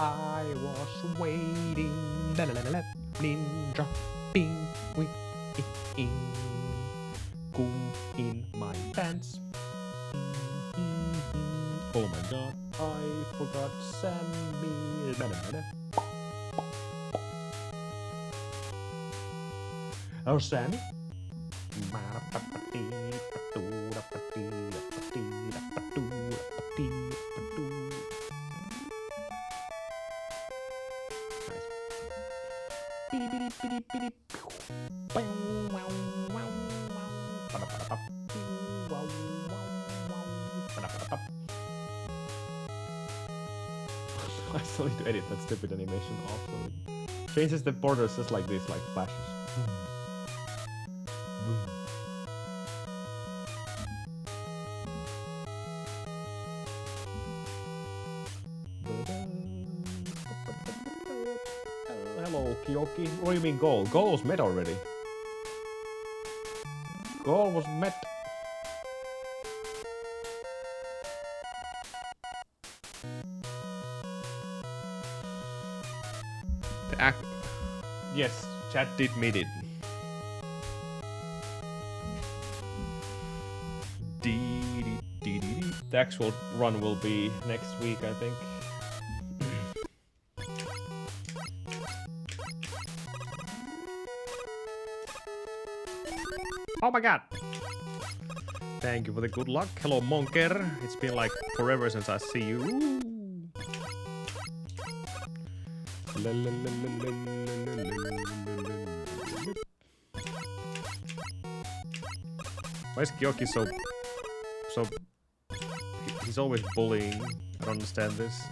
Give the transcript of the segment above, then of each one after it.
I was waiting. La, la, la, la, la. Ninja penguin in my pants. Oh my god, I forgot Sammy. La, la, la, la. Oh, Sammy. I still need to edit that stupid animation offload. Changes the borders just like this, like flashes. Hello, Kyoki. What do you mean goal? Goal was met already. Goal was met. Yes, chat did meet it. The actual run will be next week, I think. Oh my god! Thank you for the good luck. Hello, Monker. It's been like forever since I see you. Why is Kyoki so... He's always bullying. I don't understand this.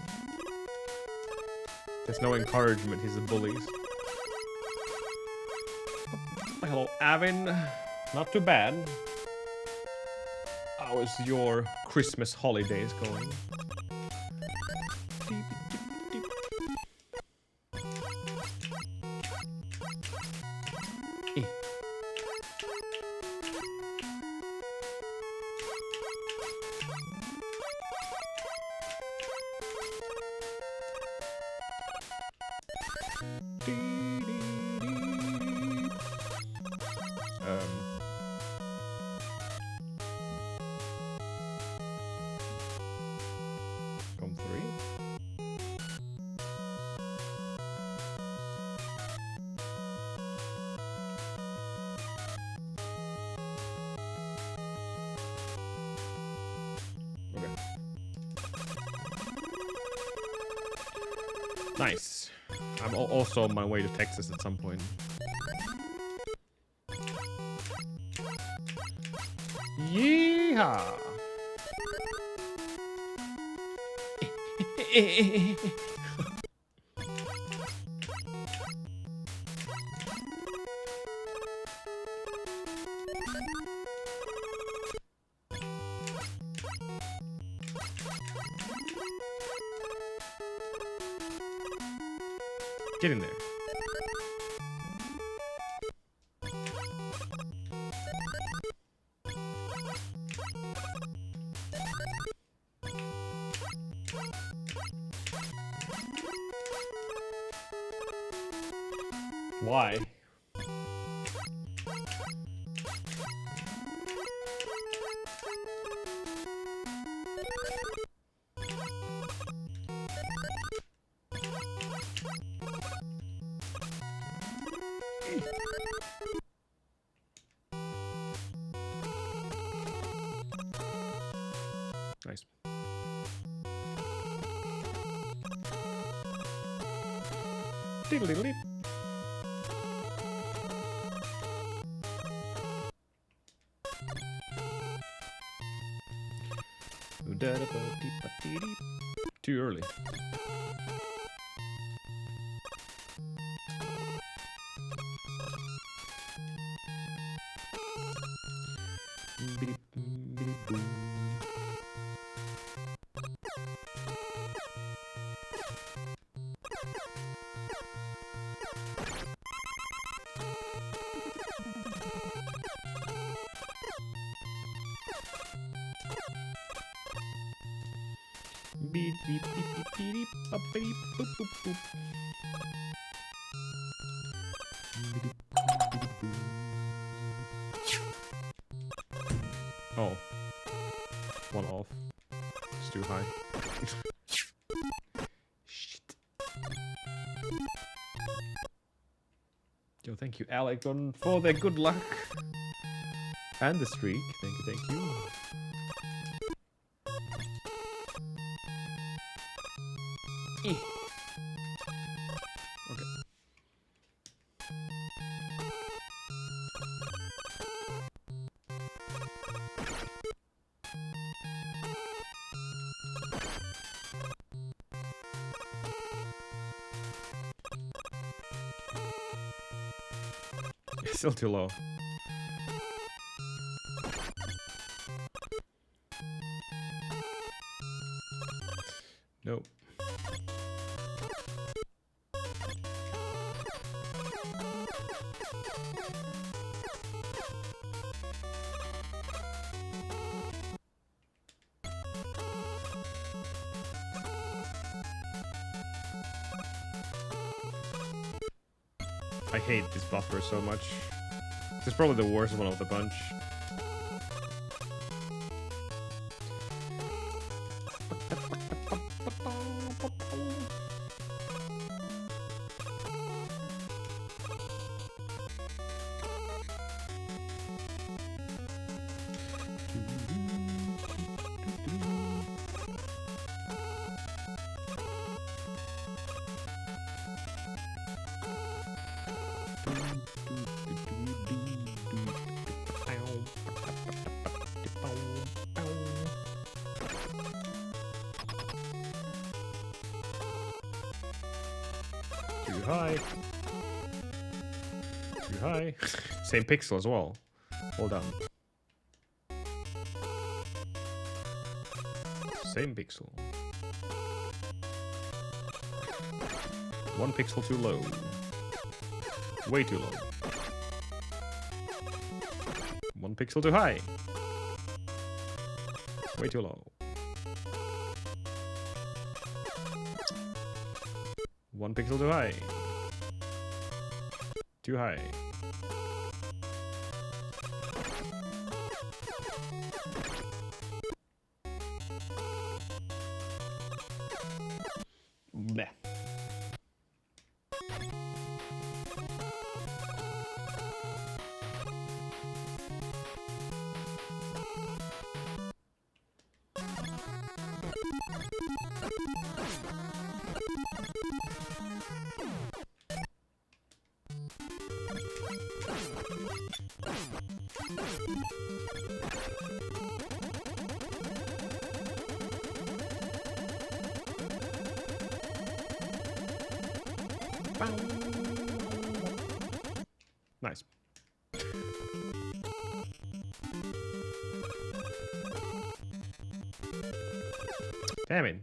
There's no encouragement, he's a bully. Hello, Avin. Not too bad. How is your Christmas holidays going? Come three. Okay. Nice. I'm also on my way to Texas at some point. Yeehaw! Get in there. Why? Nice. Diddle-diddle-dip. Too early. Oh. One off. It's too high. Shit. Yo, thank you, Alec, for the good luck. And the streak. Thank you, thank you. Okay. It's still too low. Nope. I hate this buffer so much. This is probably the worst one of the bunch. Too high. Too high. Same pixel as well. Hold on. Same pixel. One pixel too low. Way too low. One pixel too high. Way too low. One pixel too high. Too high. Bleh. Nice. Damn it.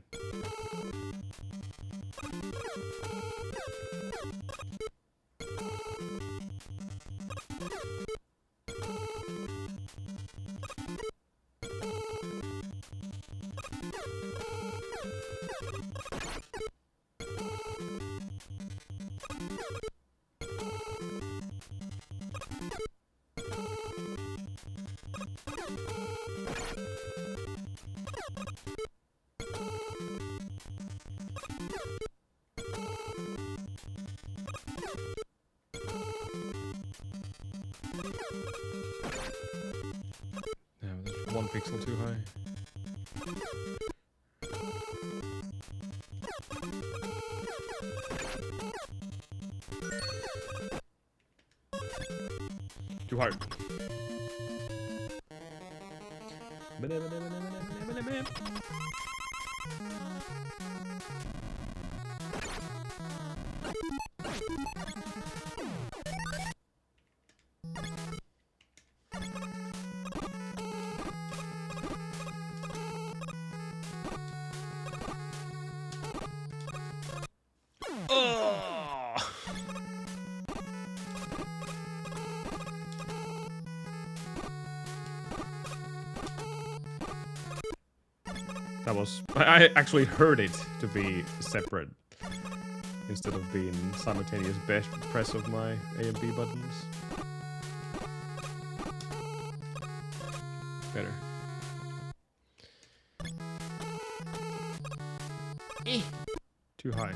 One pixel too high. Too hard. That was... I actually heard it to be separate. Instead of being simultaneous press of my A and B buttons. Better. Too high.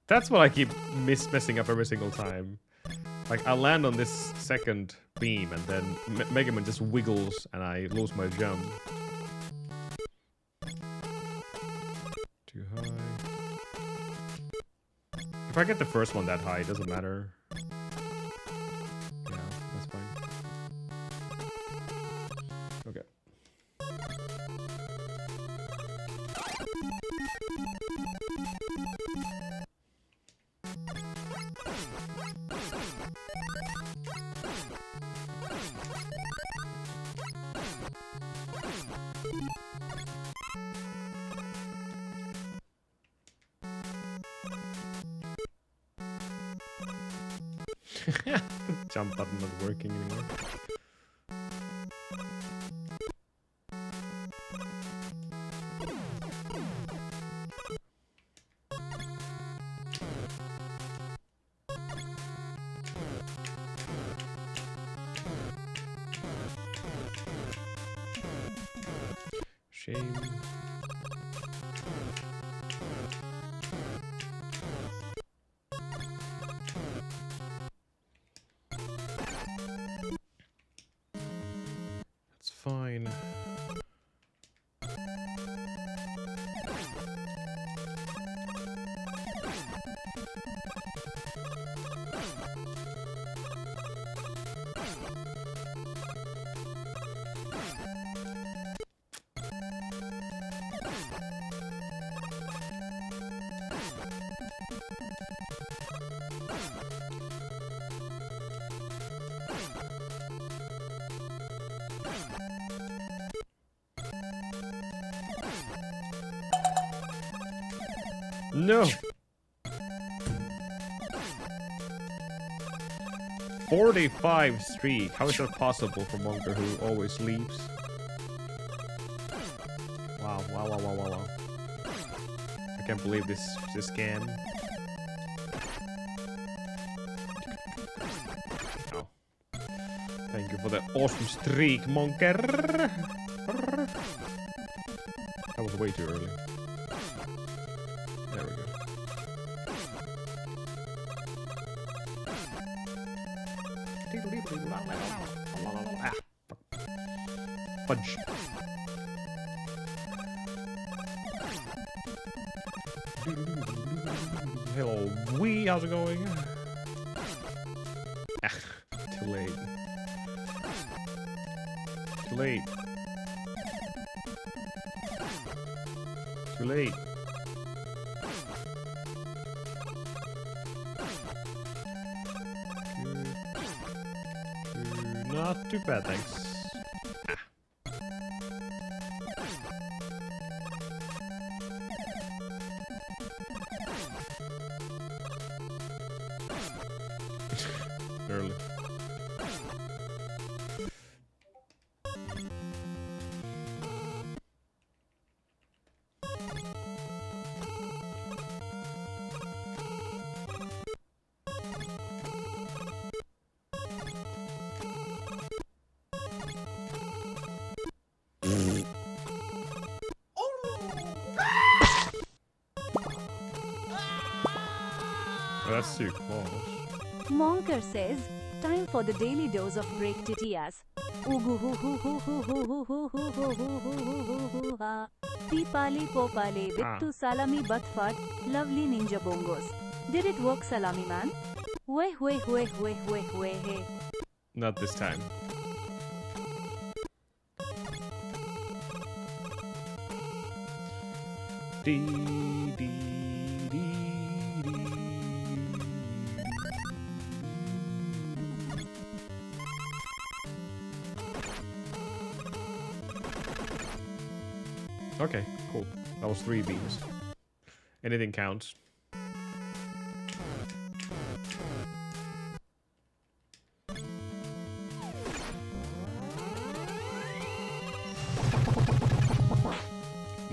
That's what I keep messing up every single time. Like, I land on this second beam and then Mega Man just wiggles and I lose my jump. Too high. If I get the first one that high, it doesn't matter. Yeah, that's fine. Okay. Jump button not working anymore. Shame. That's fine. No! 45 streak. How is that possible for Monker who always leaves? Wow, wow, wow, wow, wow, wow. I can't believe this scam. Oh. Thank you for the awesome streak, Monker. That was way too early. There we go. Ah, fudge. Hello, wee, how's it going? Ah, too late. Too late. Too late. Not too bad, thanks. Ah. Early. That's too close. Monker says, time for the daily dose of break titias. Pipale popale vittu salami buttfart, lovely ninja bongos. Did it work, Salami Man? Way. Not this time. Dee, dee. Okay, cool. That was 3 beams. Anything counts.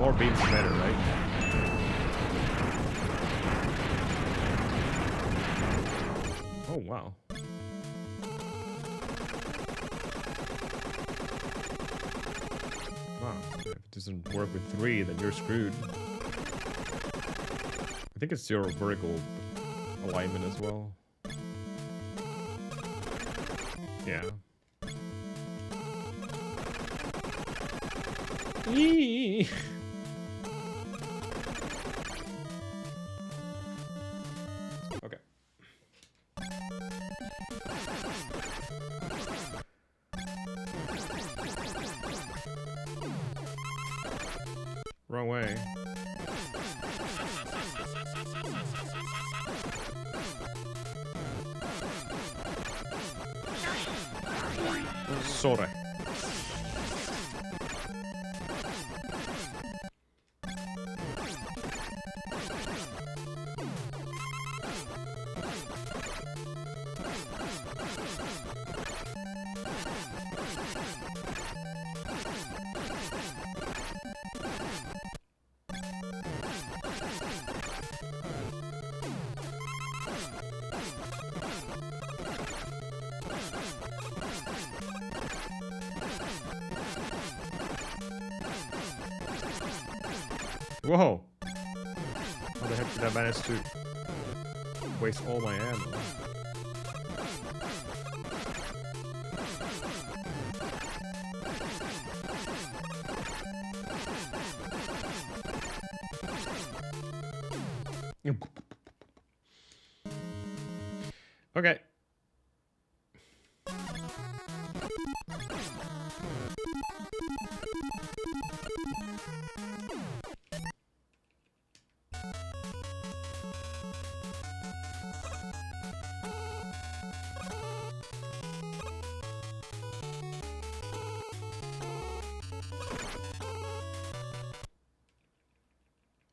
more beams, the better, right? Oh, wow. Wow. If it doesn't work with 3, then you're screwed. I think it's your vertical alignment as well. Yeah. Eee. Okay. Wrong way. Sorry. Whoa! How the heck did I manage to waste all my ammo? Okay.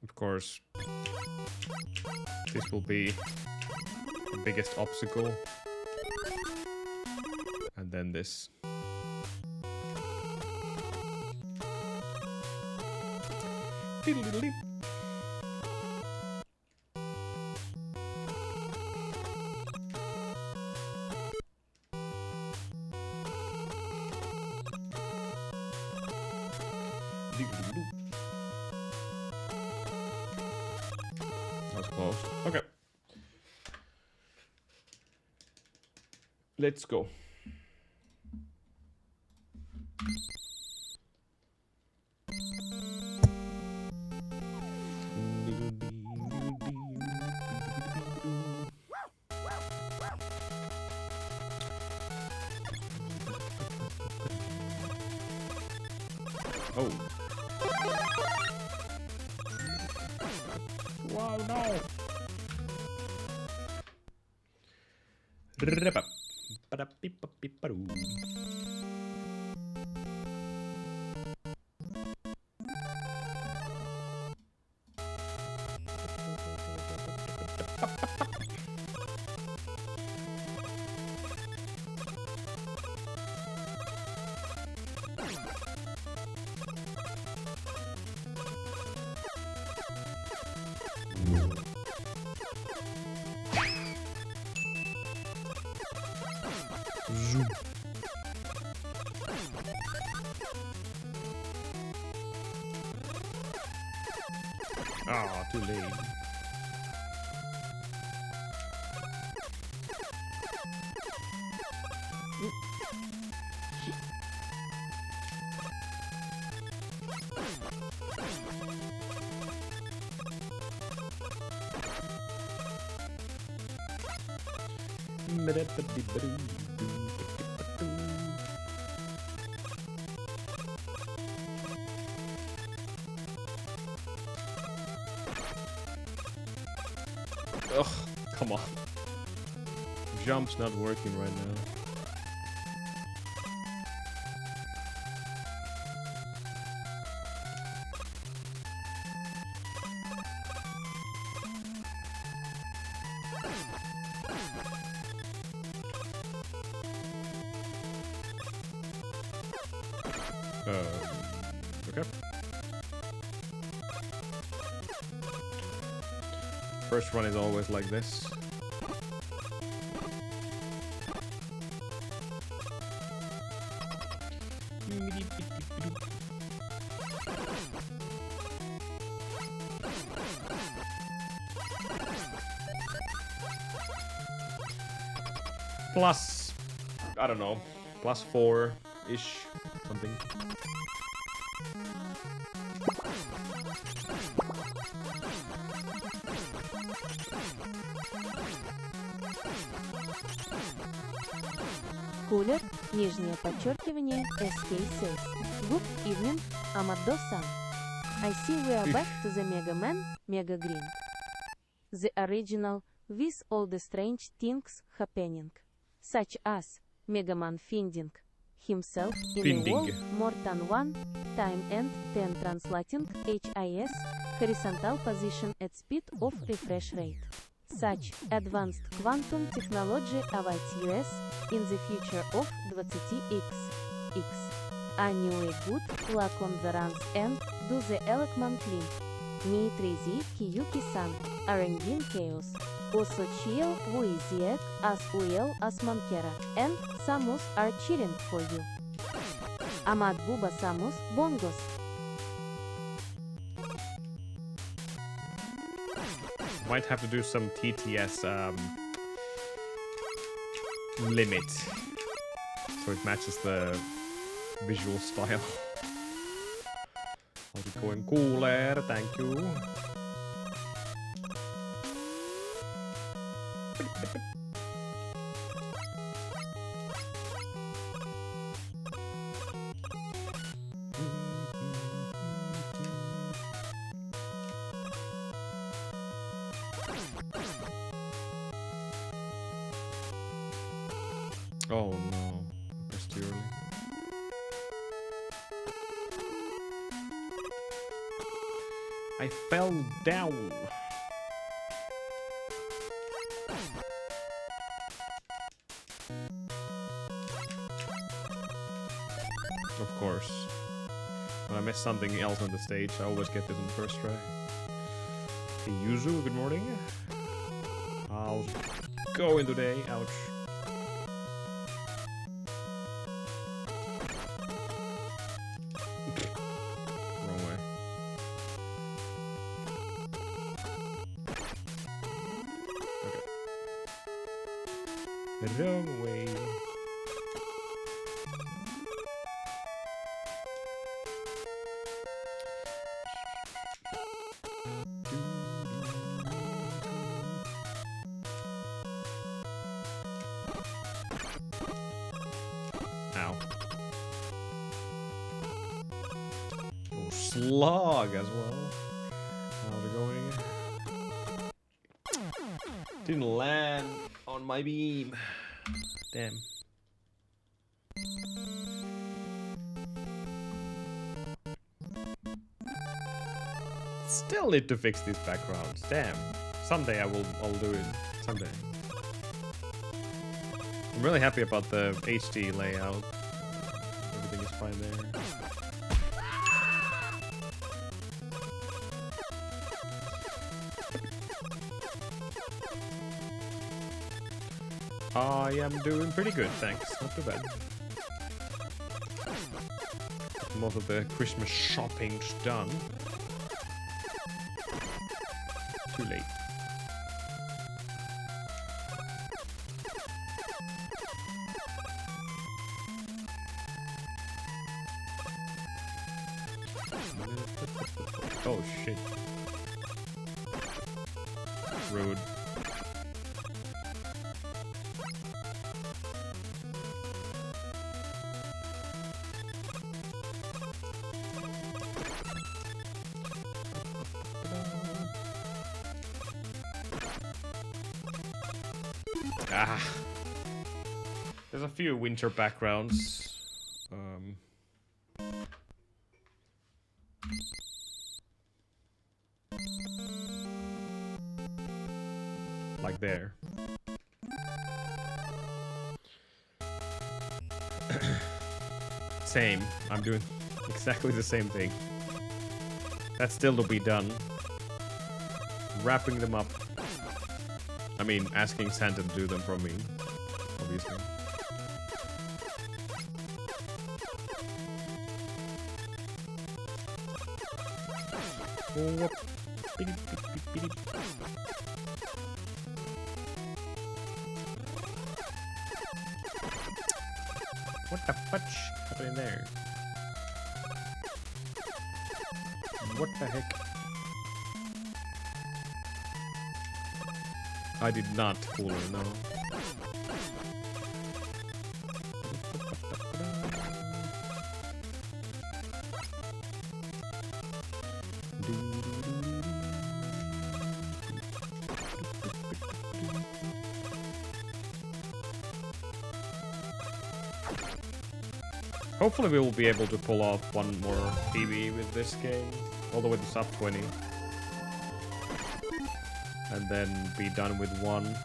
Of course, this will be the biggest obstacle. And then this. Diddle-diddle-dee. Diddle-diddle-doo. That was close. Okay. Let's go. Oh. Wow, no. Zoom. Ah, too late. Ugh, come on. Jump's not working right now. Okay. first run is always like this. Plus, I don't know, plus 4-ish, something. Cooler, нижнее подчеркивание, SK says. Good evening, Amado-san. I see we are back to the Mega Man, Mega Green. The original, with all the strange things happening. Such as, Mega Man finding himself in a wall more than one time and then translating HIS horizontal position at speed of refresh rate. Such advanced quantum technology awaits US in the future of 20x. Anyway, good luck on the runs and do the eloquent link. Me 3Z Kiyuki-san, R&D in chaos. Also chill Wuiziek as well as Mankera and Samus are cheering for you. Amad Buba Samus Bongos. Might have to do some TTS limit so it matches the visual style. I'll be going cooler, thank you. Oh no, that's too early. I fell down. Of course. When I miss something else on the stage, I always get this on the first try. Hey Yuzu, good morning. How's it going today? Ouch. Wrong way. Okay. The wrong way. Ow. Oh, slog as well. How's it going? Didn't land on my beam. Damn. Still need to fix these backgrounds. Damn. Someday I'll do it. Someday. I'm really happy about the HD layout. Everything is fine there. I am doing pretty good, thanks. Not too bad. Most of the Christmas shopping's done. Too late. Oh shit. Rude. Ah. There's a few winter backgrounds. Like there. Same. I'm doing exactly the same thing. That's still to be done. Wrapping them up I mean, asking Santa to do them for me, obviously. Whoop. Beep, beep, beep, beep. What the fudge happened there? What the heck? I did not cool her, no. Hopefully we will be able to pull off one more PB with this game, all the way to sub 20. And then be done with one.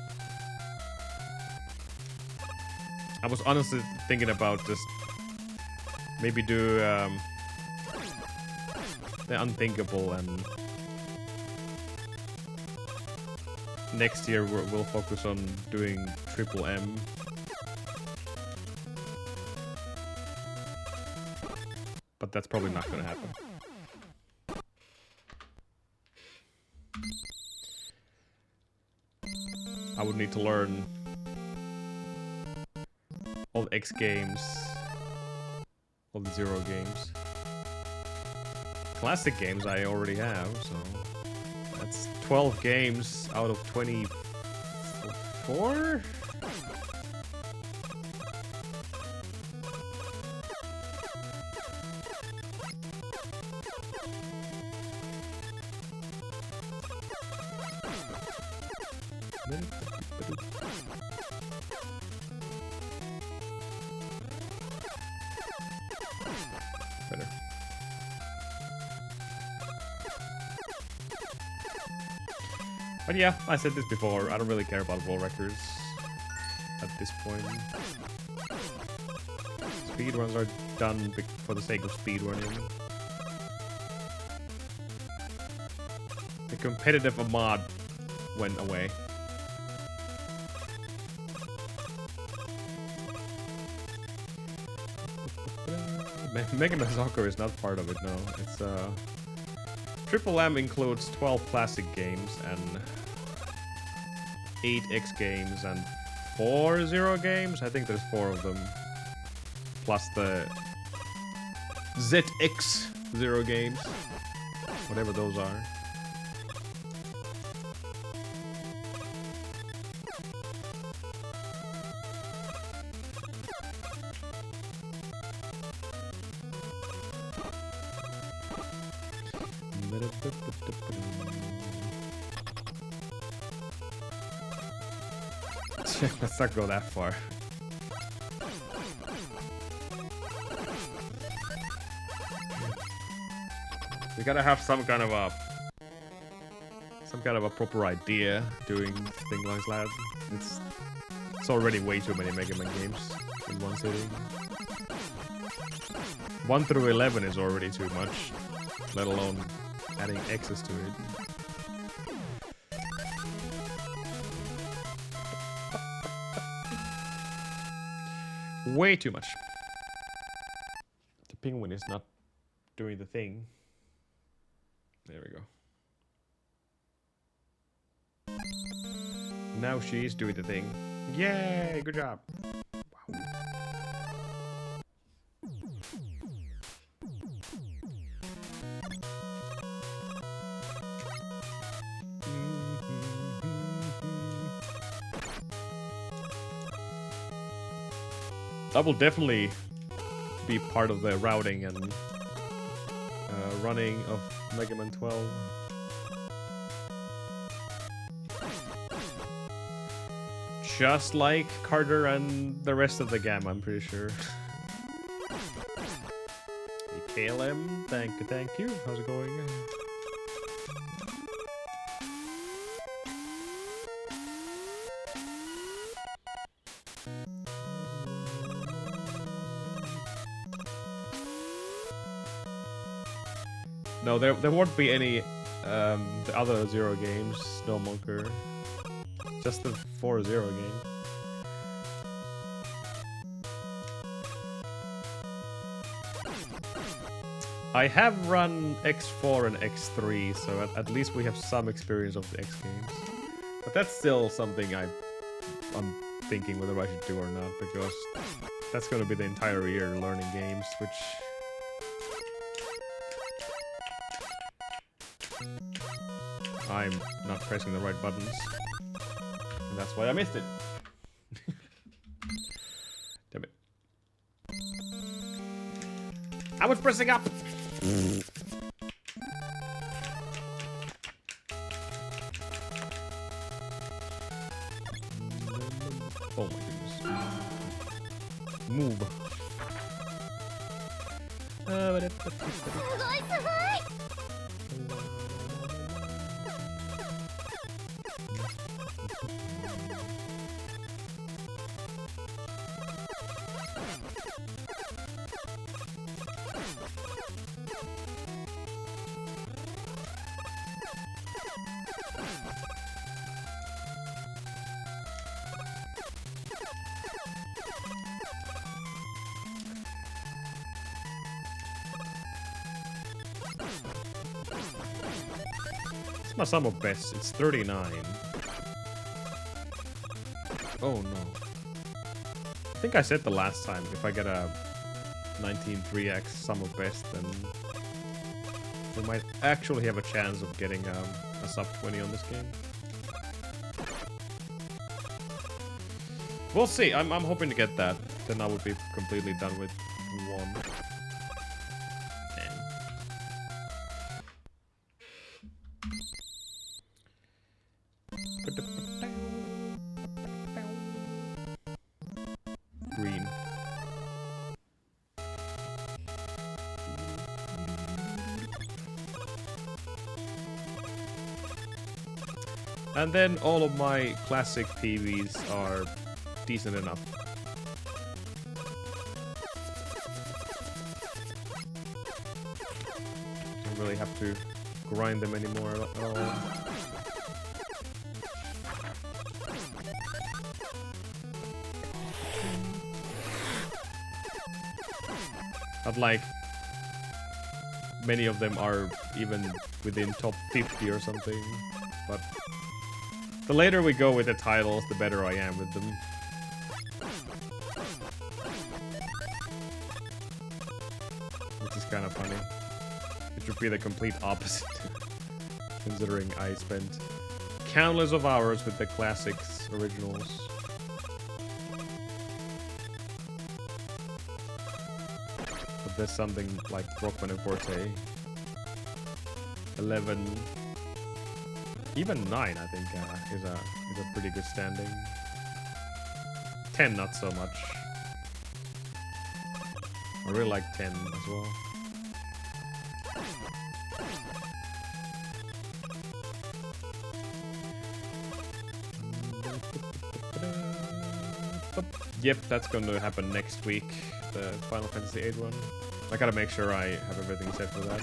I was honestly thinking about just maybe do the unthinkable, and next year we'll focus on doing triple M. But that's probably not gonna happen. I would need to learn all the X games, all the Zero games. Classic games I already have, so that's 12 games out of 24? Better. But yeah, I said this before, I don't really care about world records at this point. Speedruns are done for the sake of speedrunning. The competitive mod went away. Mega Man Soccer is not part of it, no. It's Triple M includes 12 classic games and 8 X games and 4 Zero games. I think there's 4 of them. Plus the ZX Zero games. Whatever those are. Let's not go that far. We gotta have some kind of a proper idea doing things like that. It's already way too many Mega Man games in one sitting. 1 through 11 is already too much, let alone adding access to it. Way too much. The penguin is not doing the thing. There we go. Now she is doing the thing. Yay! Good job. Wow. That will definitely be part of the routing and running of Mega Man 12. Just like Carter and the rest of the game, I'm pretty sure. Hey, KLM, thank you. How's it going? No, there won't be any the other Zero games, Snowmonker. Just the 4-0 game. I have run X4 and X3, so at least we have some experience of the X games. But that's still something I'm thinking whether I should do or not, because that's going to be the entire year learning games, which... I'm not pressing the right buttons. And that's why I missed it. Damn it. I was pressing up! Oh my goodness. Move. It's my sum of best. It's 39. Oh no. I think I said the last time, if I get a 19-3x sum of best, then we might actually have a chance of getting a sub 20 on this game. We'll see. I'm hoping to get that. Then I would be completely done with one. Green. And then all of my classic PVs are decent enough. Don't really have to grind them anymore at all. But like, many of them are even within top 50 or something. But the later we go with the titles, the better I am with them. Which is kind of funny. It should be the complete opposite. Considering I spent countless of hours with the classics originals. But there's something like Rockman and Forte. 11... Even 9, I think, is a pretty good standing. 10, not so much. I really like 10 as well. Yep, that's going to happen next week. The Final Fantasy VIII one. I gotta make sure I have everything set for that.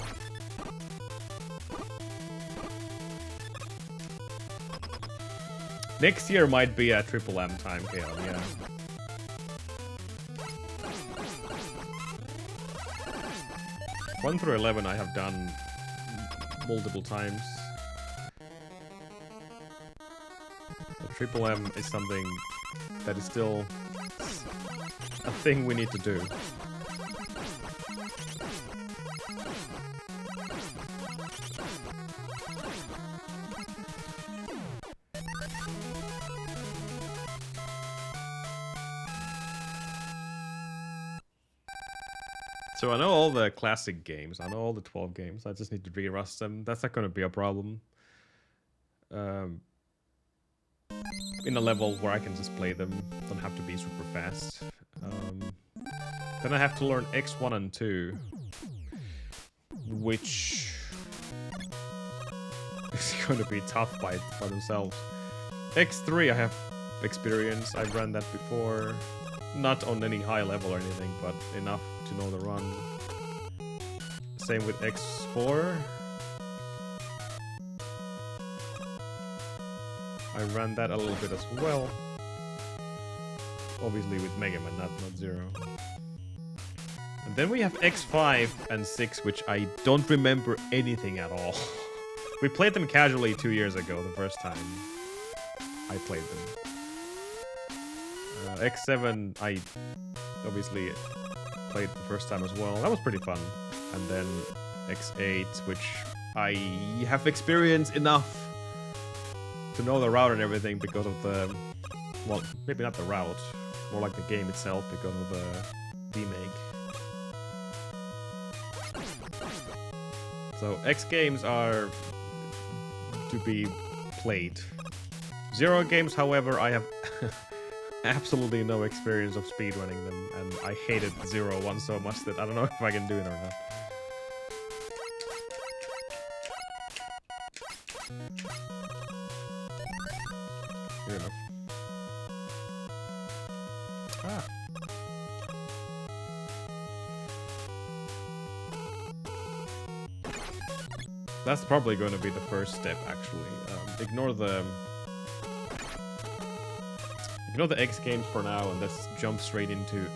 Next year might be a Triple M time, Kaon, yeah. One through 11 I have done multiple times. But Triple M is something that is still a thing we need to do. So I know all the classic games, I know all the 12 games, I just need to re-rust them. That's not going to be a problem. In a level where I can just play them, don't have to be super fast. Then I have to learn X1 and 2, which is going to be tough by themselves. X3 I have experience, I've run that before. Not on any high level or anything, but enough to know the run. Same with X4. I ran that a little bit as well. Obviously with Mega Man, not 0. And then we have X5 and 6, which I don't remember anything at all. We played them casually 2 years ago, the first time I played them. X7, I obviously played the first time as well. That was pretty fun. And then X8, which I have experienced enough to know the route and everything because of the... Well, maybe not the route, more like the game itself because of the remake. So X games are to be played. 0 games, however, I have absolutely no experience of speedrunning them, and I hated 0-1 so much that I don't know if I can do it or not. Good enough. Ah. That's probably going to be the first step, actually. Ignore the X games for now, and let's jump straight into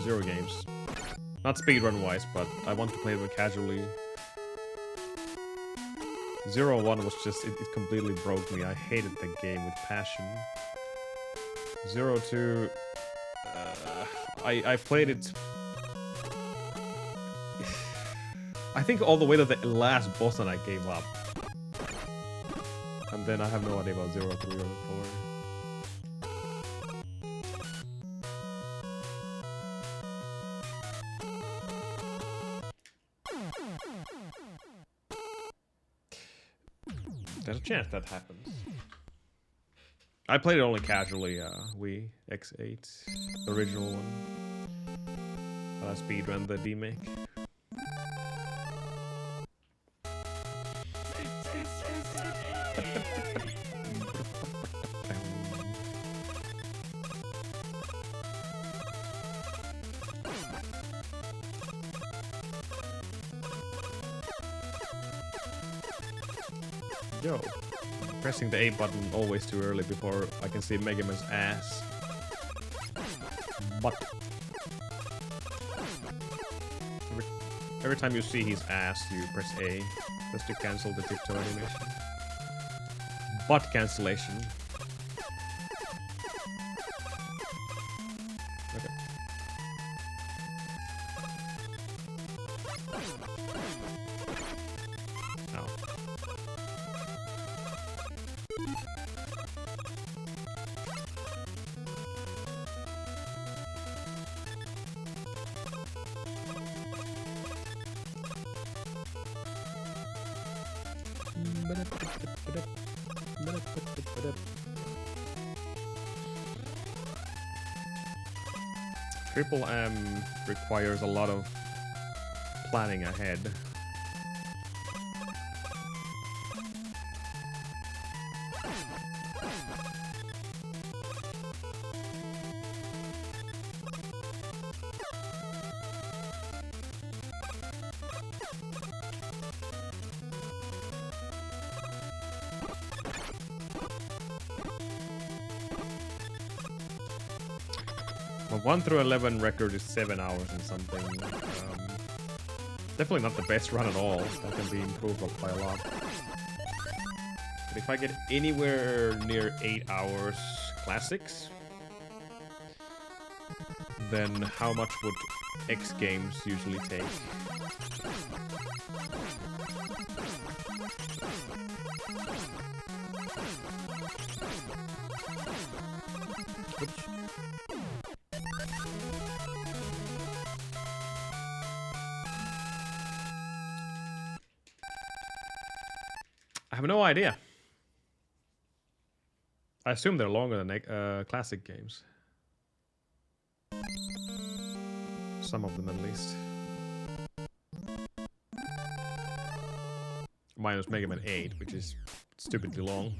0 games. Not speedrun-wise, but I want to play them casually. 0-1 was just, it completely broke me. I hated the game with passion. 0-2, I played it... I think all the way to the last boss and I gave up. And then I have no idea about 0-3 or 4. There's a chance that happens. I played it only casually, Wii X8, the original one. I speedrun the remake. Yo, pressing the A button always too early before I can see Mega Man's ass. But every time you see his ass, you press A just to cancel the tiptoe animation. Butt cancellation. Okay. Oh. Triple M requires a lot of planning ahead. Well, 1 through 11 record is 7 hours and something. Definitely not the best run at all. That can be improved up by a lot. But if I get anywhere near 8 hours classics, then how much would X games usually take? Oops. I have no idea. I assume they're longer than classic games. Some of them at least. Minus Mega Man 8, which is stupidly long.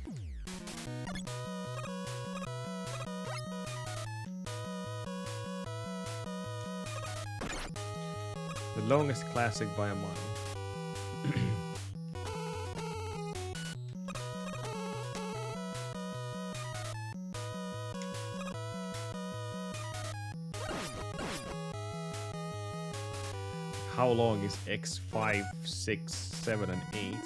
The longest classic by a mile. How long is X, 5, 6, 7, and 8?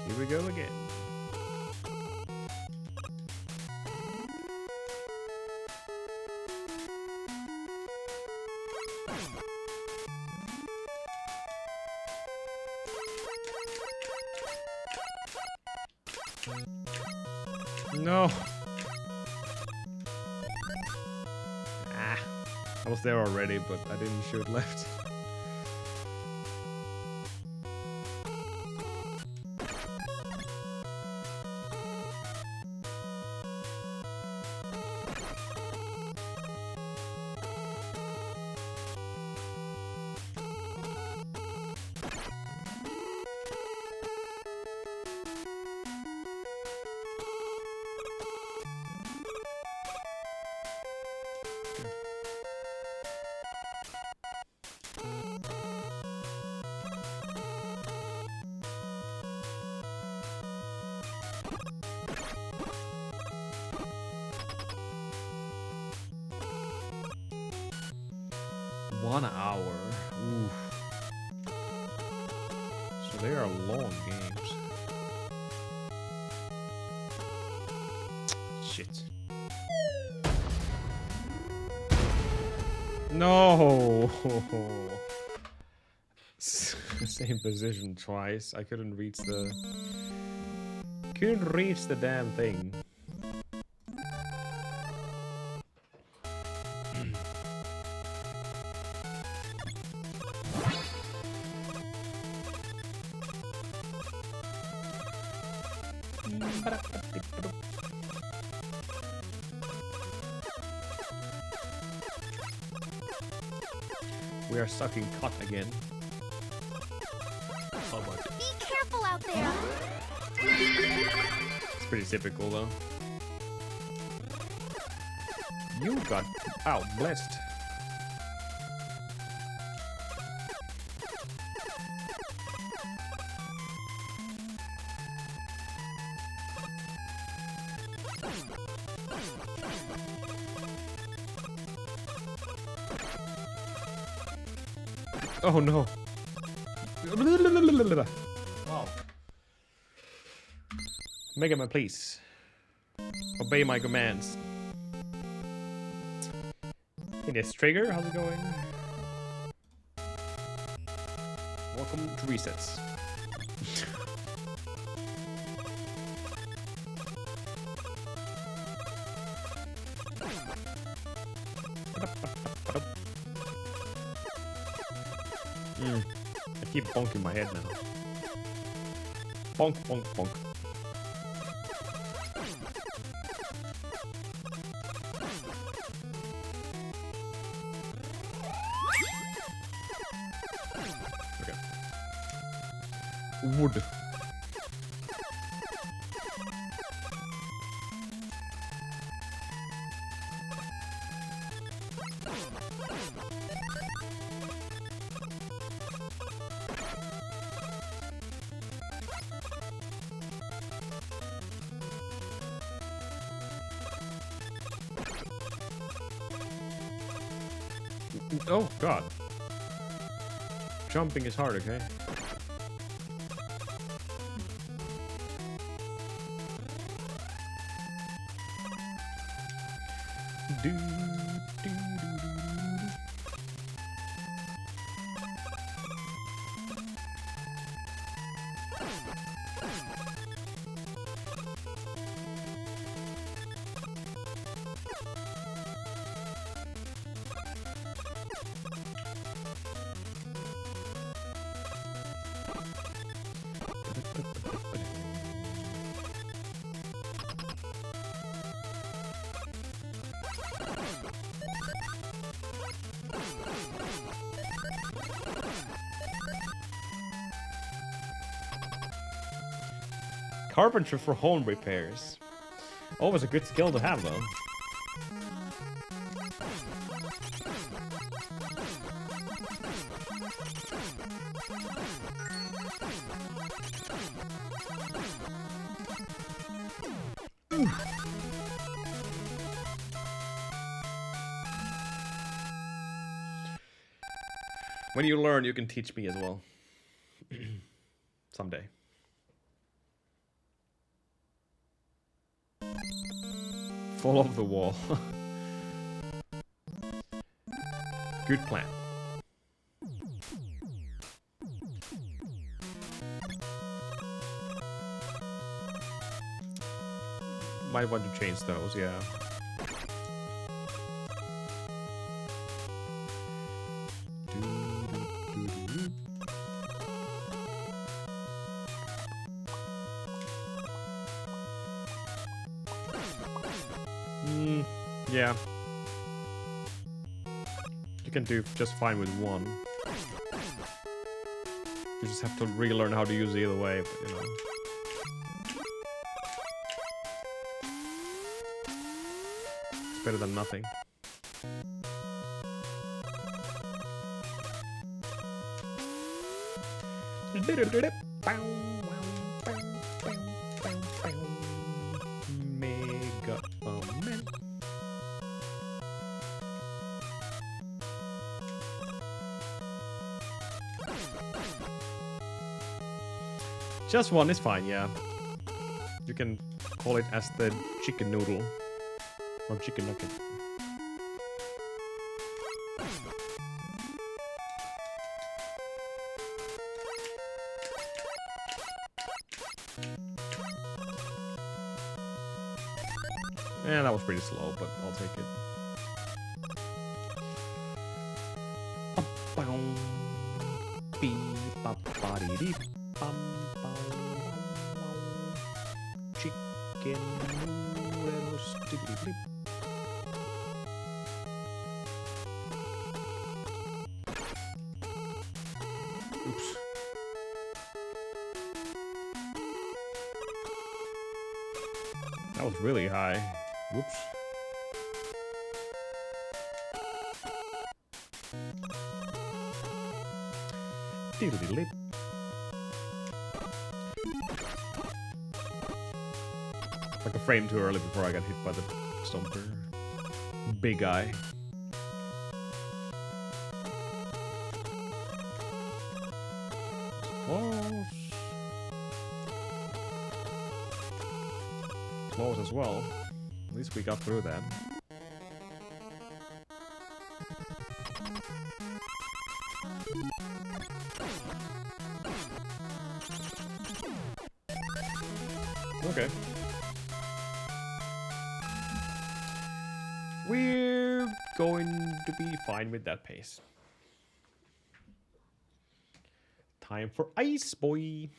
Here we go again. No. Ah, I was there already, but I didn't shoot left. One hour. Oof. So they are long games. Shit. No. Same position twice. I couldn't reach the damn thing. We are stuck in cut again. Oh my. Be careful out there. It's pretty typical though. You got out blessed. Oh no. Wow. Mega Man, please. Obey my commands. Hey, this Trigger, how's it going? Welcome to Resets. I keep bonking my head now. Bonk, bonk, bonk. Okay. Wood. Oh, God. Jumping is hard, okay? Do, do, do, do. Carpenter for home repairs. Always a good skill to have, though. When you learn, you can teach me as well. Someday. Fall off the wall. Good plan. Might want to change those, yeah. Yeah. You can do just fine with one. You just have to relearn how to use it either way, but, you know. It's better than nothing. Mega man. Just one is fine, yeah. You can call it as the chicken noodle or chicken nugget. Yeah, that was pretty slow, but I'll take it. Chicken noodles. Oops. That was really high. Whoops. Diddly-lip. Like a frame too early before I got hit by the stomper. Big eye. Close. Close as well. At least we got through that. Okay. We're going to be fine with that pace. Time for Ice Boy.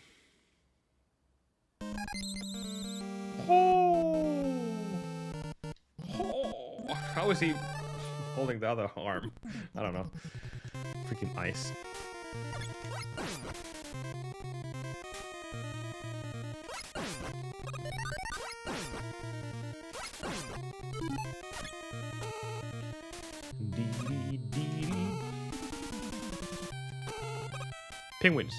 Oh. Oh. How is he holding the other arm? I don't know. Freaking ice. Penguins.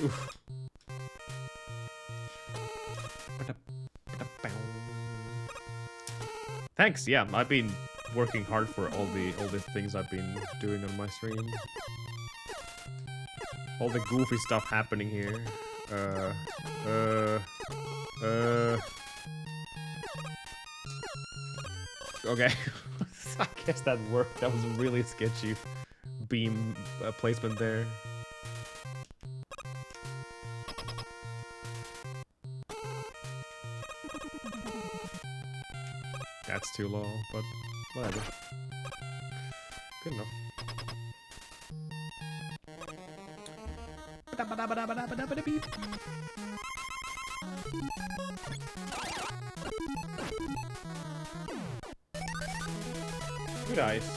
Oof. Thanks. Yeah, I've been working hard for all the things I've been doing on my stream. All the goofy stuff happening here. Okay. I guess that worked. That was a really sketchy beam placement there. That's too low, but whatever. Good enough. Good ice.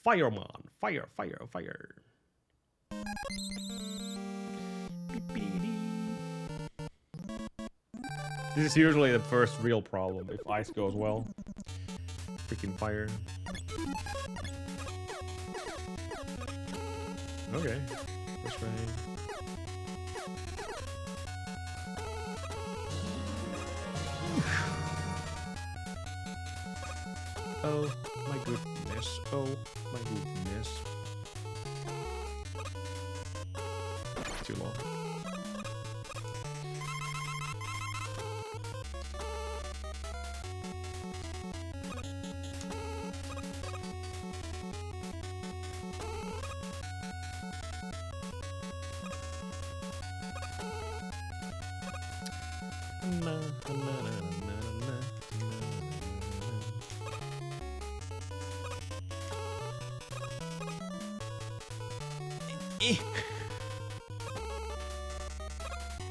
Fireman. Fire, fire, fire. This is usually the first real problem if ice goes well. Freaking fire. Okay. First try. Oh my goodness. Oh my goodness. Too long.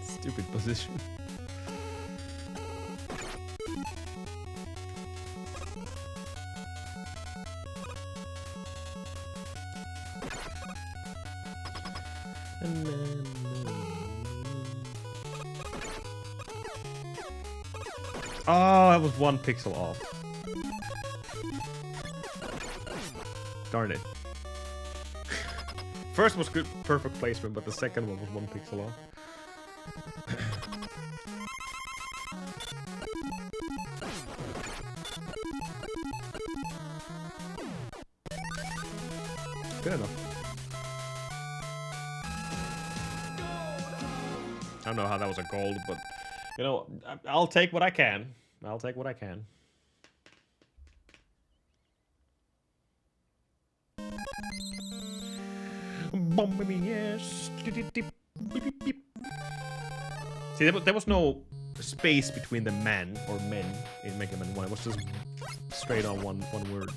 Stupid position. Oh, that was 1 pixel off. Darn it. First was good, perfect placement, but the second one was 1 pixel off. Good enough. I don't know how that was a gold, but you know, I'll take what I can. I'll take what I can. Yes. See, there was no space between the man or men in Mega Man 1. It was just straight on one word.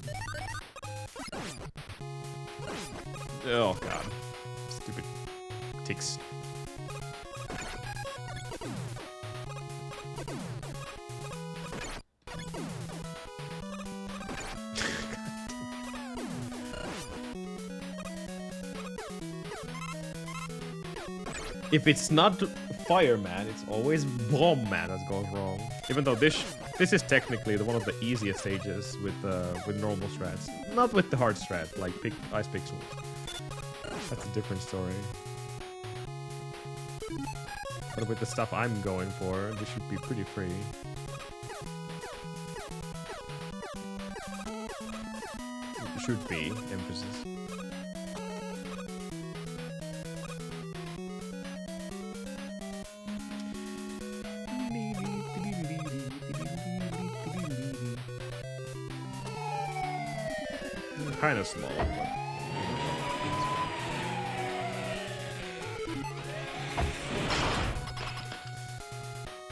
Oh god. Stupid ticks. If it's not Fireman, it's always Bomb Man that goes wrong. Even though this is technically one of the easiest stages with normal strats, not with the hard strat like Ice Pixels. That's a different story. But with the stuff I'm going for, this should be pretty free. It should be emphasis. Kind of small, but...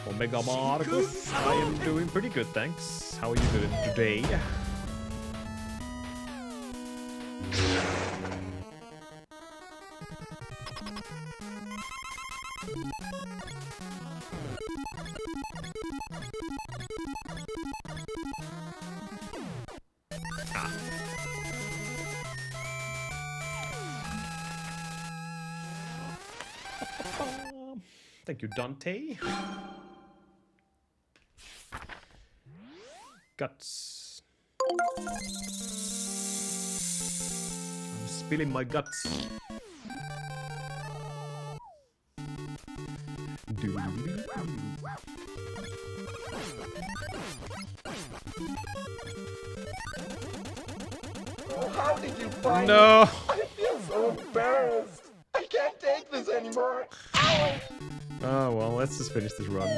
Omega Marcus, I am doing pretty good, thanks. How are you doing today? Thank you, Dante. Guts. I'm spilling my guts. Oh, how did you find No. it? I feel so embarrassed. I can't take this anymore. Ow! Oh well, let's just finish this run.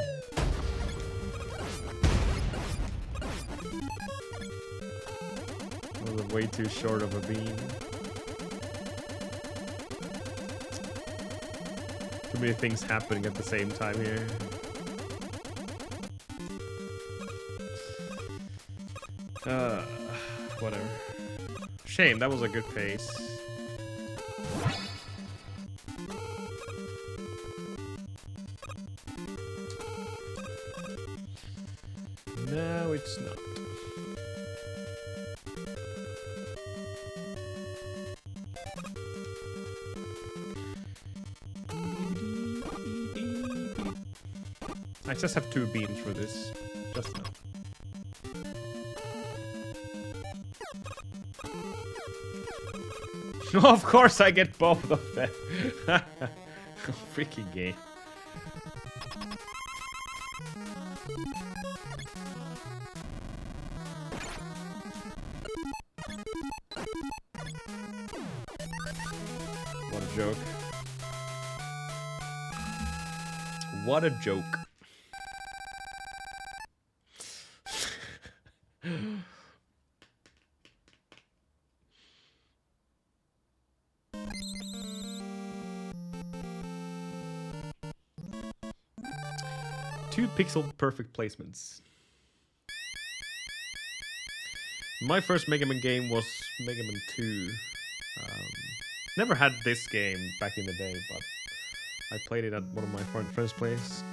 That was way too short of a beam. Too many things happening at the same time here. Whatever. Shame, that was a good pace. it's not. I just have 2 beams for this. Just now. Of course I get both of them. Freaking game. What a joke. What a joke. Two pixel perfect placements. My first Mega Man game was Mega Man 2. Never had this game back in the day, but I played it at one of my friend's place.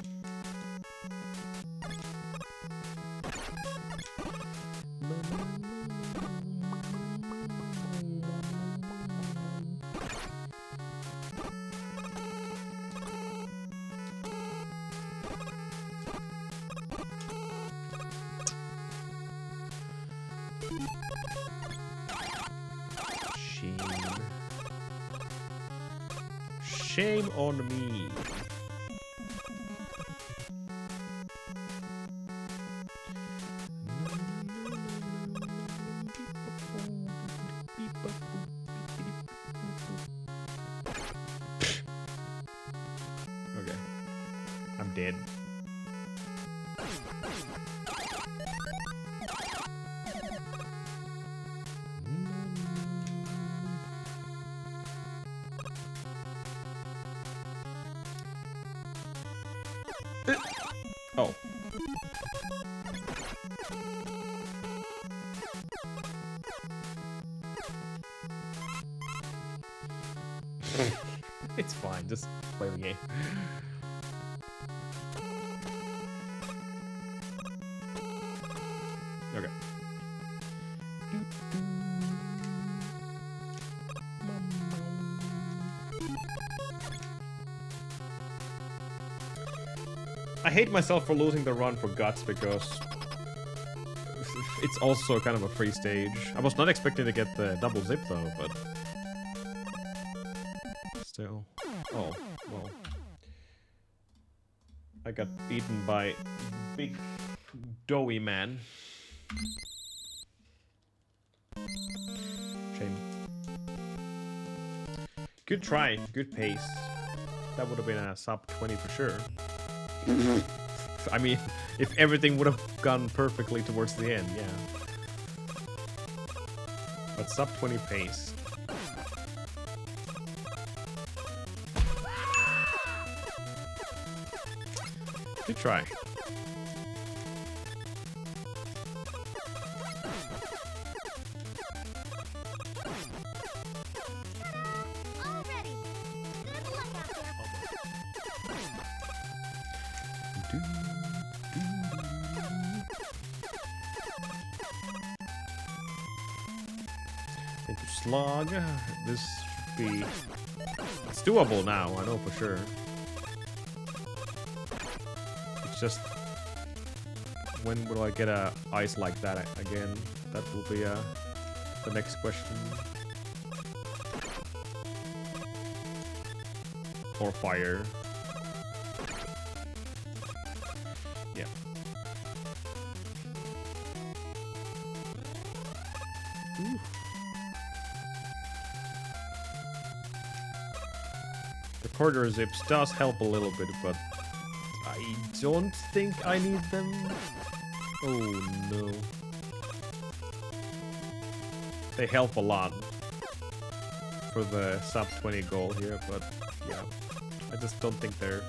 Shame on me. Okay. I'm dead. Oh. It's fine, just play the game. Okay. I hate myself for losing the run for Guts because it's also kind of a free stage. I was not expecting to get the double zip though, but still. Oh, well. I got beaten by big doughy man. Shame. Good try, good pace. That would have been a sub 20 for sure. I mean, if everything would have gone perfectly towards the end, yeah. But sub 20 pace. Good try. Into slog. This should be... It's doable now, I know for sure. It's just... When will I get a ice like that again? That will be the next question. Or fire. Yeah. Ooh. The corridor zips does help a little bit, but I don't think I need them. Oh no. They help a lot for the sub 20 goal here, but yeah. I just don't think they're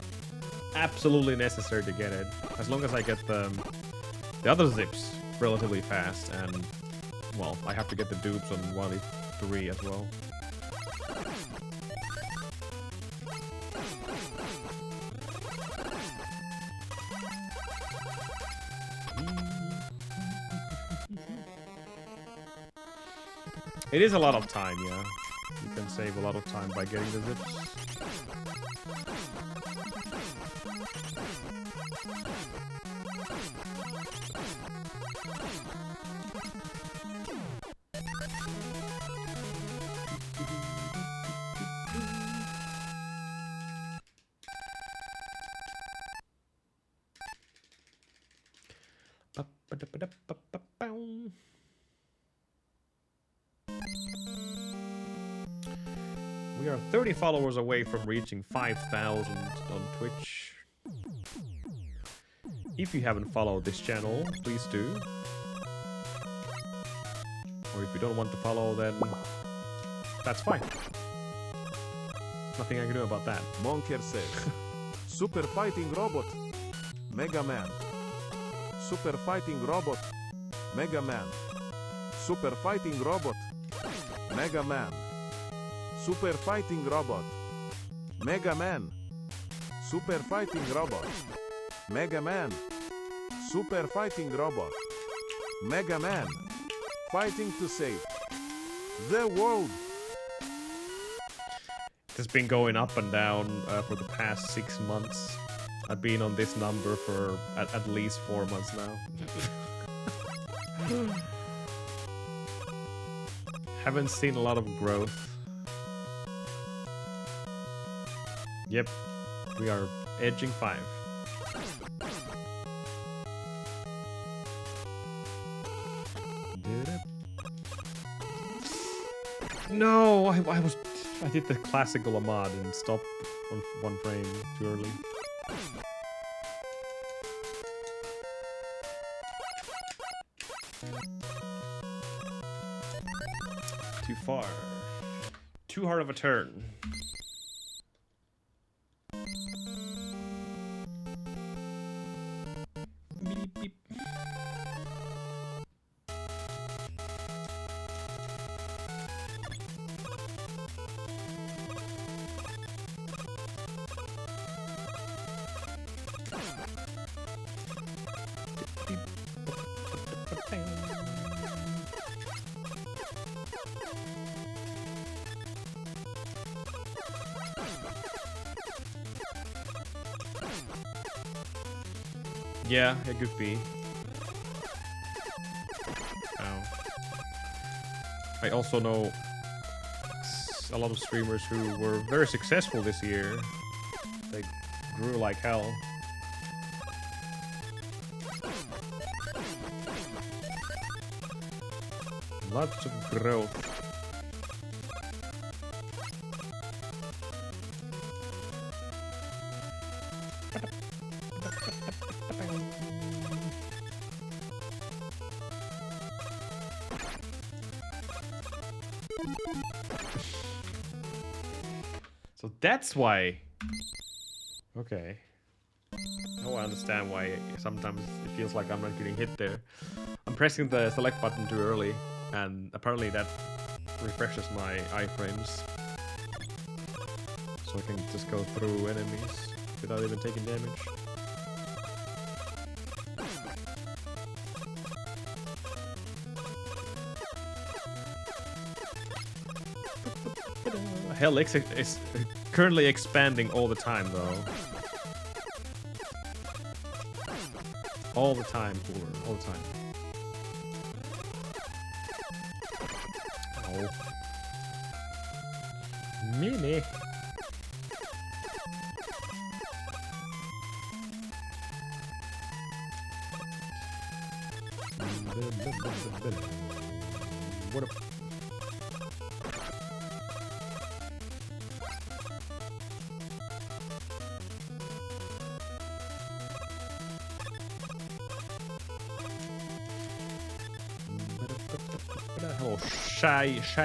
absolutely necessary to get it. As long as I get the other zips relatively fast, and well, I have to get the dupes on 1v3 as well. It is a lot of time, yeah. You can save a lot of time by getting the zips. We are 30 followers away from reaching 5,000 on Twitch. If you haven't followed this channel, please do. Or if you don't want to follow, then that's fine. Nothing I can do about that. Monker says, Super Fighting Robot, Mega Man. Super Fighting Robot, Mega Man. Super Fighting Robot, Mega Man. Super Fighting Robot, Mega Man. Super Fighting Robot, Mega Man. Super Fighting Robot, Mega Man. Fighting to save the world. It's been going up and down for the past 6 months. I've been on this number for at least 4 months now. Haven't seen a lot of growth. Yep, we are edging 5. No, I did the classical Ahmad and stopped on 1 frame too early. Too far. Too hard of a turn. Beep, beep. Yeah, it could be. Ow. I also know a lot of streamers who were very successful this year. They grew like hell. Lots of growth. So that's why. Okay. Now I understand why sometimes it feels like I'm not getting hit there. I'm pressing the select button too early, and apparently that refreshes my iframes. So I can just go through enemies without even taking damage. Hell, X is currently expanding all the time, though. All the time, cooler. All the time. Oh. Mini. What a... Hello, Shifey.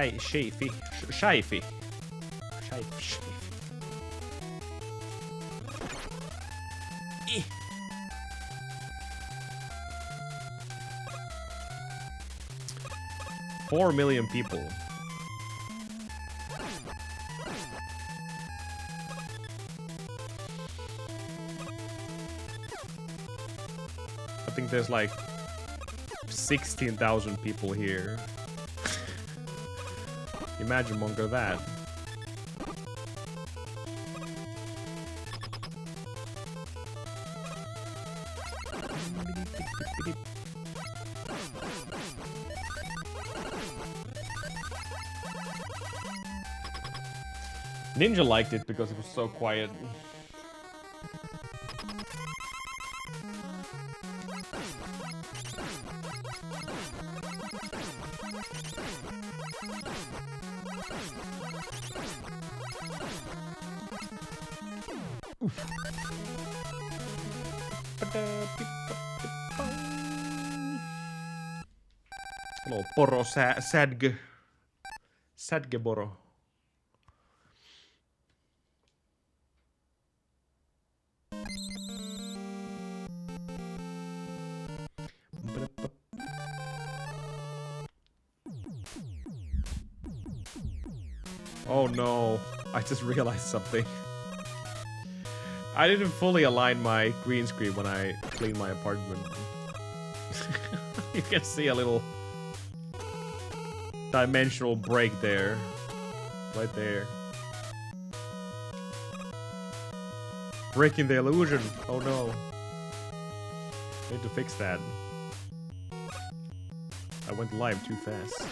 4 million people. I think there's like 16,000 people here. Imagine Mongo that. Ninja liked it because it was so quiet. Hello, Poro Sadge. Sadge Boro. Oh no, I just realized something. I didn't fully align my green screen when I cleaned my apartment. You can see a little dimensional break there. Right there. Breaking the illusion. Oh no. Need to fix that. I went live too fast.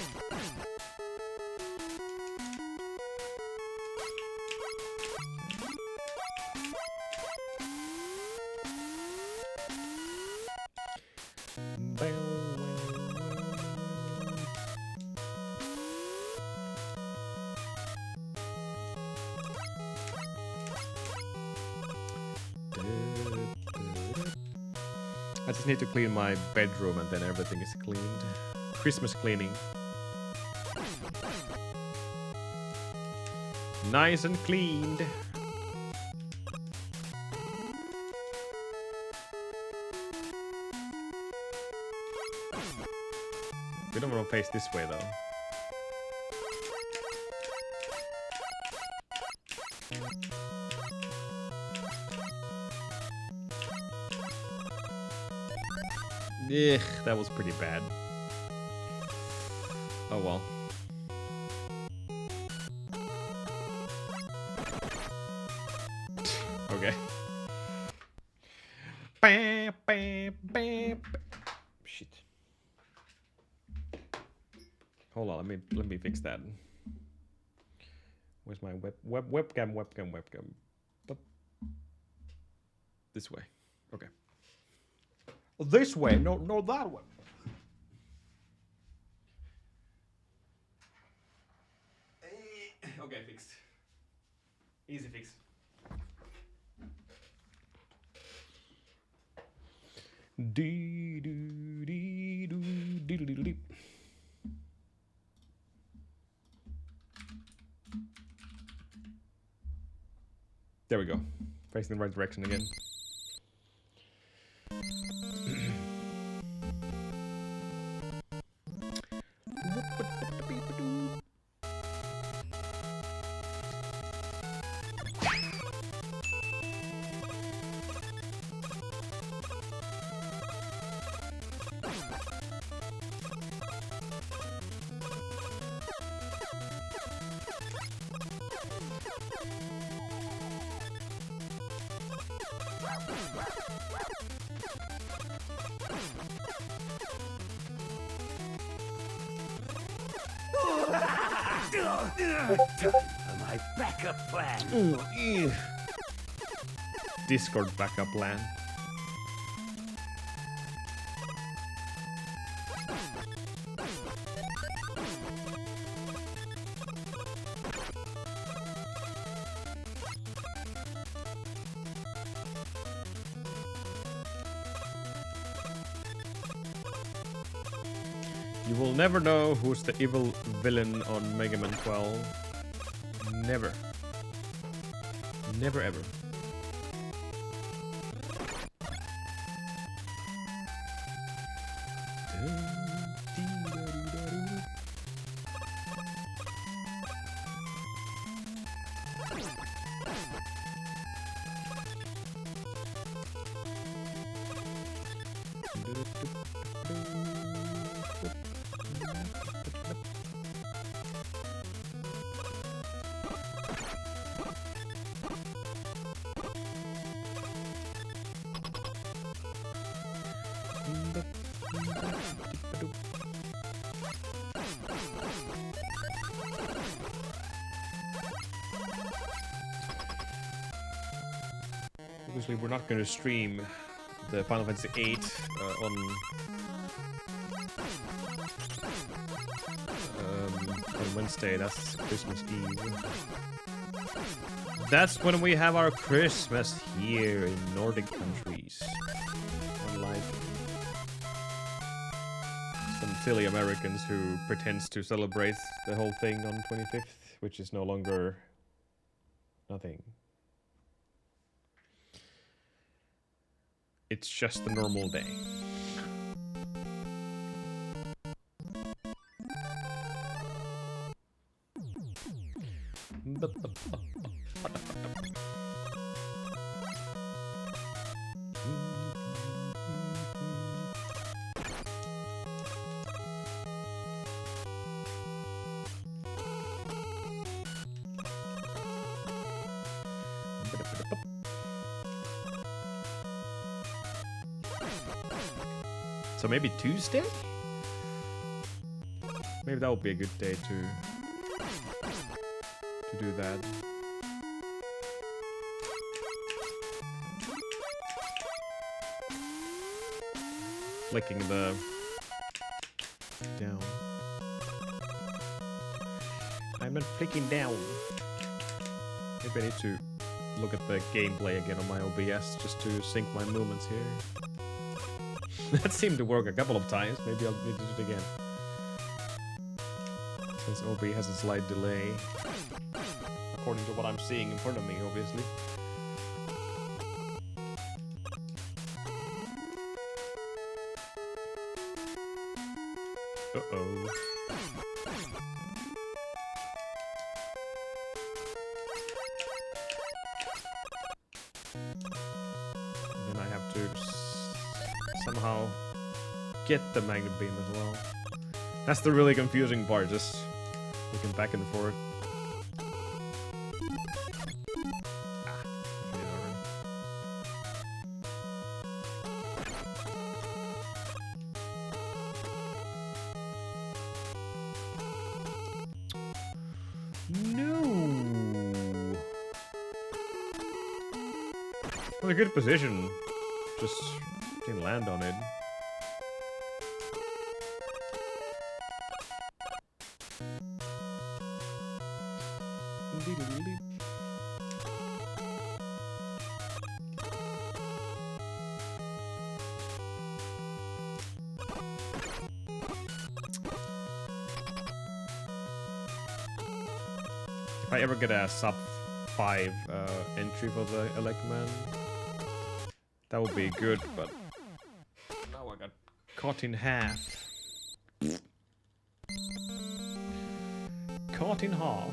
I just need to clean my bedroom and then everything is cleaned. Christmas cleaning. Nice and cleaned. We don't want to face this way though. Ugh, that was pretty bad. Oh well. Okay. Bam, bam, bam. Shit. Hold on, let me fix that. Where's my webcam? This way. Okay. This way, no that way. Okay, fixed. Easy fix. Dee doo dee doo dee doo doo doo. There we go. Facing the right direction again. My backup plan. Discord backup plan. You will never know who's the evil villain on Mega Man 12. Never. Never ever. Obviously, we're not going to stream the Final Fantasy VIII on Wednesday. That's Christmas Eve. That's when we have our Christmas here in Nordic countries. Unlike some silly Americans who pretends to celebrate the whole thing on 25th, which is no longer nothing. It's just a normal day. So maybe Tuesday? Maybe that would be a good day to do that. Flicking the down. I'm not flicking down. Maybe I need to look at the gameplay again on my OBS just to sync my movements here. That seemed to work a couple of times. Maybe I'll need to do it again. Since OB has a slight delay. According to what I'm seeing in front of me, obviously. Uh-oh. Then I have to somehow get the magnet beam as well. That's the really confusing part, just looking back and forth. No. Well, a good position. Just didn't land on it. If I ever get a sub 5 entry for the Elecman, that would be good, but now I got cut in half. Cut in half.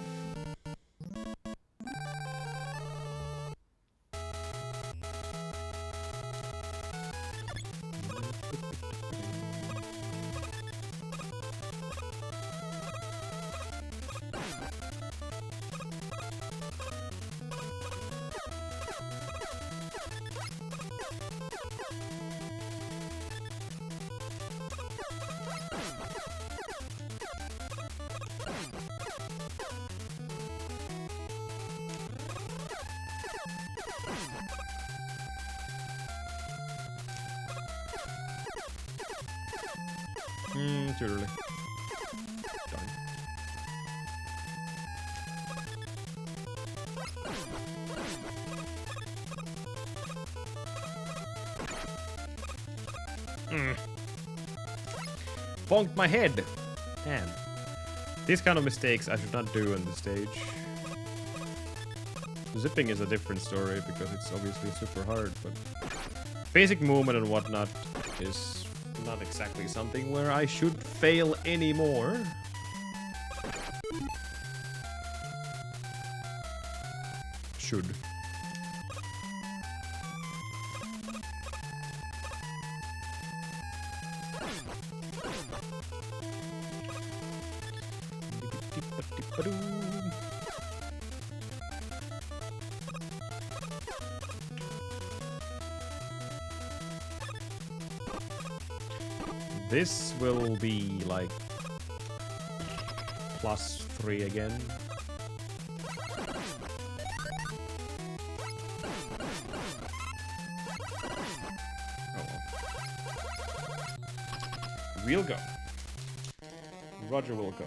Too early. Darn. Bonked my head! Man. These kind of mistakes I should not do on this stage. Zipping is a different story because it's obviously super hard, but basic movement and whatnot is not exactly something where I should fail anymore. Should. This will be like +3 again. We'll go. Roger will go.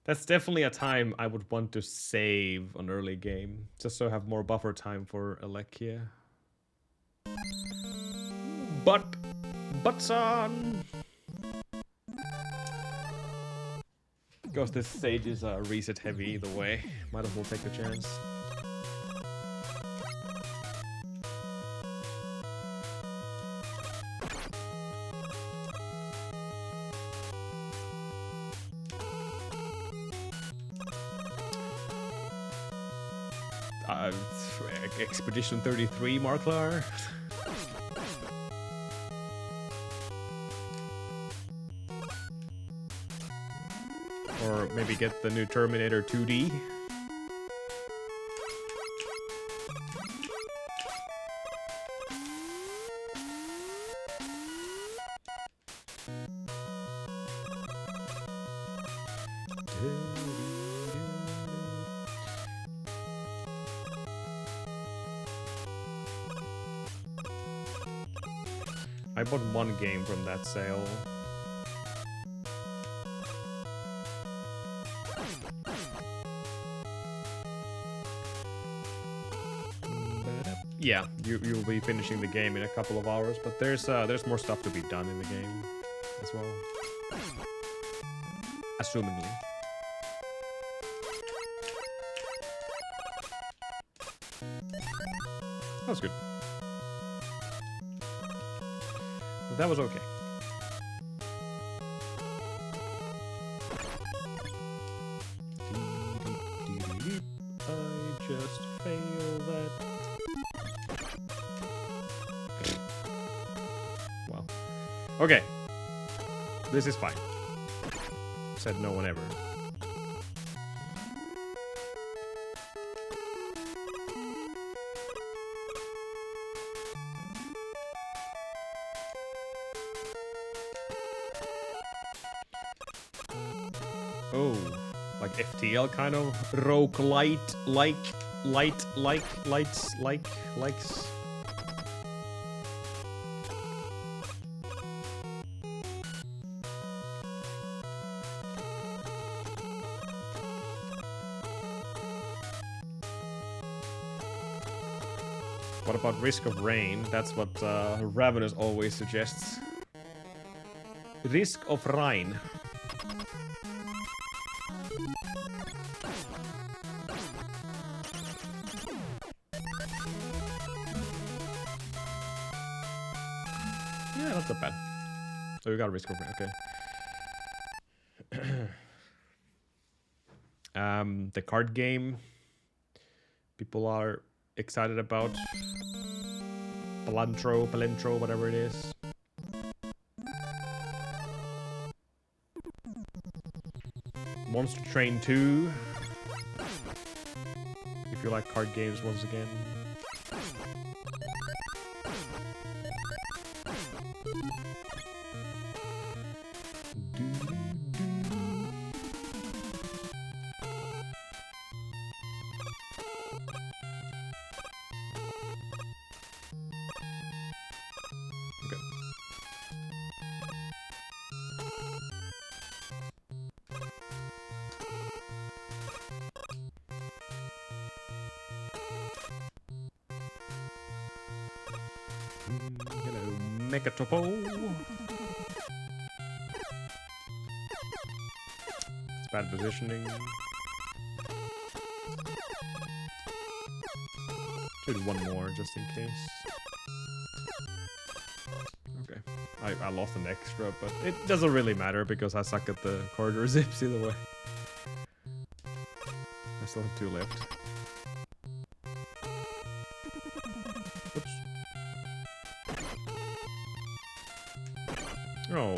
That's definitely a time I would want to save an early game, just so I have more buffer time for Alekia. But because this stage is reset heavy either way, might as well take the chance. Expedition 33, Marklar. Or maybe get the new Terminator 2D. I bought one game from that sale. Yeah, you'll be finishing the game in a couple of hours, but there's more stuff to be done in the game as well. Assumingly. That was good. But that was okay. I just failed that. Wow. Okay. This is fine. Said no one ever. Oh, like FTL kind of roguelite, likes. What about Risk of Rain? That's what Ravenous always suggests. Risk of Rain. Yeah, not that bad. So we got Risk of Rain, okay. The card game people are excited about. Palantro, whatever it is. Monster Train 2. If you like card games once again. Hello, Megatopo. It's bad positioning. Should do one more just in case. Okay. I lost an extra, but it doesn't really matter because I suck at the corridor zips either way. I still have 2 left. Oops. Oh.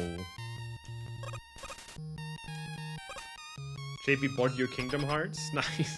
JP bought your Kingdom Hearts? Nice.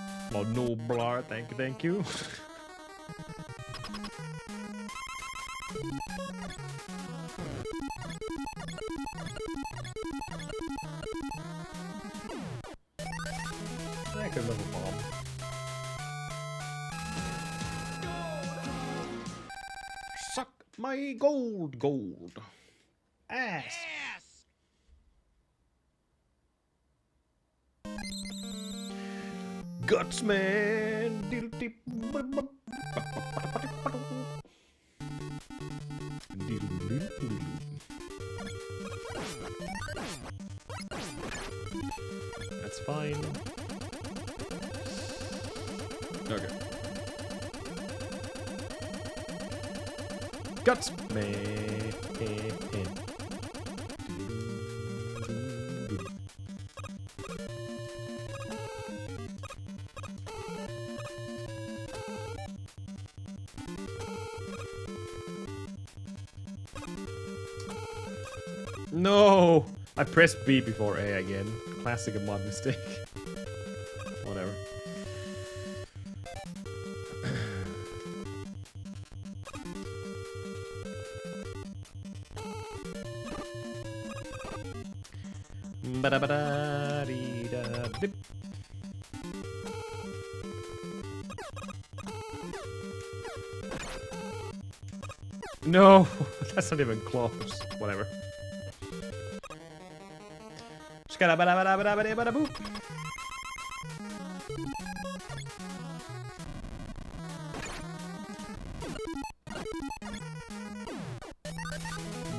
Well, no blar, thank you. I could have a bomb. Suck my gold. Ass. Guts, man. That's fine. Okay. Guts, man. No! I pressed B before A again. Classic mod mistake. Whatever. Ba-da-ba-da-dee-da-dip. No, that's not even close. Whatever. Shkada-ba-da-ba-da-ba-da-ba-da-ba-da-boop.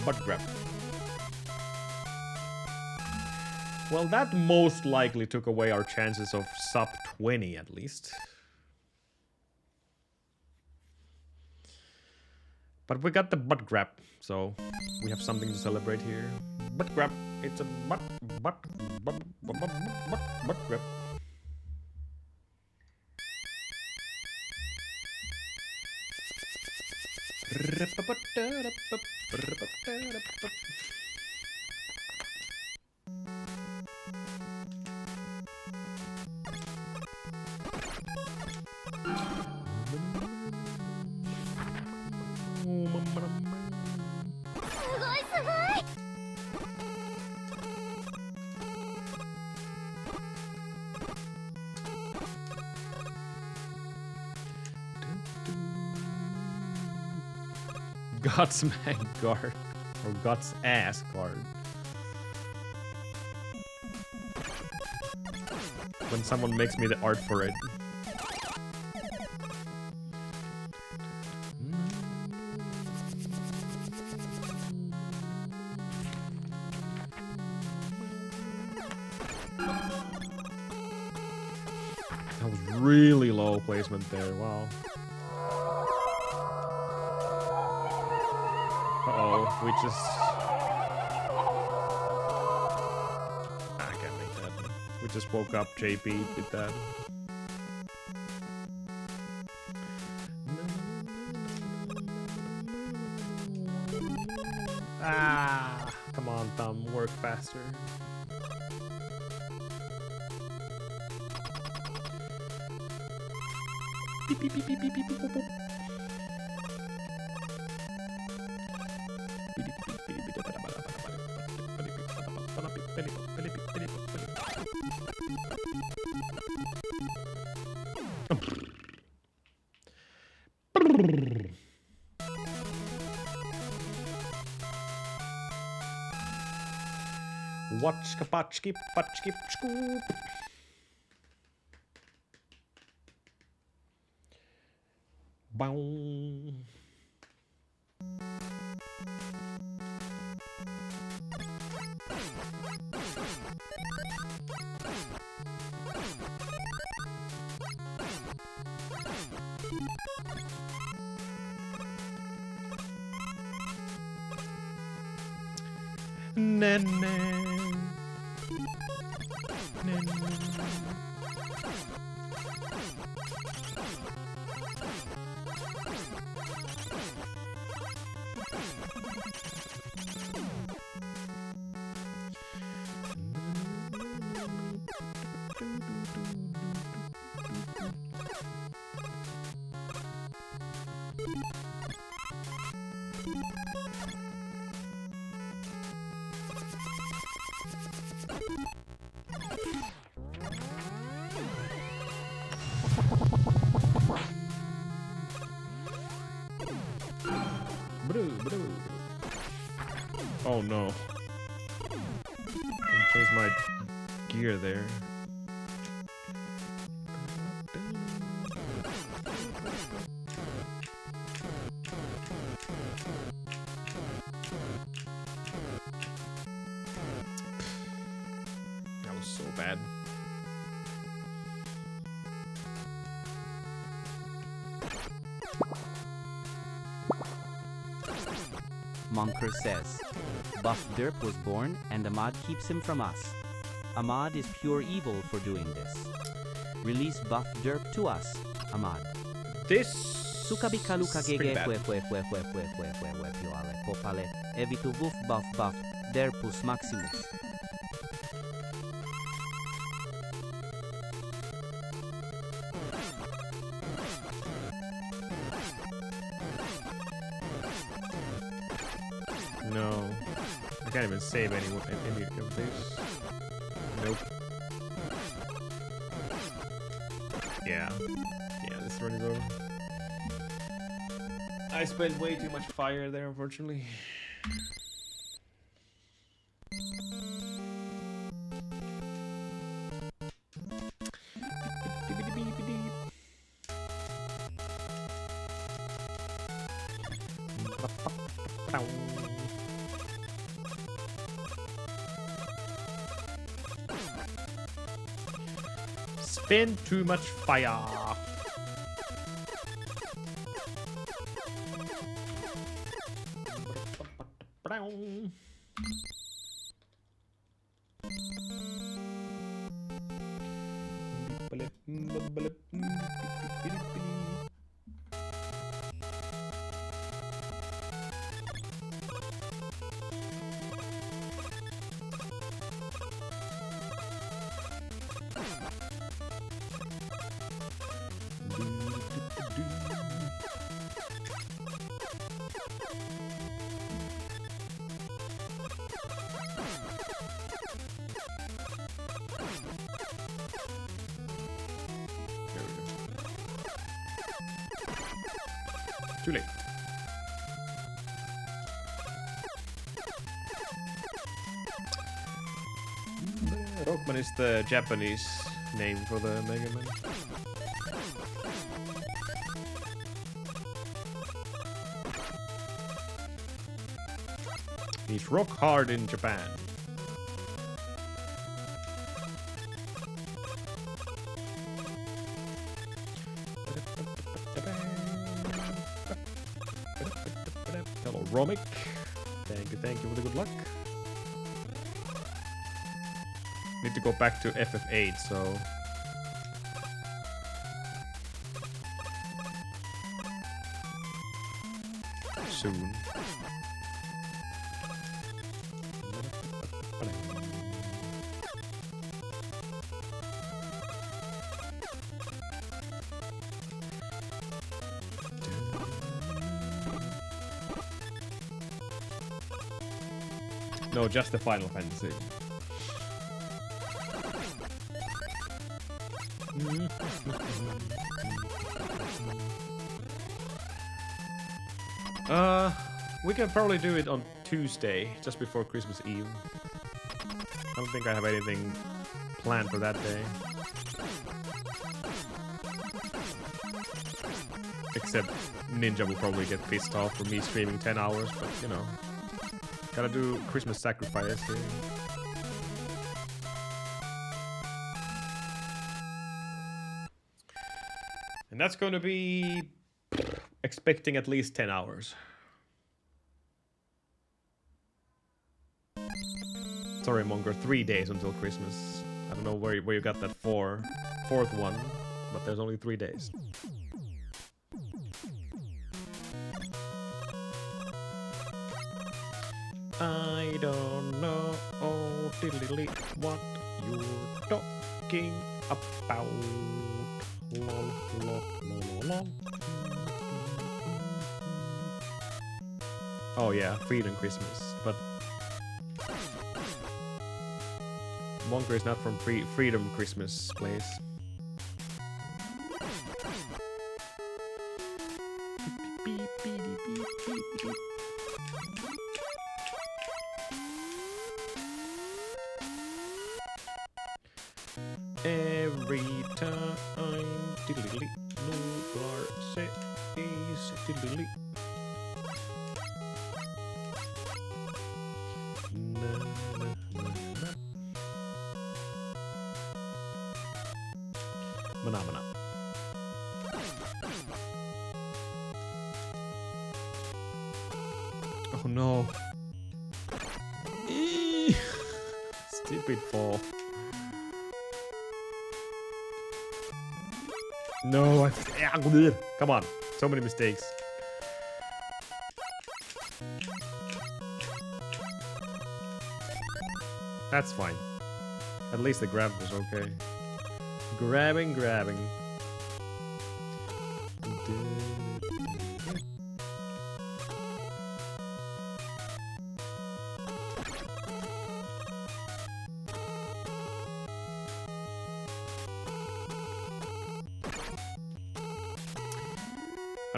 Butt grab. Well, that most likely took away our chances of sub 20 at least. But we got the butt grab, so we have something to celebrate here. Butt grab. It's a butt grab. God's man guard. Or God's ass guard. When someone makes me the art for it. That was really low placement there, wow. Uh-oh, we just... I can't make that. We just woke up JP with that. Ah, come on, Thumb, work faster. Beep, beep, beep, beep, beep, beep, beep, beep, beep. Watchka patchki patchki scoop. Bow. Oh no. Didn't change my gear there. That was so bad. Monker says, Buff Derp was born and Ahmad keeps him from us. Ahmad is pure evil for doing this. Release Buff Derp to us, Ahmad. This Sukabikaluka is pretty gege bad. popale evitu wuf buff buff derpus maximus. No. I can't even save any of this. Nope. Yeah. Yeah, this run is over. I spent way too much fire there, unfortunately. Spend too much fire. Too late. Rockman is the Japanese name for the Mega Man. He's rock hard in Japan. Hello, Romic. Thank you for the good luck. Need to go back to FF8, so... soon. No, just the Final Fantasy. We can probably do it on Tuesday, just before Christmas Eve. I don't think I have anything planned for that day. Except Ninja will probably get pissed off for me streaming 10 hours, but you know. Gotta do Christmas sacrifice here. And that's going to be expecting at least 10 hours. Sorry, Monger, 3 days until Christmas. I don't know where you got that fourth one, but there's only 3 days. I don't know diddly what you're talking about. Lol, lol, lol, lol. Oh yeah, Freedom Christmas, but Monker is not from Freedom Christmas place. Every time diddly Nublar says diddly. Mana. Oh no. Stupid fall. No, come on. So many mistakes. That's fine. At least the grab was okay. Grabbing.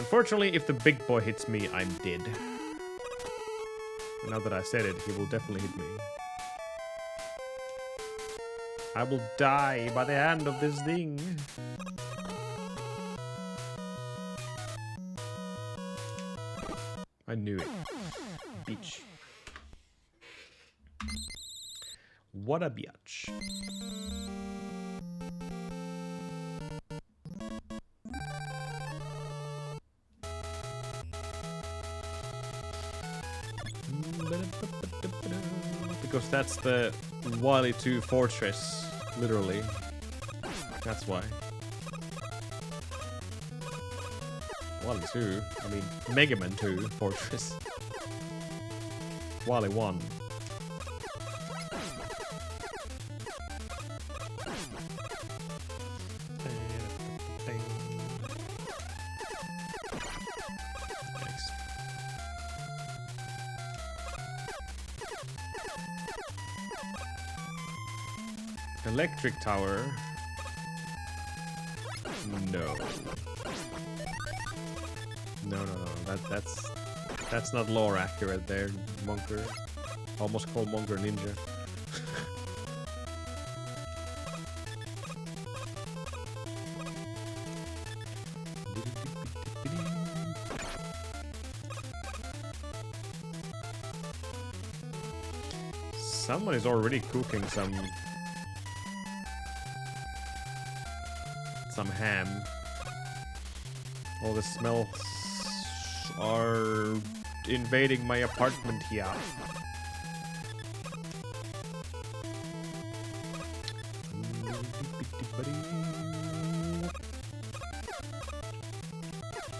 Unfortunately, if the big boy hits me, I'm dead. Now that I said it, he will definitely hit me. I will die by the hand of this thing. I knew it. Bitch. What a bitch. Because that's the Wily 2 fortress, literally. That's why. Wily 2? I mean, Mega Man 2 fortress. Wily 1. Electric tower. No. No. That's not lore accurate there, Monker. Almost called Monker Ninja. Someone is already cooking some ham. All the smells are invading my apartment here.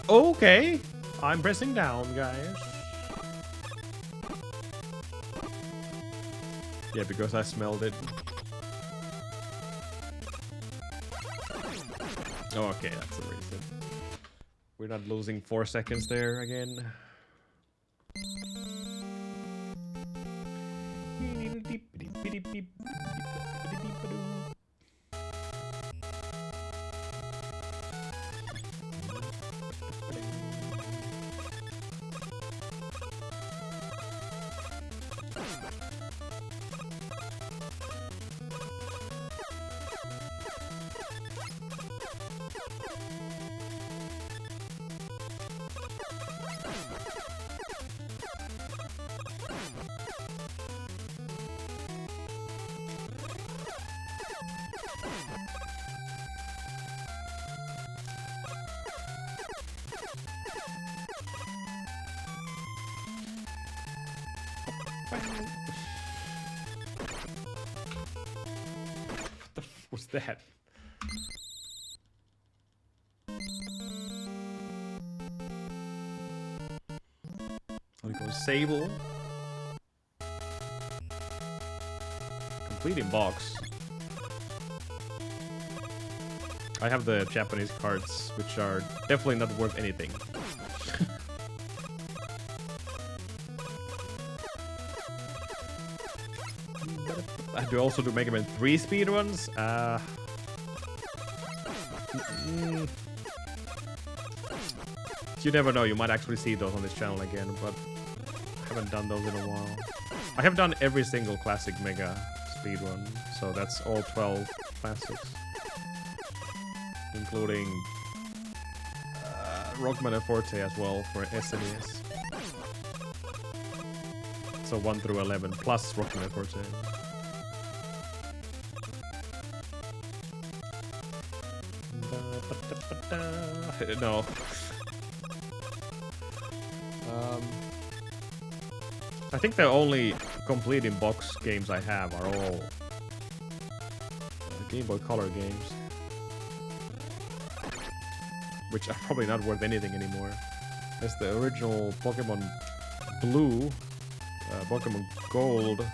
Okay, I'm pressing down, guys. Yeah, because I smelled it. Oh, okay, that's the reason. We're not losing 4 seconds there again. What's that? Oh, it goes Sable. Complete in box. I have the Japanese cards, which are definitely not worth anything. I do also do Mega Man 3 speedruns. You never know, you might actually see those on this channel again, but I haven't done those in a while. I have done every single classic Mega speedrun, so that's all 12 classics. Including Rockman and Forte as well for SNES. So 1 through 11 plus Rockman and Forte. No. I think the only complete in box games I have are all Game Boy Color games, which are probably not worth anything anymore. There's the original Pokemon Blue, Pokemon Gold.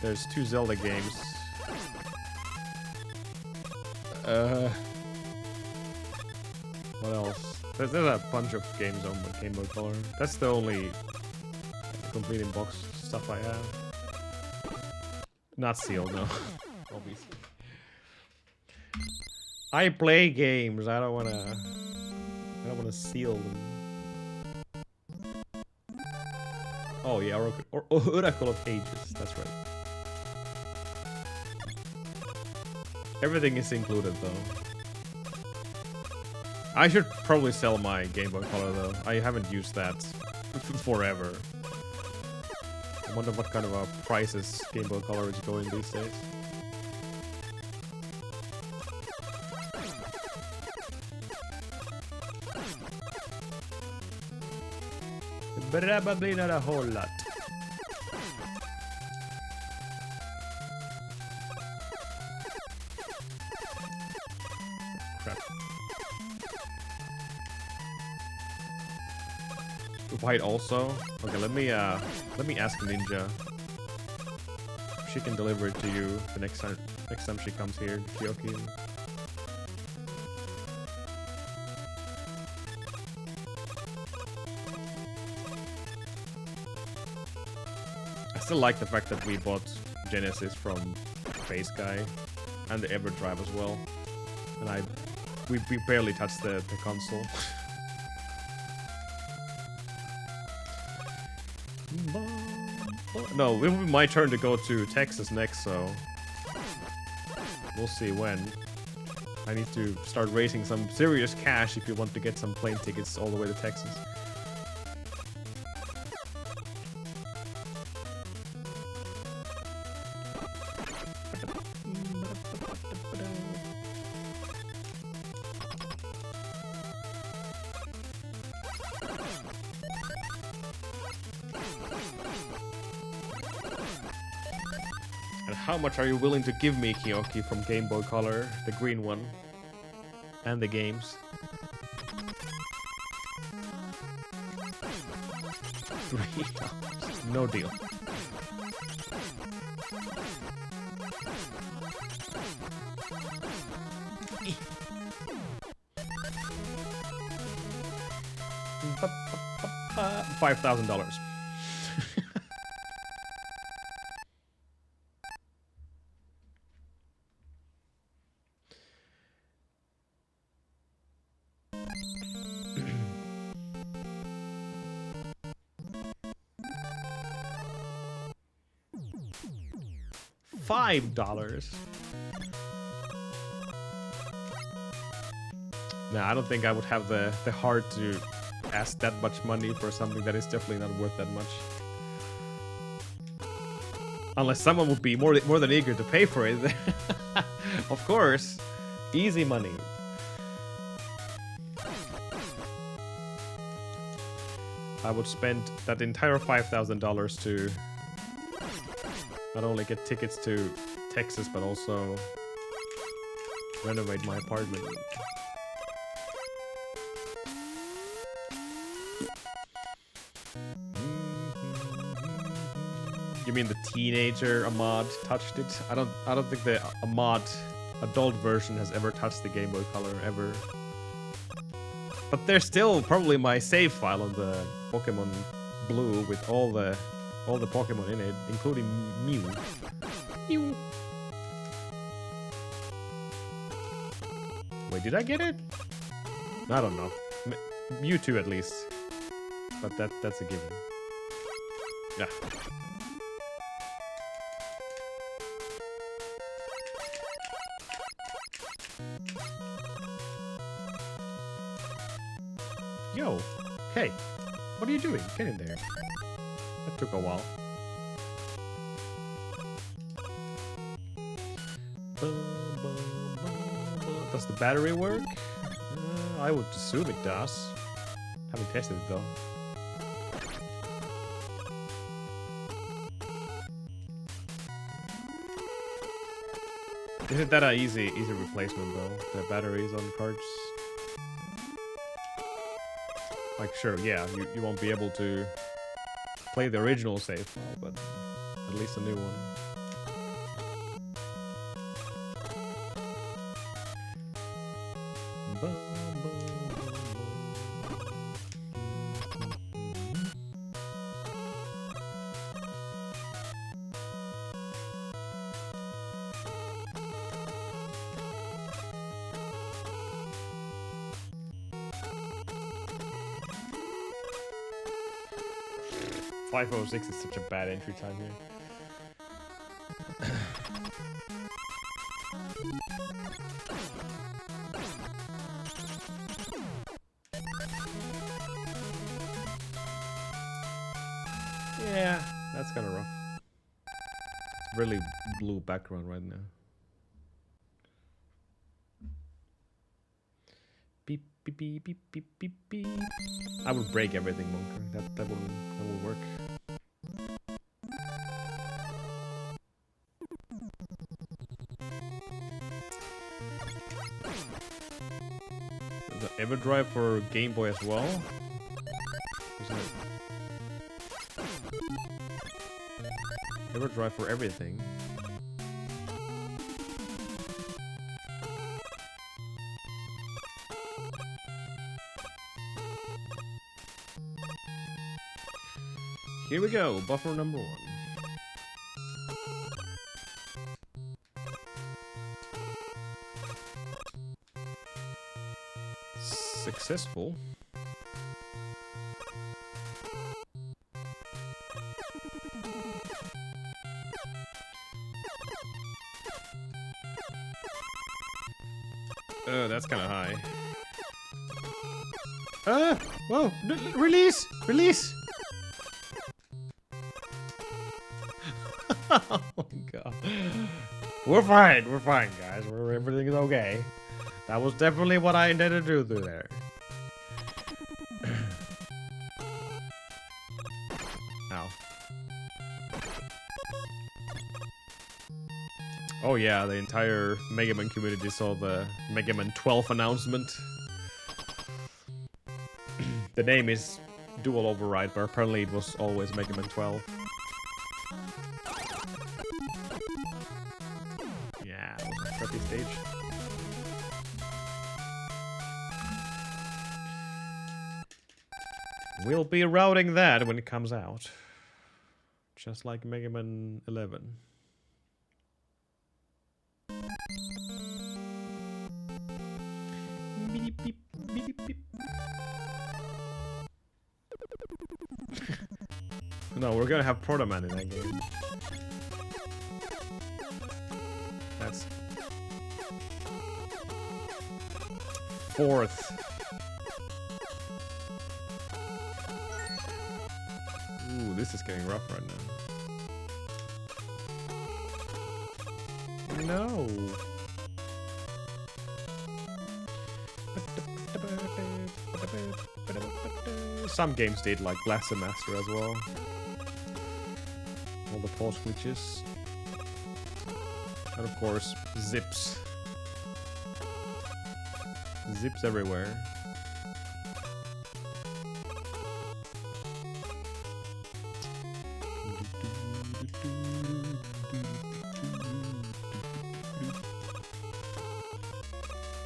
There's 2 Zelda games. What else? There's a bunch of games on the Game Boy Color. That's the only complete in box stuff I have. Not sealed, no. Obviously. I play games. I don't wanna. I don't want to seal them. Oh yeah, Oracle of Ages, that's right. Everything is included though. I should probably sell my Game Boy Color though. I haven't used that forever. I wonder what kind of prices Game Boy Color is going these days. Probably not a whole lot. Crap. White also? Okay, let me ask Ninja. She can deliver it to you the next time she comes here, Kyoki. I still like the fact that we bought Genesis from Face Guy and the EverDrive as well. And we barely touched the console. No, it will be my turn to go to Texas next, so we'll see when. I need to start raising some serious cash if you want to get some plane tickets all the way to Texas. How much are you willing to give me, Kyoki, from Game Boy Color, the green one, and the games? $3. No deal. $5,000. $5. Nah, I don't think I would have the heart to ask that much money for something that is definitely not worth that much. Unless someone would be more than eager to pay for it. Of course. Easy money. I would spend that entire $5,000 to not only get tickets to Texas, but also renovate my apartment. You mean the teenager Ahmad touched it? I don't think the Ahmad adult version has ever touched the Game Boy Color ever. But there's still probably my save file on the Pokemon Blue with all the Pokemon in it, including Mew. Mew. Wait, did I get it? I don't know. Mewtwo at least. But that's a given. Yeah. Yo, hey, what are you doing? Get in there. That took a while. Does the battery work? I would assume it does. Haven't tested it though. Isn't that an easy replacement though? The batteries on cards. Like sure, yeah, you won't be able to play the original save file, but at least a new one. 5:06 is such a bad entry time here. Yeah, that's kind of rough. It's really blue background right now. Beep beep beep beep beep beep beep. I would break everything, Monker. That will work. There's an EverDrive for Game Boy as well. Isn't it? EverDrive for everything. Here we go, buffer number 1. Successful. That's kind of high. Whoa! Release! Release! Oh my god. We're fine, guys. Everything is okay. That was definitely what I intended to do through there. Ow. Oh yeah, the entire Mega Man community saw the Mega Man 12 announcement. The name is Dual Override, but apparently it was always Mega Man 12. Yeah, that was a crappy stage. We'll be routing that when it comes out. Just like Mega Man 11. Beep, beep, beep, beep. No, we're gonna have Proto Man in that game. That's 4th. Ooh, this is getting rough right now. No. Some games did like Blaster Master as well. All the pause glitches. And of course, zips. Zips everywhere.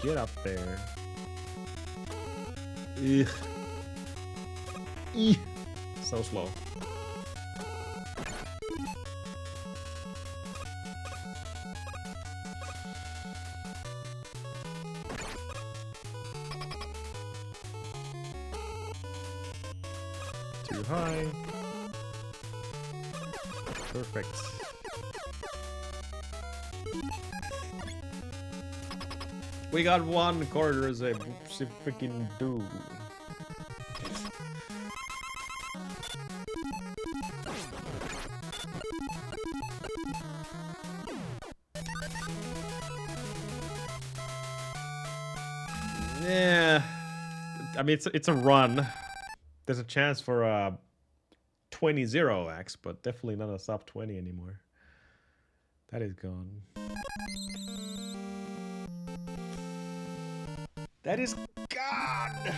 Get up there. Ugh. Eeh. So slow. Too high. Perfect. We got one quarter as a freaking do. Yeah, I mean it's a run. There's a chance for a 20-0x, but definitely not a sub 20 anymore. That is gone. That is gone.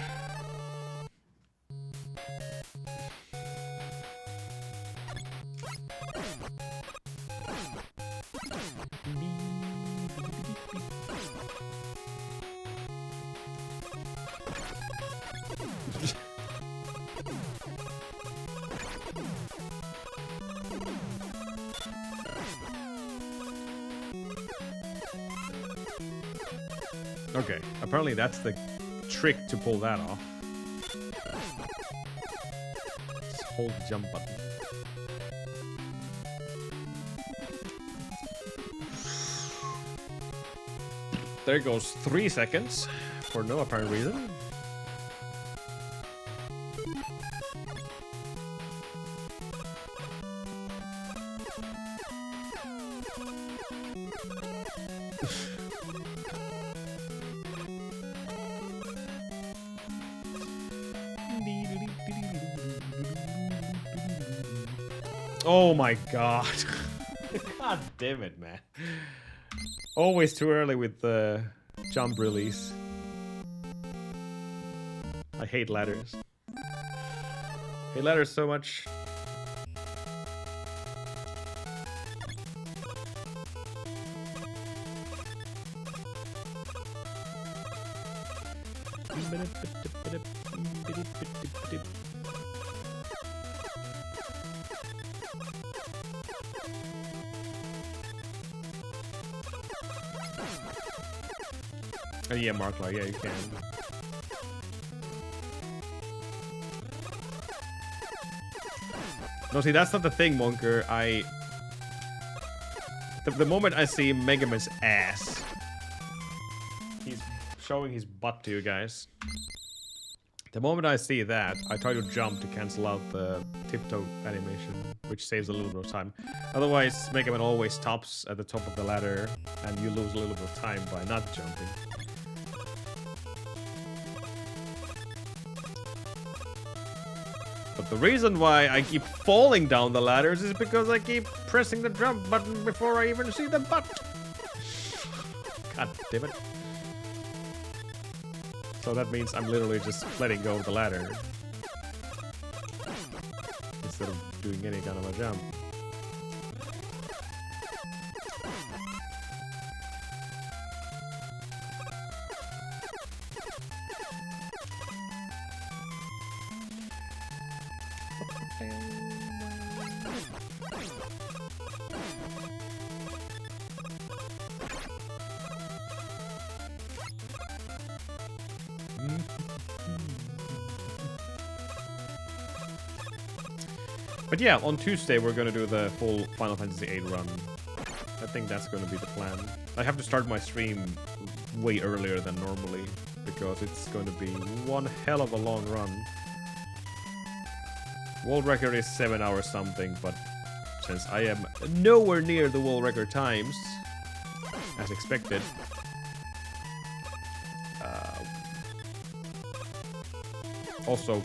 Okay, apparently that's the trick to pull that off. hold the jump button. There goes 3 seconds for no apparent reason. Oh my god. God damn it, man. Always too early with the jump release. I hate ladders. Hate ladders so much. Oh yeah, Marklar, yeah, you can. No, see, that's not the thing, Monker. The moment I see Mega Man's ass, he's showing his butt to you guys. The moment I see that, I try to jump to cancel out the tiptoe animation, which saves a little bit of time. Otherwise, Mega Man always stops at the top of the ladder, and you lose a little bit of time by not jumping. But the reason why I keep falling down the ladders is because I keep pressing the jump button before I even see the butt. God damn it. So that means I'm literally just letting go of the ladder instead of doing any kind of a jump. But yeah, on Tuesday we're gonna do the full Final Fantasy VIII run. I think that's gonna be the plan. I have to start my stream way earlier than normally because it's going to be one hell of a long run. World record is 7 hours something, but since I am nowhere near the world record times, as expected, also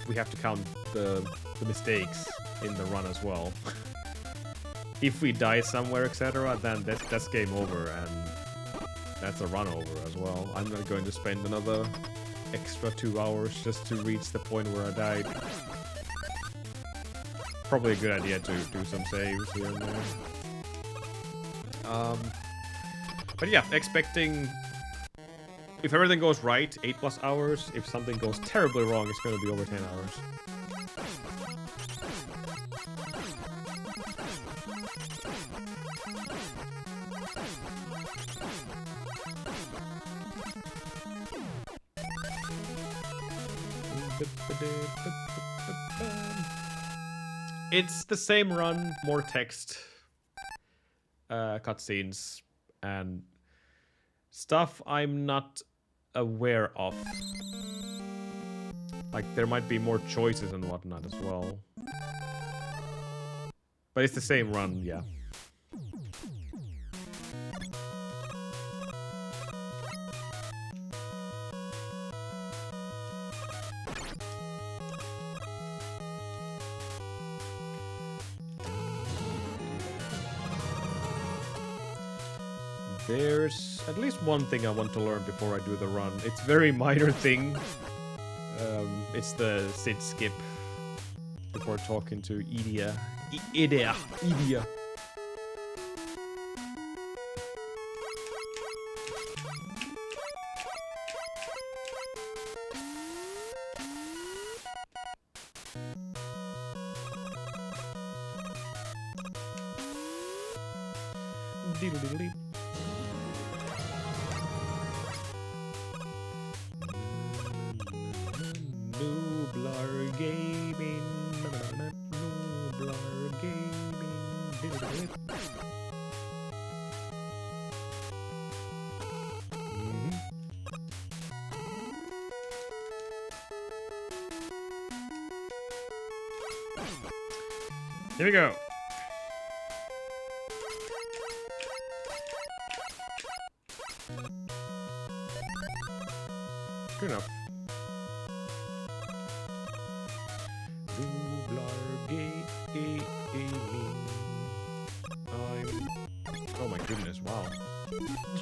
we have to count the mistakes in the run as well. If we die somewhere, etc., then that's game over, and that's a run over as well. I'm not going to spend another extra 2 hours just to reach the point where I died. Probably a good idea to do some saves here and there. But yeah, expecting, if everything goes right, 8+ hours. If something goes terribly wrong, it's going to be over 10 hours. It's the same run, more text, cutscenes, and stuff I'm not aware of. Like, there might be more choices and whatnot as well. But it's the same run, yeah. There's at least one thing I want to learn before I do the run. It's a very minor thing. It's the Sid skip before talking to Idia. Idia. Diddle-diddle-dee. Nublar Gaming. Here we go. Good enough. Oh my goodness, wow.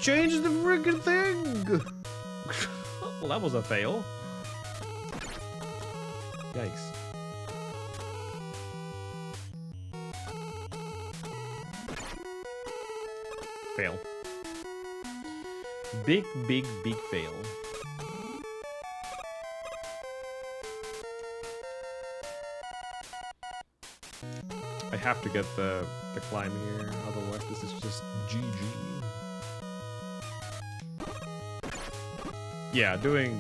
Change the freaking thing! Well, that was a fail. Yikes. Fail. Big, big, big fail. I have to get the climb here, otherwise this is just GG. Yeah, doing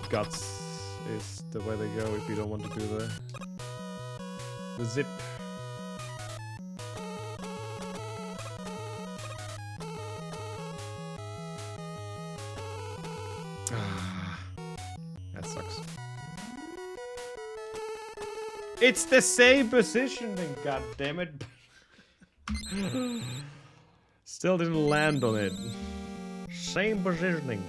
guts is the way to go if you don't want to do the zip. That sucks. It's the same positioning, god damn it. Still didn't land on it. Same positioning.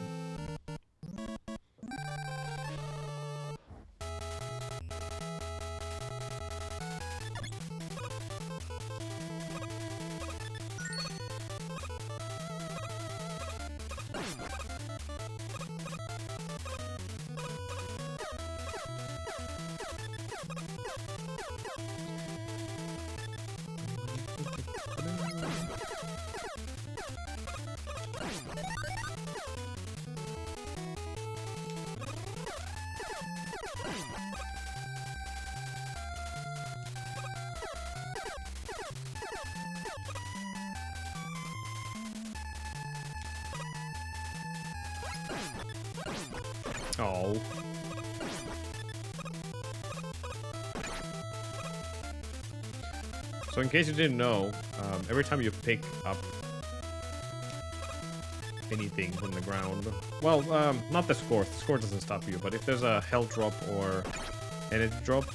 Oh. So in case you didn't know, every time you pick up anything from the ground, well, not the score doesn't stop you, but if there's a health drop or energy drop,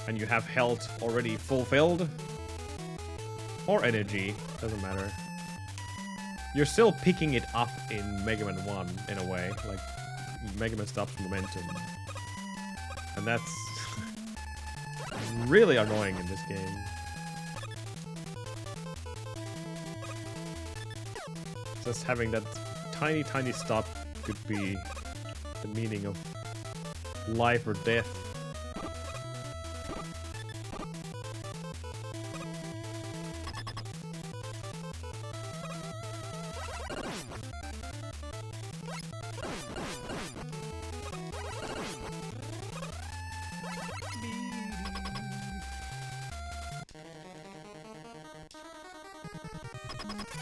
and you have health already fulfilled, or energy, doesn't matter, you're still picking it up in Mega Man 1 in a way, like Mega Man stops momentum. And that's really annoying in this game. Just having that tiny stop could be the meaning of life or death.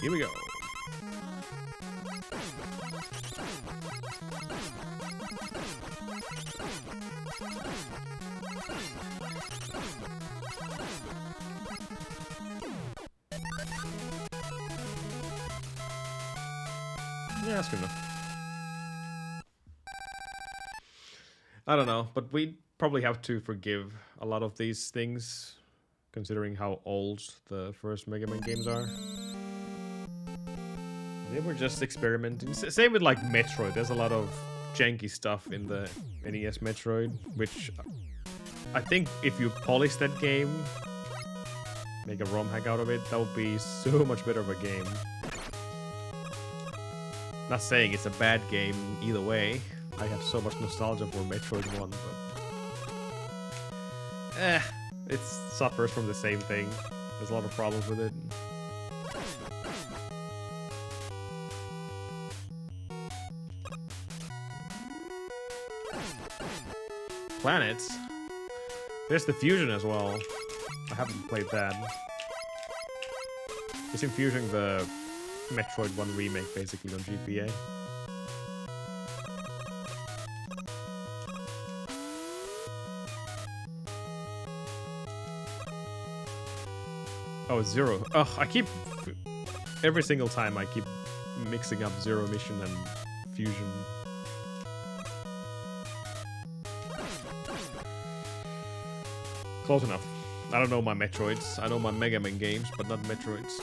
Here we go. Yeah, that's good enough. I don't know, but we probably have to forgive a lot of these things, considering how old the first Mega Man games are. They were just experimenting. Same with like Metroid. There's a lot of janky stuff in the NES Metroid, which I think if you polish that game, make a ROM hack out of it, that would be so much better of a game. Not saying it's a bad game either way. I have so much nostalgia for Metroid 1, but it suffers from the same thing. There's a lot of problems with it. Planets? There's the Fusion as well. I haven't played that. Isn't Fusion the Metroid 1 remake basically on GPA? Oh, Zero. Ugh, I keep... Every single time I keep mixing up Zero Mission and Fusion. Close enough. I don't know my Metroids. I know my Mega Man games, but not Metroids.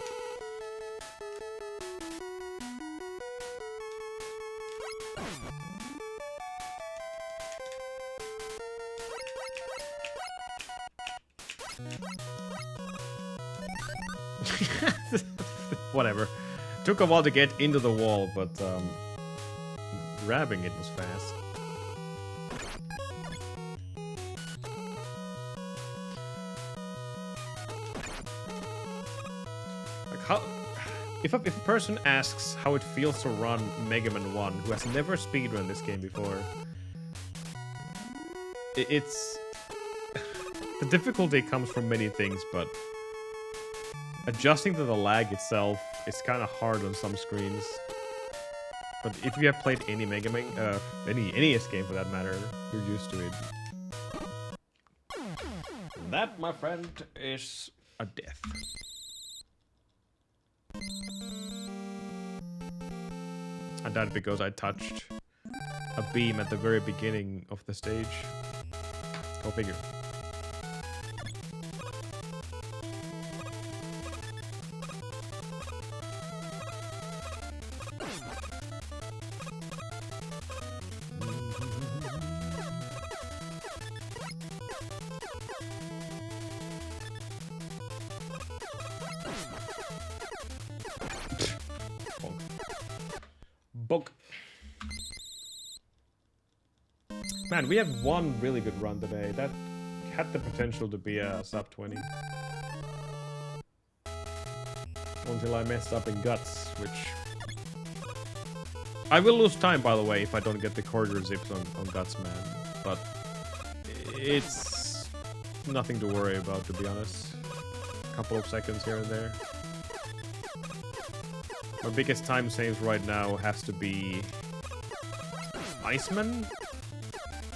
Whatever. Took a while to get into the wall, but grabbing it was fast. Like how, if a person asks how it feels to run Mega Man 1, who has never speedrun this game before, it's the difficulty comes from many things, but adjusting to the lag itself is kind of hard on some screens. But if you have played any Mega Man, any NES game for that matter, you're used to it. That, my friend, is a death. I died because I touched a beam at the very beginning of the stage. Go figure. Bug. Man, we had one really good run today. That had the potential to be a sub 20. Until I messed up in Guts, which... I will lose time, by the way, if I don't get the corridor zips on Guts, man. But... it's... nothing to worry about, to be honest. A couple of seconds here and there. My biggest time saves right now has to be... Iceman?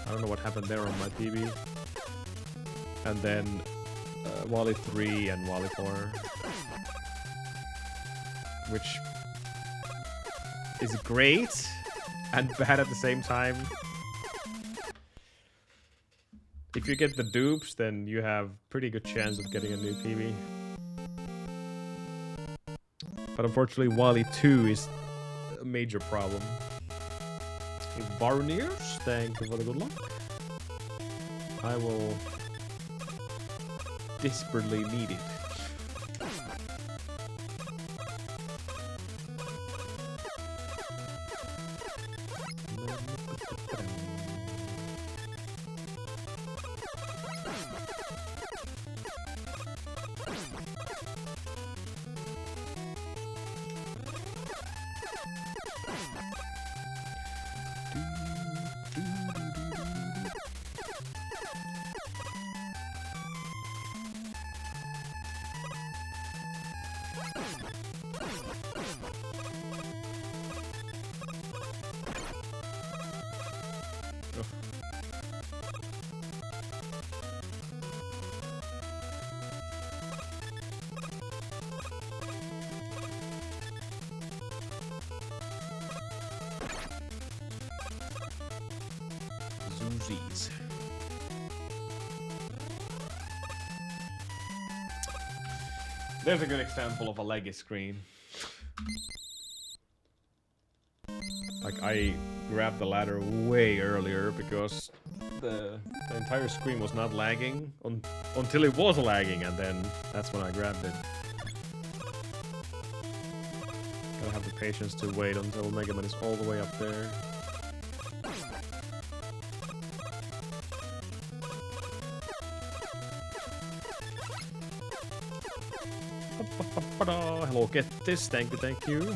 I don't know what happened there on my PB. And then... Wally 3 and Wally 4. Which... is great and bad at the same time. If you get the dupes, then you have pretty good chance of getting a new PB. But unfortunately, Wally 2 is a major problem. Varniers, thank you for the good luck. I will desperately need it. Zoozies. There's a good example of a laggy screen. Like, I grabbed the ladder way earlier because the entire screen was not lagging until it was lagging, and then that's when I grabbed it. Gotta have the patience to wait until Mega Man is all the way up there. Hello, get this, thank you.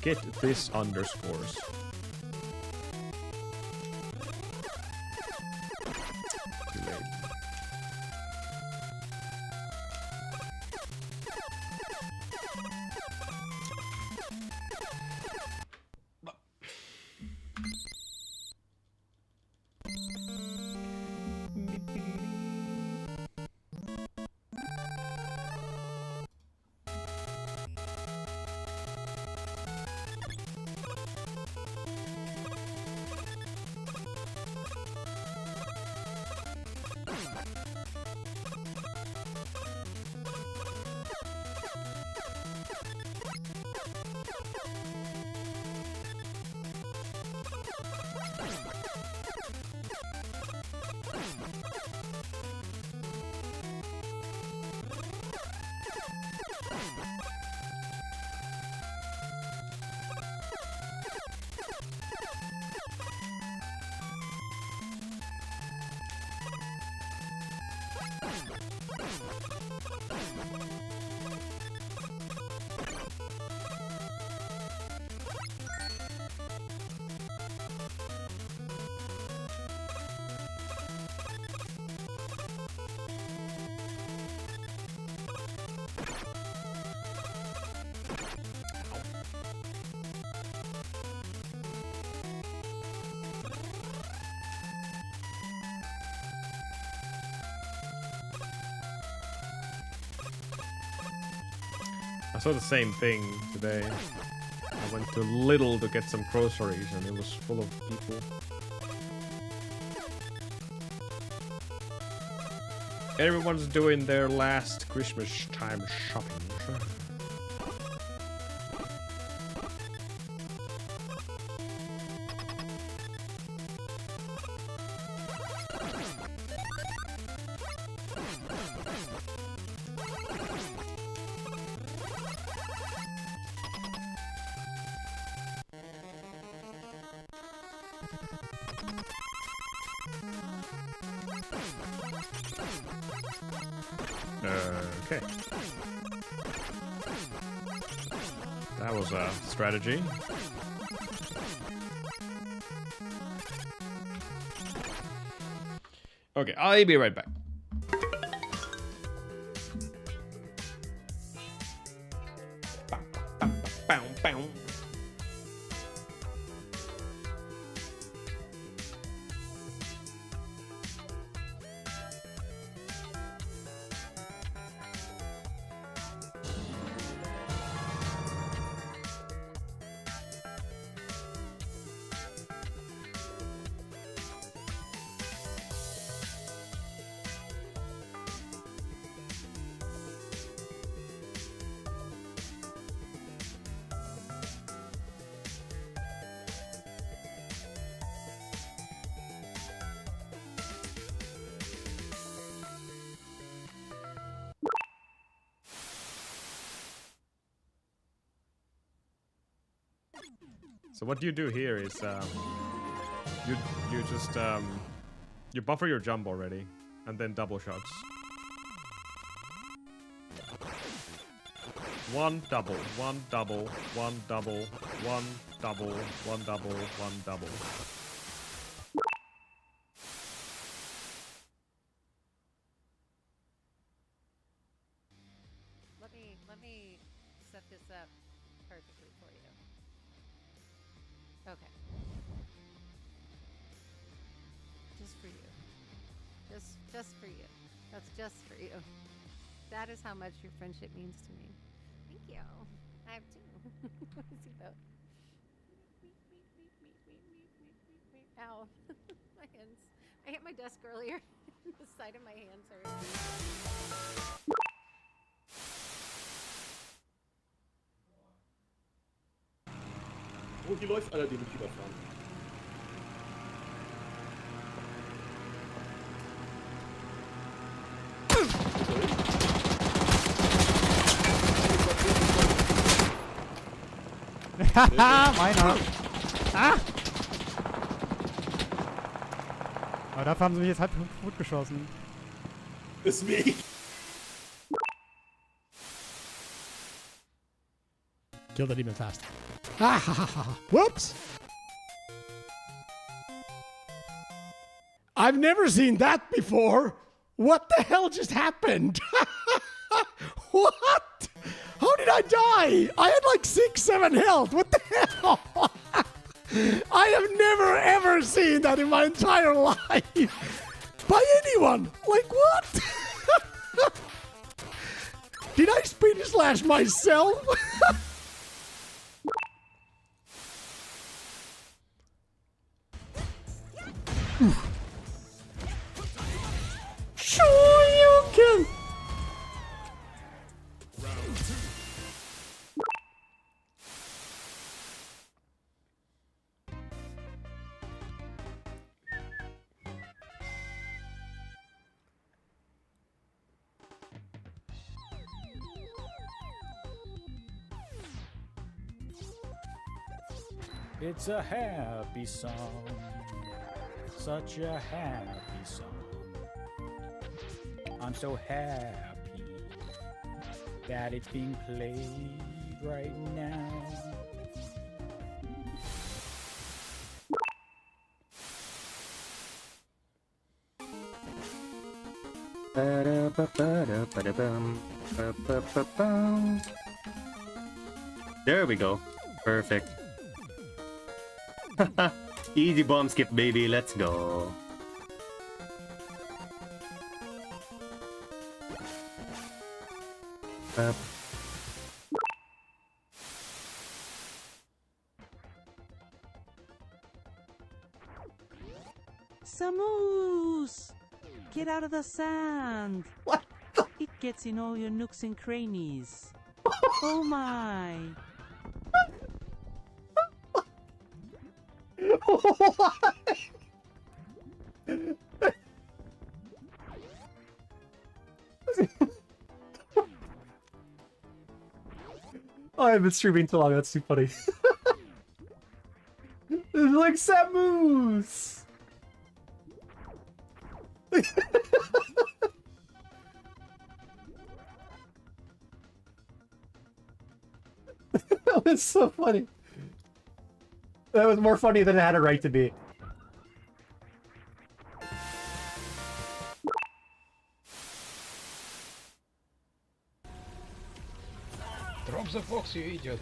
Get this underscores. Too late. I saw the same thing today. I went to Lidl to get some groceries and it was full of people. Everyone's doing their last Christmas time shopping. Okay. That was a strategy. Okay, I'll be right back. Bow, bow, bow. So what you do here is you just you buffer your jump already and then double shots. One double, one double, one double, one double, one double, one double. Let me set this up perfectly for you. Okay. Just for you. Just for you. That's just for you. That is how much your friendship means to me. Thank you. I have two. What is he about? Ow. My hands. I hit my desk earlier. The side of my hands are. Oh, hier läuft einer, den ich überfahren. Haha, meiner. Ah! Aber dafür haben sie mich jetzt halb gut geschossen. Deswegen. Kill the demon fast. Ah, ha, ha, ha. Whoops! I've never seen that before. What the hell just happened? What? How did I die? I had like 6, 7 health. What the hell? I have never ever seen that in my entire life. By anyone. Like what? Did I speed slash myself? Sure you can. It's a happy song, such a happy song. I'm so happy that it's being played right now. There we go. Perfect. Easy bomb skip, baby. Let's go. Samus! Get out of the sand! What? It gets in all your nooks and crannies. Oh my! Oh, I've been streaming too long. That's too funny. It's like Samus. That was so funny. That was more funny than it had a right to be. Drop the box, you idiot.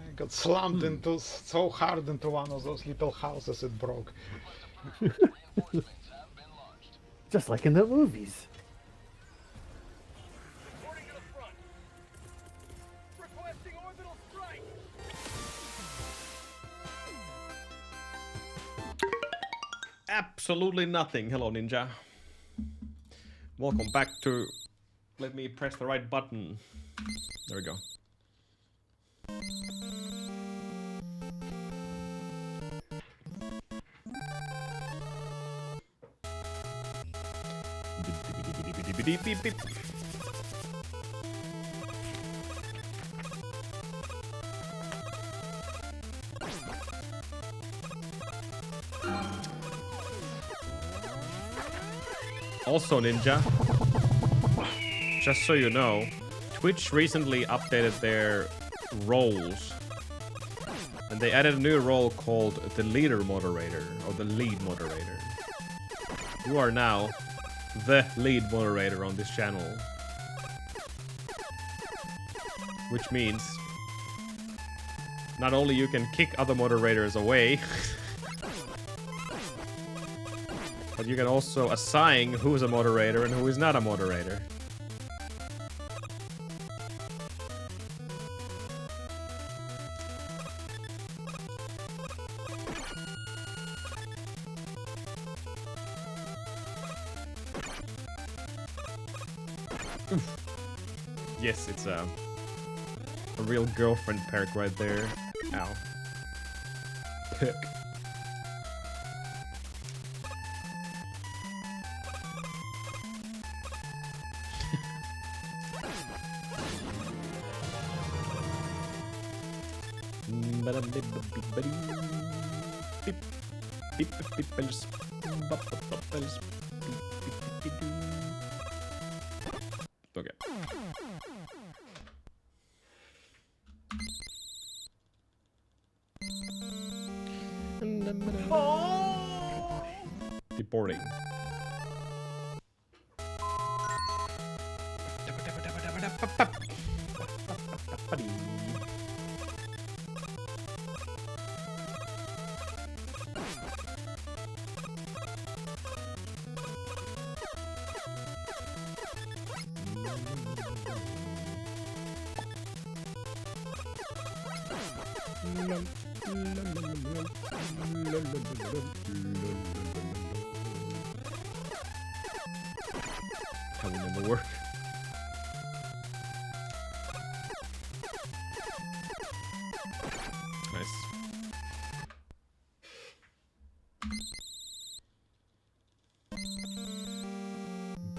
I got slammed into so hard into one of those little houses it broke. Just like in the movies. Absolutely nothing. Hello, Ninja. Welcome back to... Let me press the right button. There we go. Beep, beep, beep. Also, Ninja, just so you know, Twitch recently updated their roles. And they added a new role called the leader moderator, or the lead moderator. You are now the lead moderator on this channel. Which means not only you can kick other moderators away, but you can also assign who is a moderator and who is not a moderator. Yes, it's a real girlfriend perk right there. Ow. Perk. Okay. Deporting. That will never work. Nice.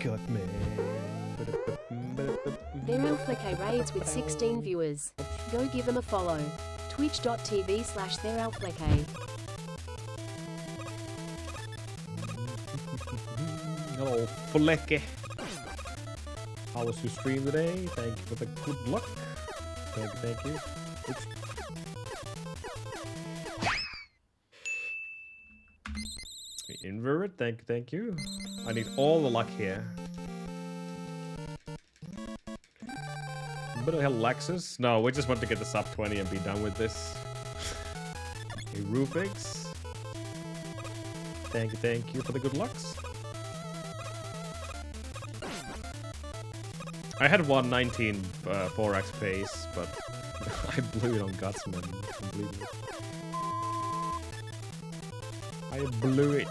Got me. They're Alfleke raids with 16 viewers. Go give them a follow. Twitch.tv/they're Alfleke. Hello, Flecke. How was your stream today? Thank you for the good luck. Thank you. Oops. Invert, thank you. I need all the luck here. But hell, Lexus? No, we just want to get the sub 20 and be done with this. Okay, Rubik's. Thank you for the good lucks. I had 119 4x pace, but I blew it on Gutsman completely. I blew it.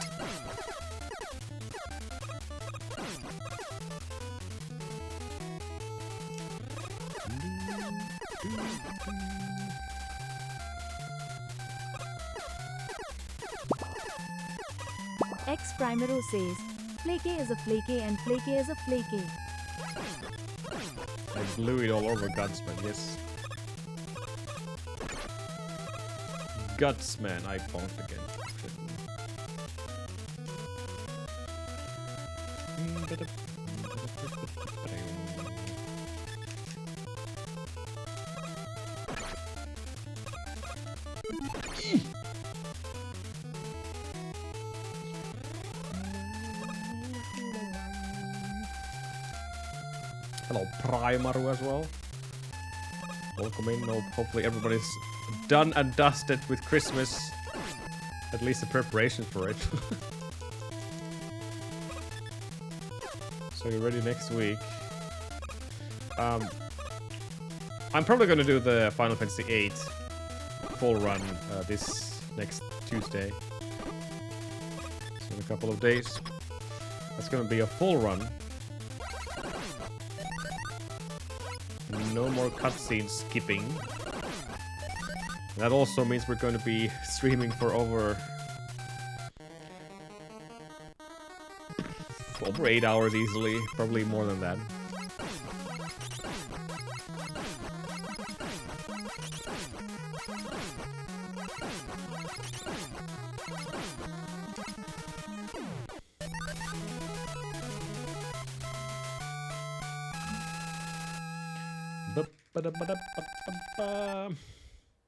X Primero says, Flake is a flake and flake is a flake. I blew it all over Gutsman, yes. Gutsman, I bonked again. Hello, Primaru as well. Welcome in. Hopefully everybody's done and dusted with Christmas. At least the preparations for it. So you're ready next week. I'm probably gonna do the Final Fantasy VIII full run this next Tuesday. So in a couple of days. That's gonna be a full run. No more cutscene skipping. That also means we're going to be streaming for over 8 hours easily, probably more than that.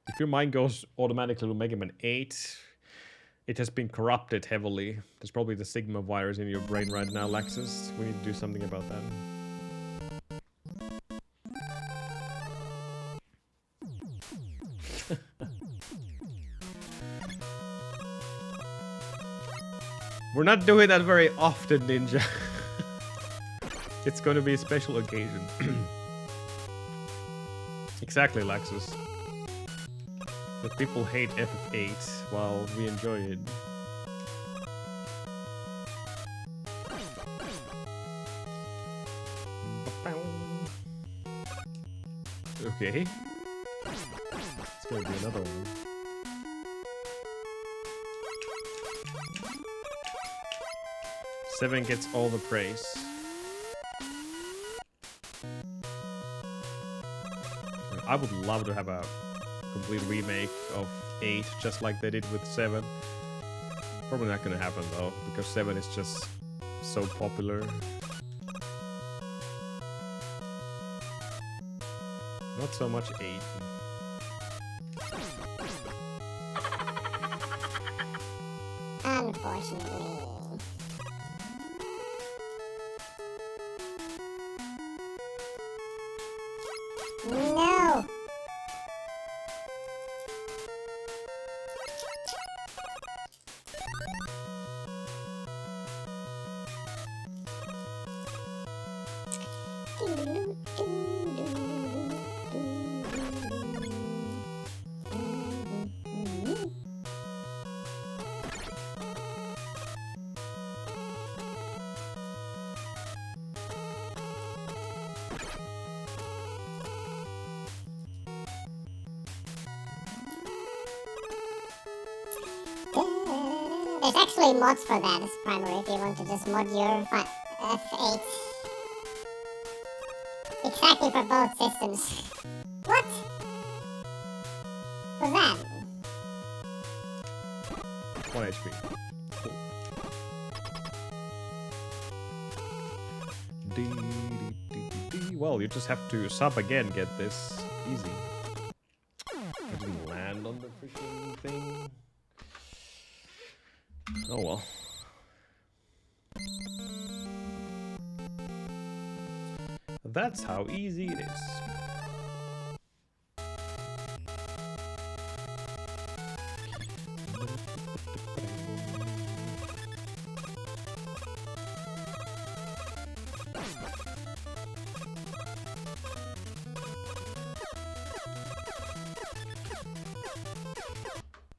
If your mind goes automatically to Mega Man 8, it has been corrupted heavily. There's probably the Sigma virus in your brain right now, Lexus. We need to do something about that. We're not doing that very often, Ninja. It's going to be a special occasion. Exactly, Lexus. But people hate FF8 while we enjoy it. Okay. It's gonna be another one. Seven gets all the praise. I would love to have a complete remake of 8, just like they did with 7. Probably not gonna happen though, because 7 is just so popular. Not so much 8. Unfortunately. No! There's actually mods for that as primary if you want to just mod your F8. Exactly for both systems. What? Was that? 1 HP. Cool. Well, you just have to sub again, get this easy. I didn't land on the freaking thing. Oh well. That's how easy it is.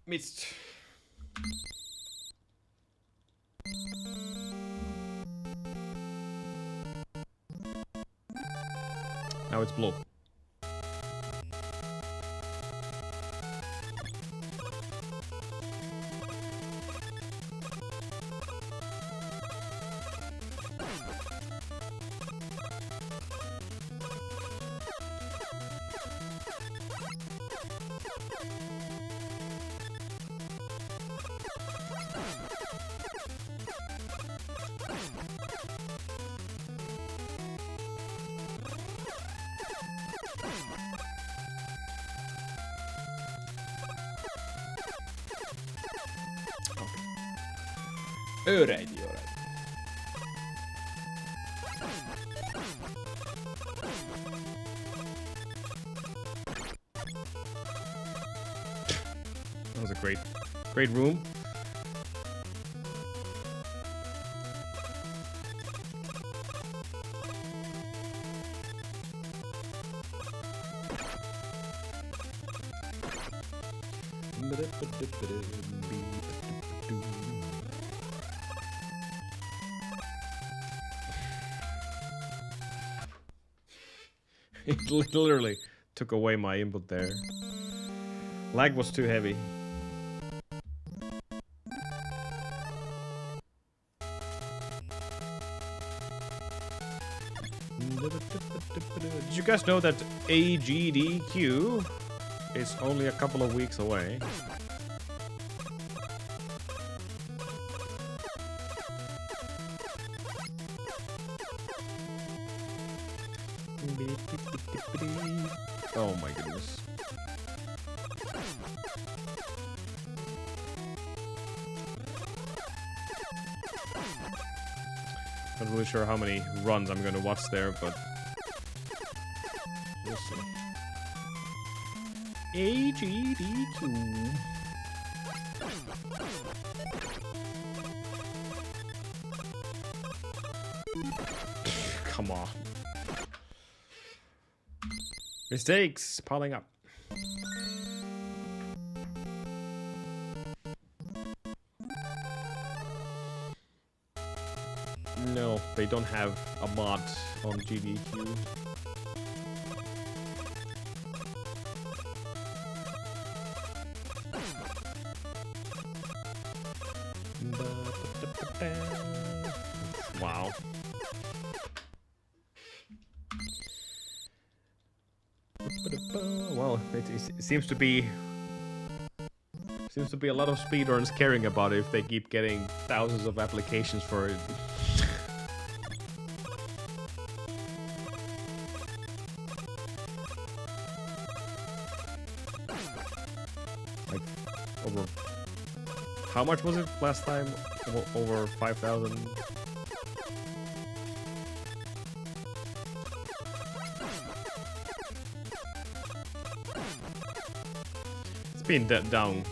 Missed. Now it's blue. Alrighty. That was a great room. It literally took away my input there. Lag was too heavy. Did you guys know that AGDQ is only a couple of weeks away? Oh my goodness. Not really sure how many runs I'm gonna watch there, but we'll see. AGDQ. Come on. Mistakes piling up. No, they don't have a mod on GDQ. Wow. Well, it seems to be a lot of speedruns caring about it if they keep getting thousands of applications for it. Like over how much was it last time? Over 5,000. Been down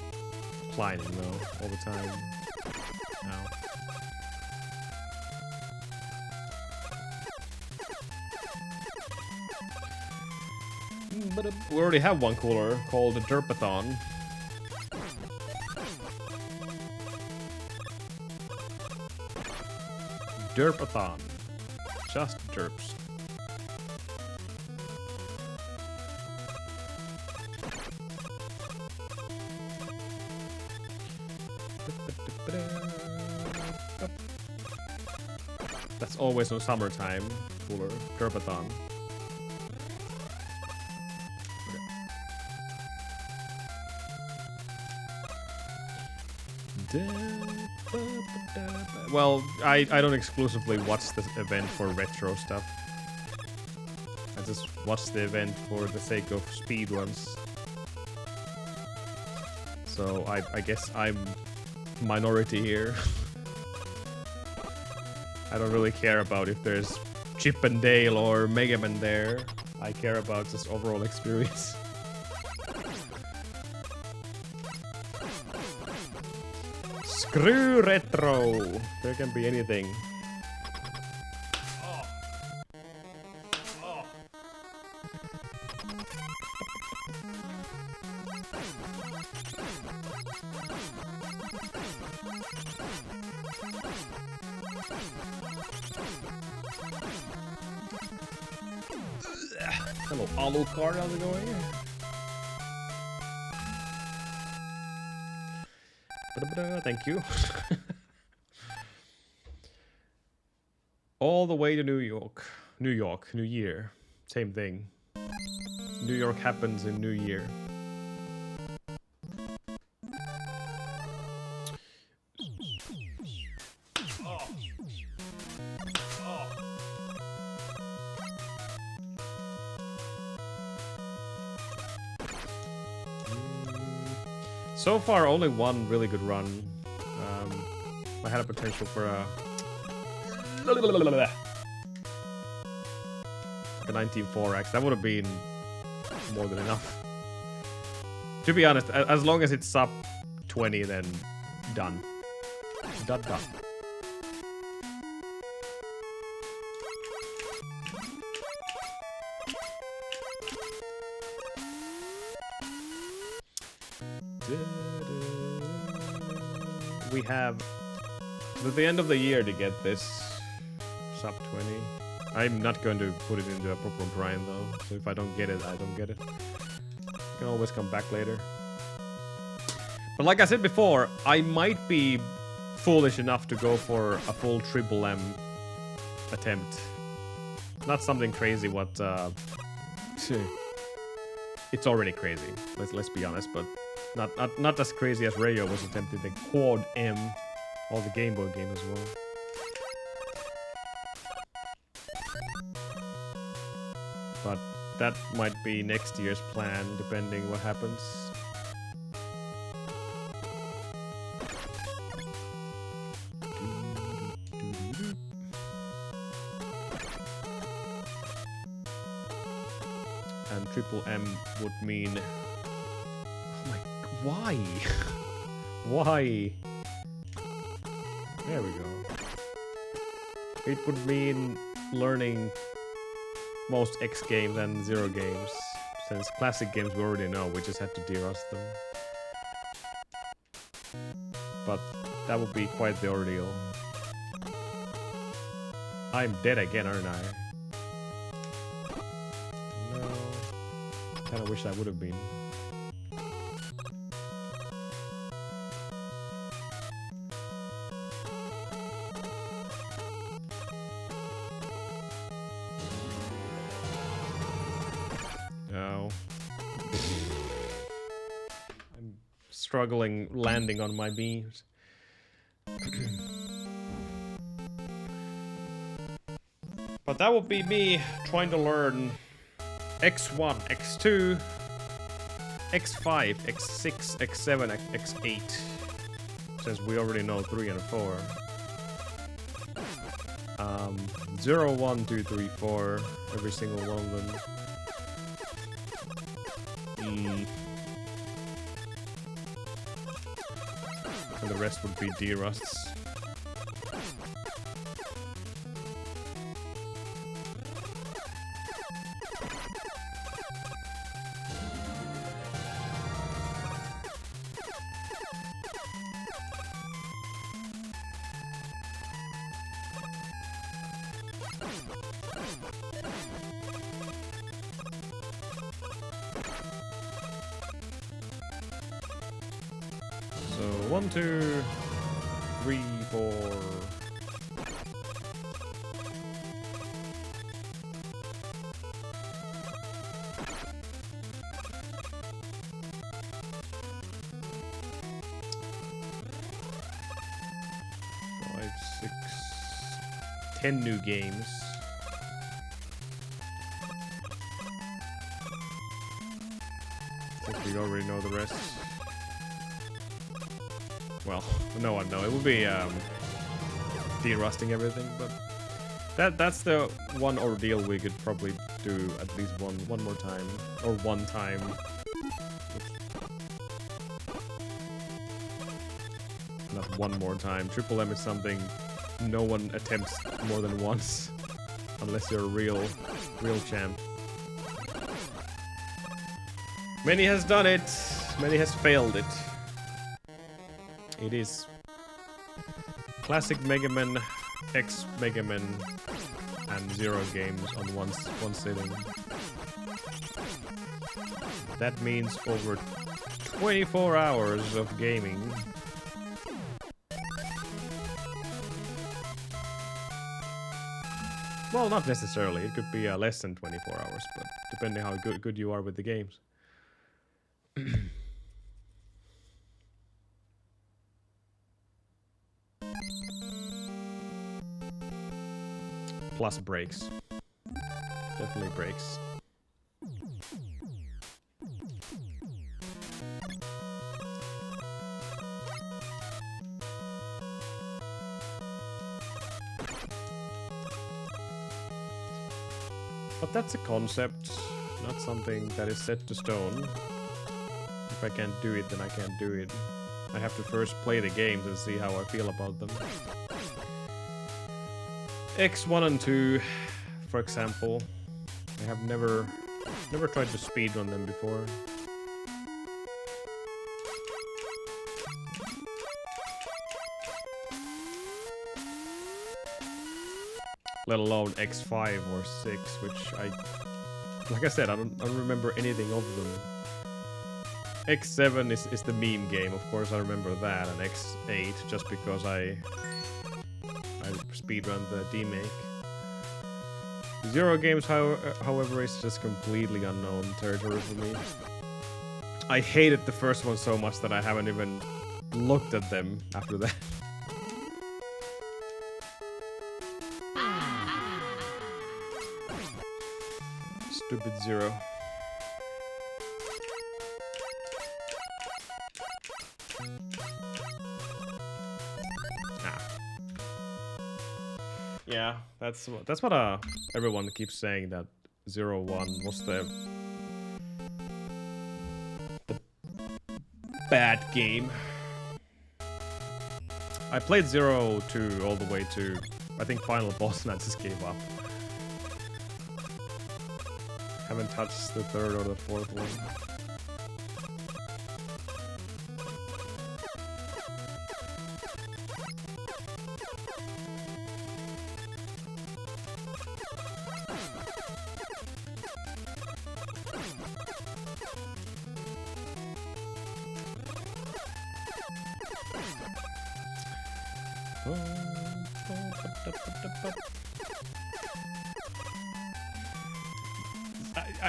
declining though all the time now. But we already have one cooler called the Derpathon. Derpathon. Just derps. That's always on summertime cooler. Derpathon. Well, I don't exclusively watch this event for retro stuff. I just watch the event for the sake of speedruns. So I guess I'm minority here. I don't really care about if there's Chip and Dale or Mega Man there. I care about just overall experience. Screw retro! There can be anything. Hello, Alucard, how's it going? Thank you. All the way to New York. New Year. Same thing. New York happens in New Year. So far, only one really good run. I had a potential for a... the 19-4X. That would have been more than enough. To be honest, as long as it's sub 20, then done. Done. We have the end of the year to get this sub 20. I'm not going to put it into a proper grind though, so if I don't get it, I don't get it. You can always come back later. But like I said before, I might be foolish enough to go for a full triple M attempt. Not something crazy what it's already crazy. Let's be honest, but not as crazy as Rayo was attempting the Quad M or the Game Boy game as well. But that might be next year's plan, depending what happens. And triple M would mean... Oh my... Why? Why? There we go. It would mean learning most X games and Zero games. Since classic games we already know, we just have to derust them. But that would be quite the ordeal. I'm dead again, aren't I? No. Kinda wish I would have been. No. I'm struggling landing on my beams. But that would be me trying to learn X1, X2, X5, X6, X7, X8. Since we already know 3 and 4. 0, 1, 2, 3, 4. Every single one of them. And the rest would be derusts. So 1, 2, 3, 4. 10 new games. I think we already know the rest. Well, no one knows. It would be de-rusting everything, but that's the one ordeal we could probably do at least one more time, or one time. Not one more time. Triple M is something no one attempts more than once, unless you're a real champ. Many has done it, many has failed it. It is classic Mega Man, X Mega Man, and Zero games on one sitting. That means over 24 hours of gaming. Well, not necessarily. It could be less than 24 hours, but depending how good you are with the games. Plus breaks. Definitely breaks. But that's a concept, not something that is set to stone. If I can't do it, then I can't do it. I have to first play the games and see how I feel about them. X1 and 2, for example. I have never tried to speedrun them before. Let alone X5 or 6, which like I said, I don't remember anything of them. X7 is the meme game, of course I remember that, and X8 just because I speedrun the demake. Zero games, however, is just completely unknown territory for me. I hated the first one so much that I haven't even looked at them after that. Stupid Zero. Yeah, that's what everyone keeps saying, that 0-1 was the bad game. I played 0-2 all the way to, I think, final boss, and I just gave up. Haven't touched the third or the fourth one.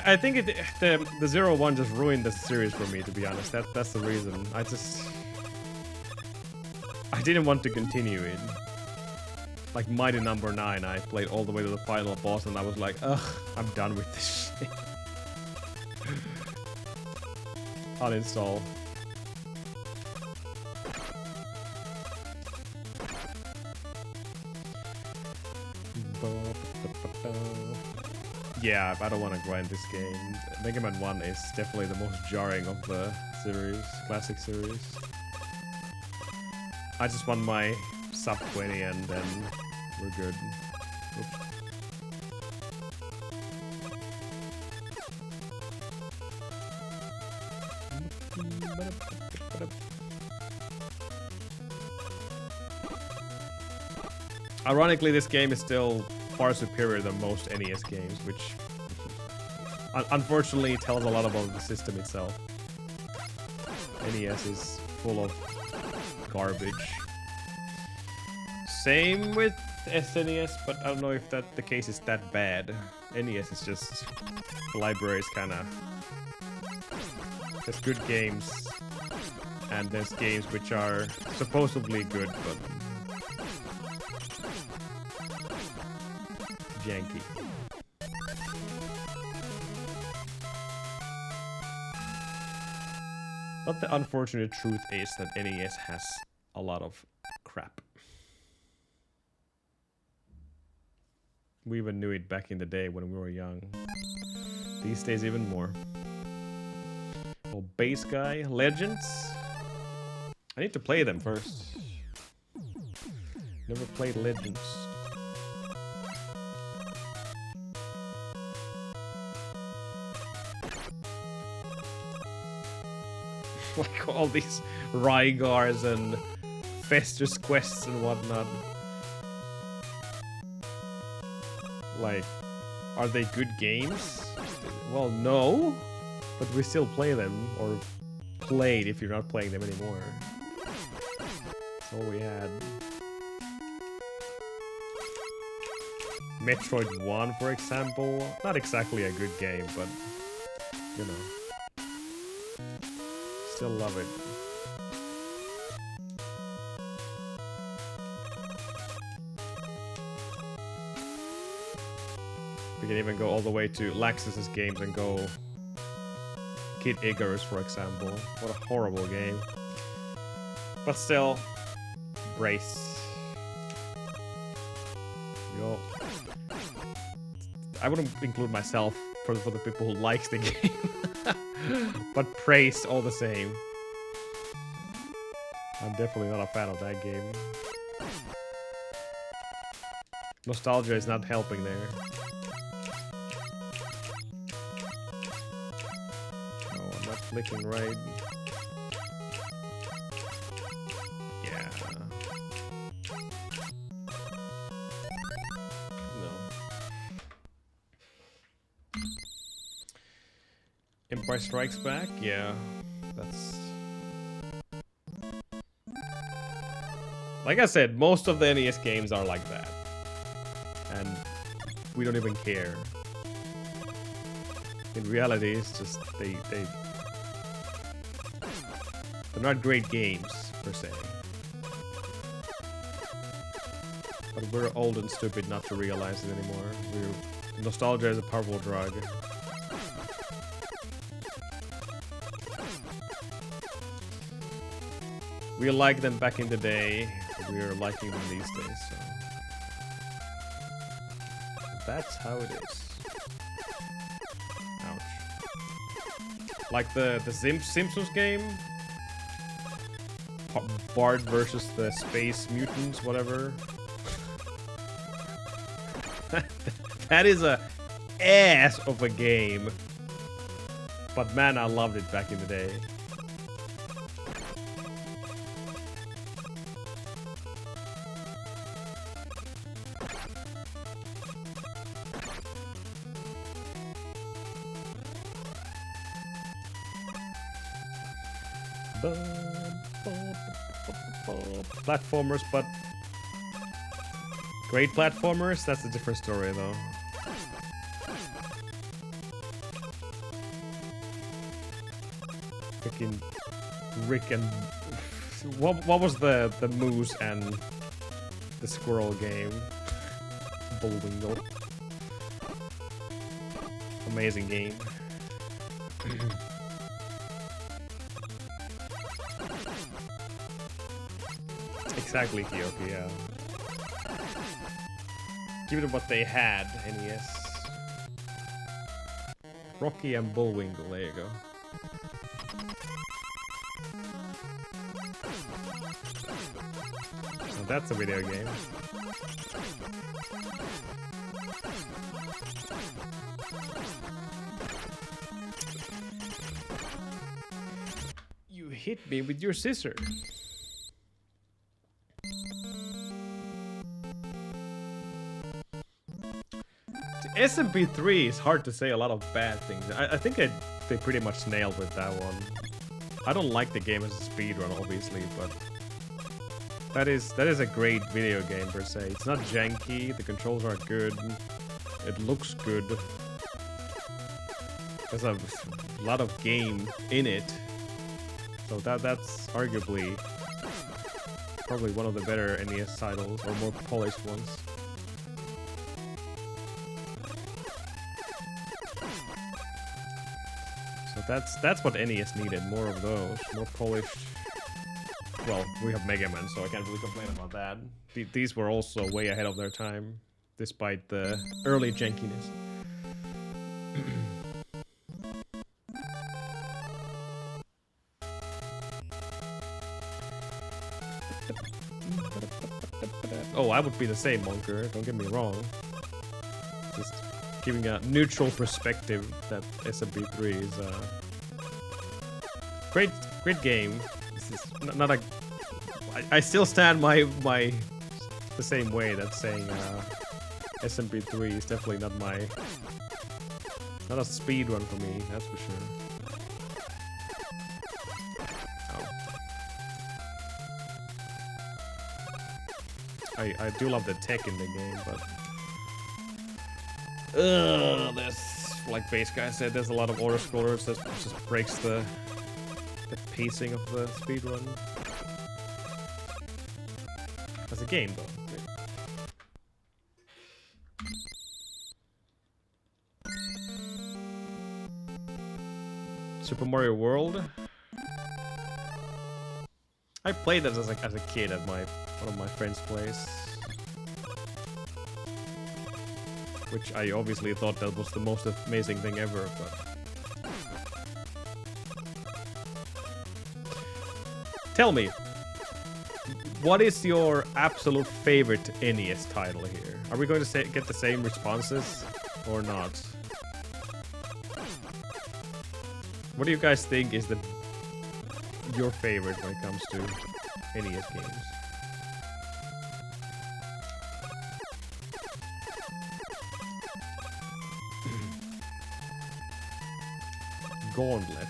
I think the 0-1 just ruined the series for me, to be honest. That's the reason. I didn't want to continue it. Like Mighty Number 9, I played all the way to the final boss and I was like, ugh, I'm done with this shit. Uninstall. Yeah, I don't want to grind this game. Mega Man 1 is definitely the most jarring of the series, classic series. I just want my sub 20 and then we're good. Oops. Ironically, this game is still far superior than most NES games, which unfortunately tells a lot about the system itself. NES is full of garbage. Same with SNES, but I don't know if the case is that bad. NES is just, the library is kinda, there's good games, and there's games which are supposedly good, but janky. But the unfortunate truth is that NES has a lot of crap. We even knew it back in the day when we were young. These days even more. Oh, Base Guy, Legends. I need to play them first. Never played Legends. Like all these Rygars and Fester's quests and whatnot. Like, are they good games? Well, no. But we still play them, or played if you're not playing them anymore. That's all we had. Metroid 1, for example. Not exactly a good game, but, you know. Still love it. We can even go all the way to Laxus's games and go Kid Icarus, for example. What a horrible game. But still, brace. Yo. I wouldn't include myself for the people who likes the game. But praise all the same. I'm definitely not a fan of that game. Nostalgia is not helping there. Clicking right. Yeah. No. Empire Strikes Back? Yeah. That's... Like I said, most of the NES games are like that. And we don't even care. In reality, it's just they're not great games, per se. But we're old and stupid not to realize it anymore. Nostalgia is a powerful drug. We liked them back in the day. We're liking them these days, so... That's how it is. Ouch. Like the Simpsons game? Bart versus the Space Mutants, whatever. That is a ass of a game. But man, I loved it back in the day. Platformers, but great platformers? That's a different story, though. Freaking Rick and... What was the Moose and the Squirrel game? Bullwingle. Amazing game. Exactly, Kyoki, yeah. Give it what they had, NES. Rocky and Bullwinkle, there you go. Now that's a video game. You hit me with your scissor. SMP3 is hard to say a lot of bad things. I think they pretty much nailed with that one. I don't like the game as a speedrun, obviously, but that is a great video game per se. It's not janky, the controls are good, it looks good. There's a lot of game in it, so that's arguably probably one of the better NES titles, or more polished ones. That's what NES needed, more of those, more polished. Well, we have Mega Man, so I can't really complain about that. These were also way ahead of their time, despite the early jankiness. Oh, I would be the same, Monker, don't get me wrong. Just giving a neutral perspective that SMP3 is a great game. This is not a... I still stand the same way that saying SMP3 is definitely not a speedrun for me, that's for sure. I do love the tech in the game, but there's, like Base Guy said, there's a lot of auto scrollers that just breaks the pacing of the speedrun. As a game, though. Super Mario World. I played that as a kid at one of my friend's place, which I obviously thought that was the most amazing thing ever, but tell me, what is your absolute favorite NES title here? Are we going to get the same responses or not? What do you guys think is your favorite when it comes to NES games? Gauntlet.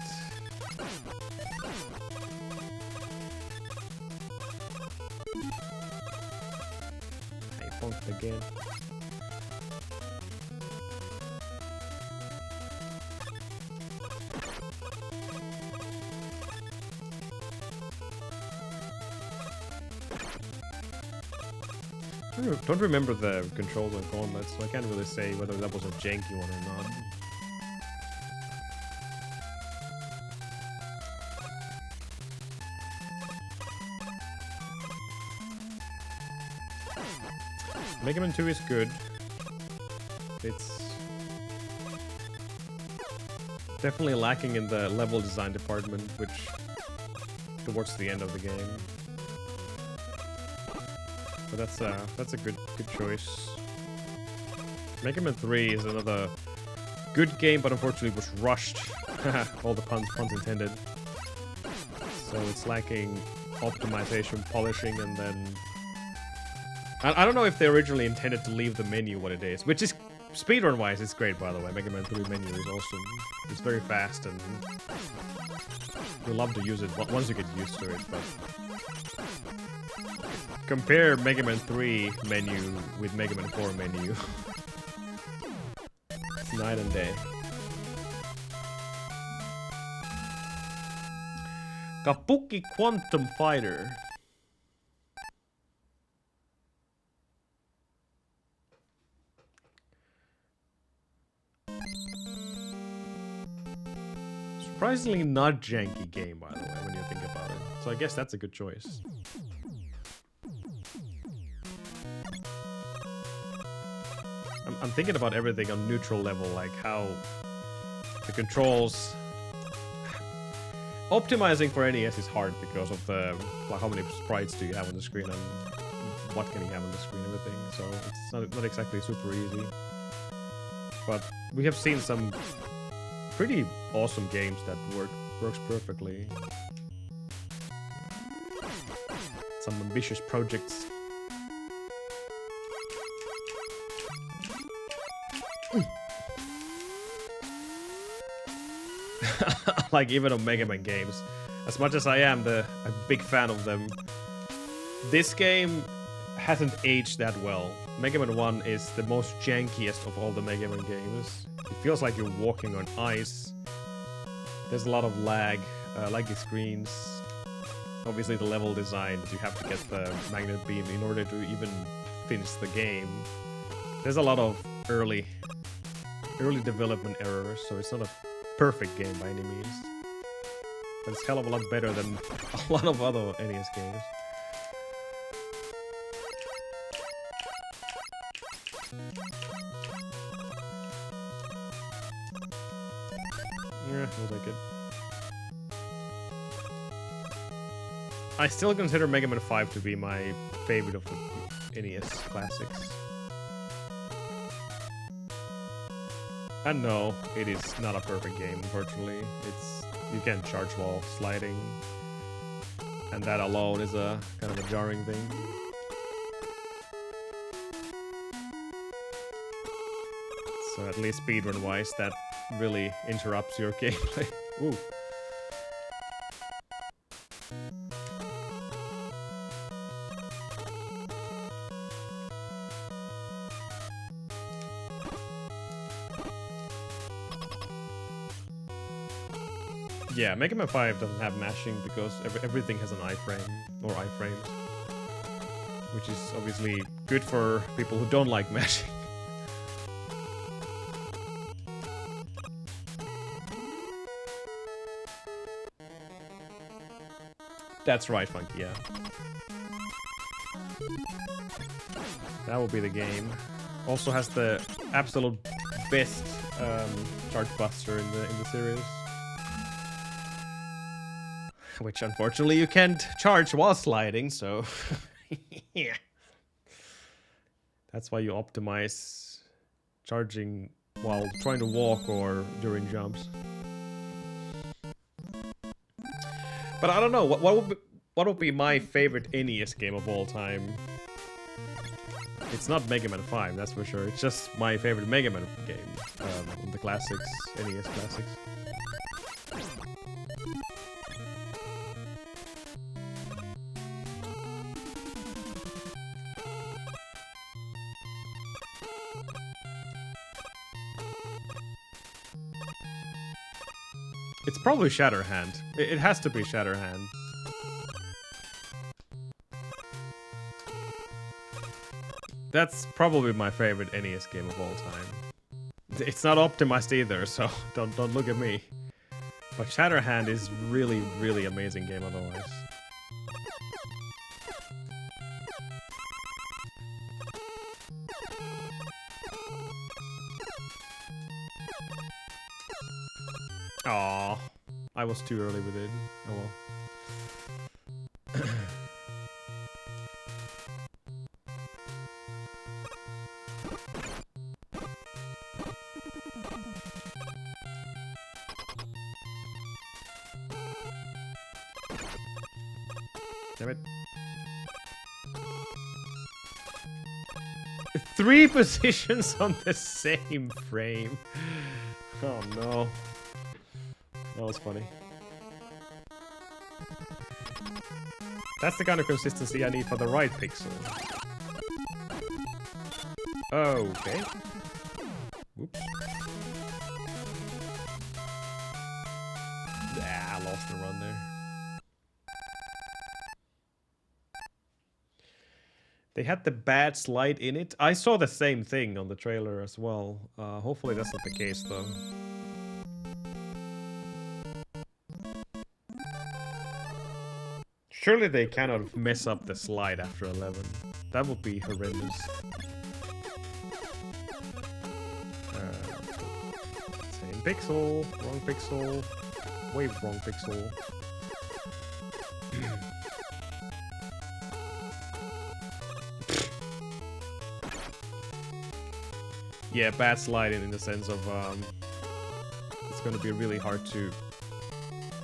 I funked again. I don't remember the controls on Gauntlet, so I can't really say whether that was a janky one or not. Mega Man 2 is good. It's definitely lacking in the level design department, which towards the end of the game. But that's a good choice. Mega Man 3 is another good game, but unfortunately was rushed. All the puns intended. So it's lacking optimization, polishing, and then I don't know if they originally intended to leave the menu what it is, which is, speedrun-wise, it's great, by the way. Mega Man 3 menu is awesome. It's very fast, and you'll love to use it once you get used to it, but compare Mega Man 3 menu with Mega Man 4 menu. It's night and day. Kabuki Quantum Fighter. Surprisingly not janky game, by the way, when you think about it. So I guess that's a good choice. I'm thinking about everything on neutral level, like how the controls... Optimizing for NES is hard because of the, like, how many sprites do you have on the screen and what can you have on the screen and everything, so it's not exactly super easy. But we have seen some pretty awesome games that works perfectly. Some ambitious projects. Like even on Mega Man games, as much as I am a big fan of them, this game hasn't aged that well. Mega Man 1 is the most jankiest of all the Mega Man games. It feels like you're walking on ice. There's a lot of lag, laggy screens. Obviously the level design, that you have to get the magnet beam in order to even finish the game. There's a lot of early development errors, so it's not a perfect game by any means. But it's hell of a lot better than a lot of other NES games. Yeah, we'll take it. I still consider Mega Man 5 to be my favorite of the NES classics. And no, it is not a perfect game, unfortunately. You can't charge while sliding. And that alone is a kind of a jarring thing. So at least speedrun-wise, that really interrupts your gameplay. Ooh. Yeah, Mega Man 5 doesn't have mashing because everything has an iframe, or iframes. Which is obviously good for people who don't like mashing. That's right, Funky, yeah. That will be the game. Also has the absolute best charge buster in the series. Which unfortunately you can't charge while sliding, so yeah. That's why you optimize charging while trying to walk or during jumps. But I don't know, what would be my favorite NES game of all time? It's not Mega Man 5, that's for sure. It's just my favorite Mega Man game in the classics, NES classics. It's probably Shatterhand. It has to be Shatterhand. That's probably my favorite NES game of all time. It's not optimized either, so don't look at me. But Shatterhand is really, really amazing game otherwise. Aww, I was too early with it. Oh well. Damn it. 3 positions on the same frame. Oh no. That was funny. That's the kind of consistency I need for the right pixel. Okay. Whoops. Ah, I lost the run there. They had the bad slide in it. I saw the same thing on the trailer as well. Hopefully that's not the case though. Surely they cannot mess up the slide after 11. That would be horrendous. Same pixel, wrong pixel, way wrong pixel. Yeah, bad sliding in the sense of it's gonna be really hard to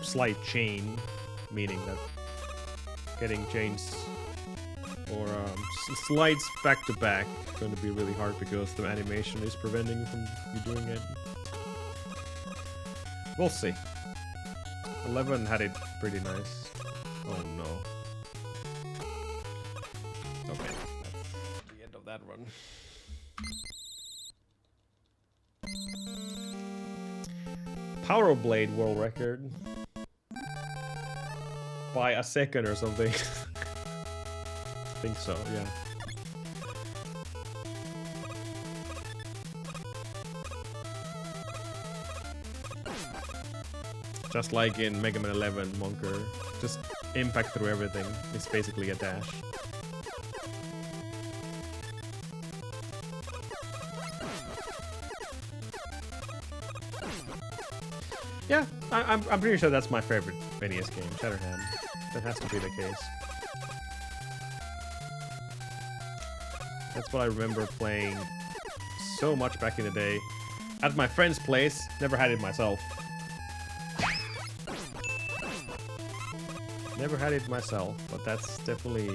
slide chain, meaning that getting chains or slides back to back is going to be really hard because the animation is preventing from you doing it. We'll see. 11 had it pretty nice. Oh no. Okay, that's the end of that run. Power Blade world record. By a second or something. I think so, yeah. Just like in Mega Man 11, Monker. Just impact through everything. It's basically a dash. Yeah, I'm pretty sure that's my favorite NES game, Shatterhand. That has to be the case. That's what I remember playing so much back in the day. At my friend's place, never had it myself. Never had it myself, but that's definitely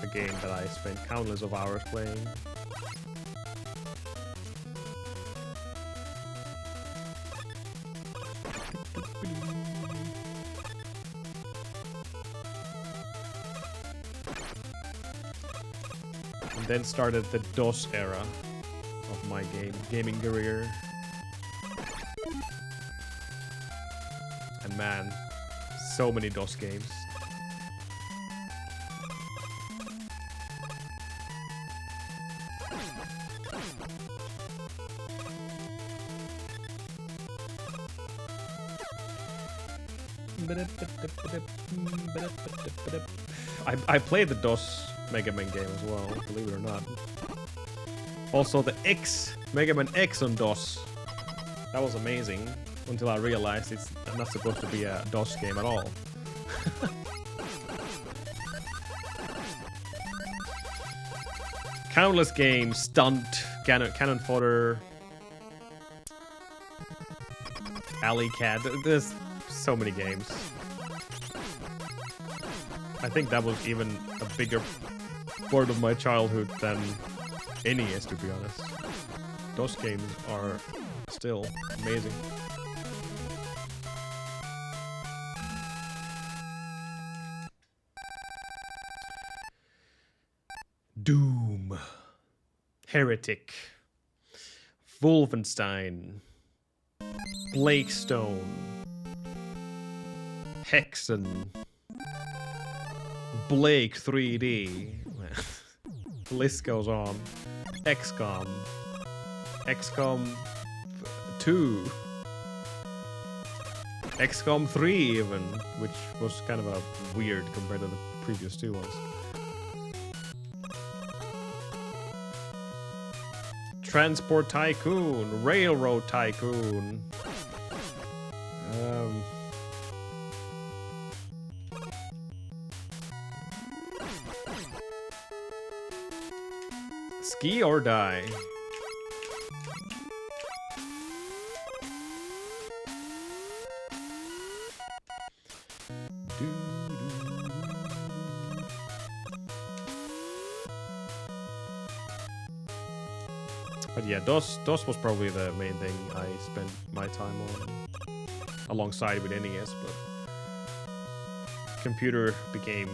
a game that I spent countless of hours playing. And then started the DOS era of my gaming career. And man, so many DOS games. I played the DOS Mega Man game as well, believe it or not. Also the X, Mega Man X on DOS. That was amazing, until I realized it's not supposed to be a DOS game at all. Countless games, Stunt, Cannon Fodder, Alley Cat, there's so many games. I think that was even a bigger part of my childhood than NES, to be honest. Those games are still amazing. Doom, Heretic, Wolfenstein, Blakestone, Hexen, Blake 3D. The list goes on. XCOM, XCOM 2, XCOM 3 even, which was kind of a weird compared to the previous two ones. Transport Tycoon, Railroad Tycoon. Ski or Die. But yeah, DOS was probably the main thing I spent my time on, alongside with NES, but computer became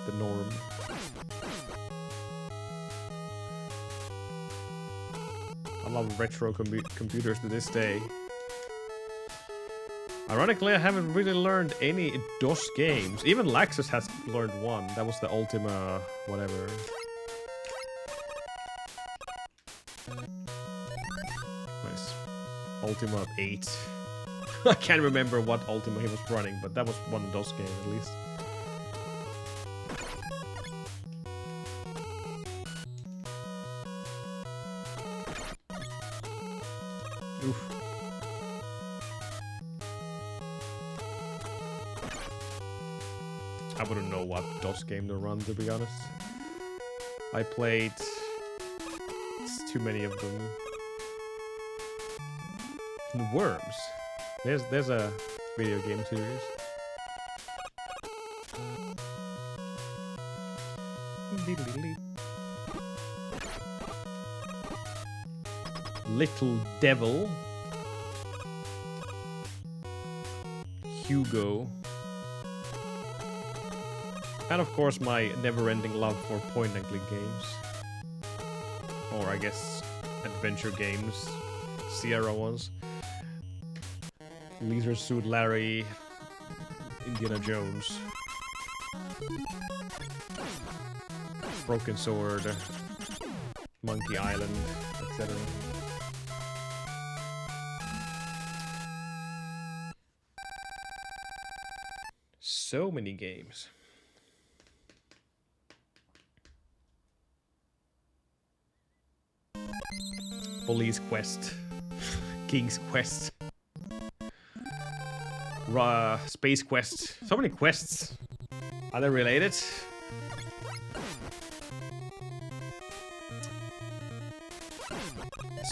the norm. I love retro computers to this day. Ironically, I haven't really learned any DOS games. Even Laxus has learned one. That was the Ultima whatever. Nice. Ultima 8. I can't remember what Ultima he was running, but that was one DOS game at least. Oof. I wouldn't know what DOS game to run, to be honest. I played... It's too many of them. Worms. There's a video game series. Little Devil. Hugo. And of course my never-ending love for point-and-click games. Or I guess adventure games. Sierra ones. Leisure Suit Larry. Indiana Jones. Broken Sword. Monkey Island, etc. So many games. Police Quest. King's Quest. Space Quest. So many quests. Are they related?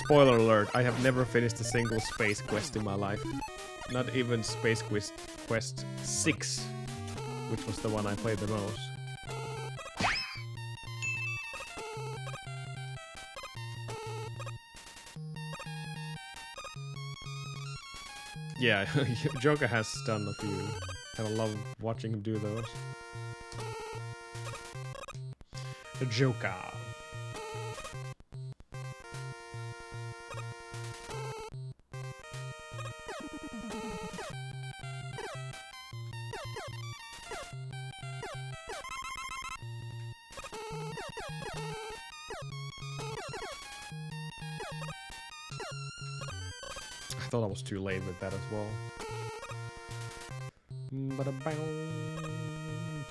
Spoiler alert, I have never finished a single space quest in my life. Not even Space Quest 6, which was the one I played the most. Yeah, Joker has done a few, and I love watching him do those. The Joker. I thought I was too late with that as well.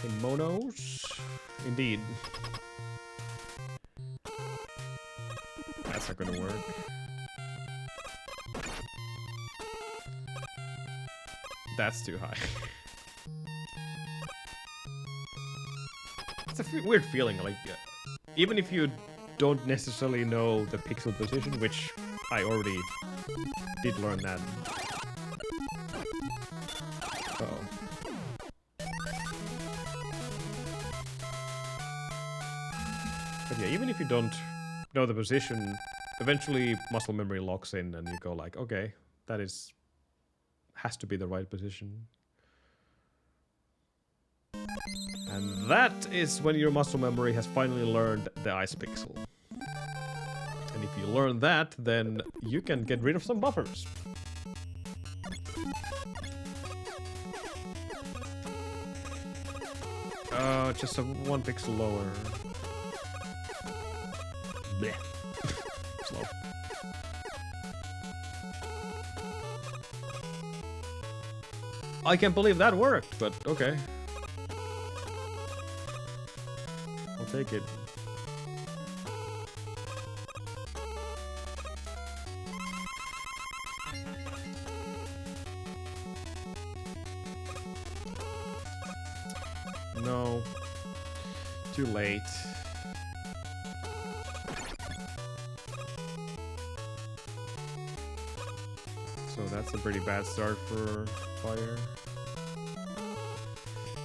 Kimonos? Indeed. That's not gonna work. That's too high. It's a weird feeling, like, even if you don't necessarily know the pixel position, which I already did learn that. Uh-oh. But yeah, even if you don't know the position, eventually muscle memory locks in and you go like, okay, that has to be the right position. And that is when your muscle memory has finally learned the ice pixel. And if you learn that, then you can get rid of some buffers. Just one pixel lower. Blech. Slow. I can't believe that worked, but okay. I'll take it. No. Too late. So that's a pretty bad start for fire.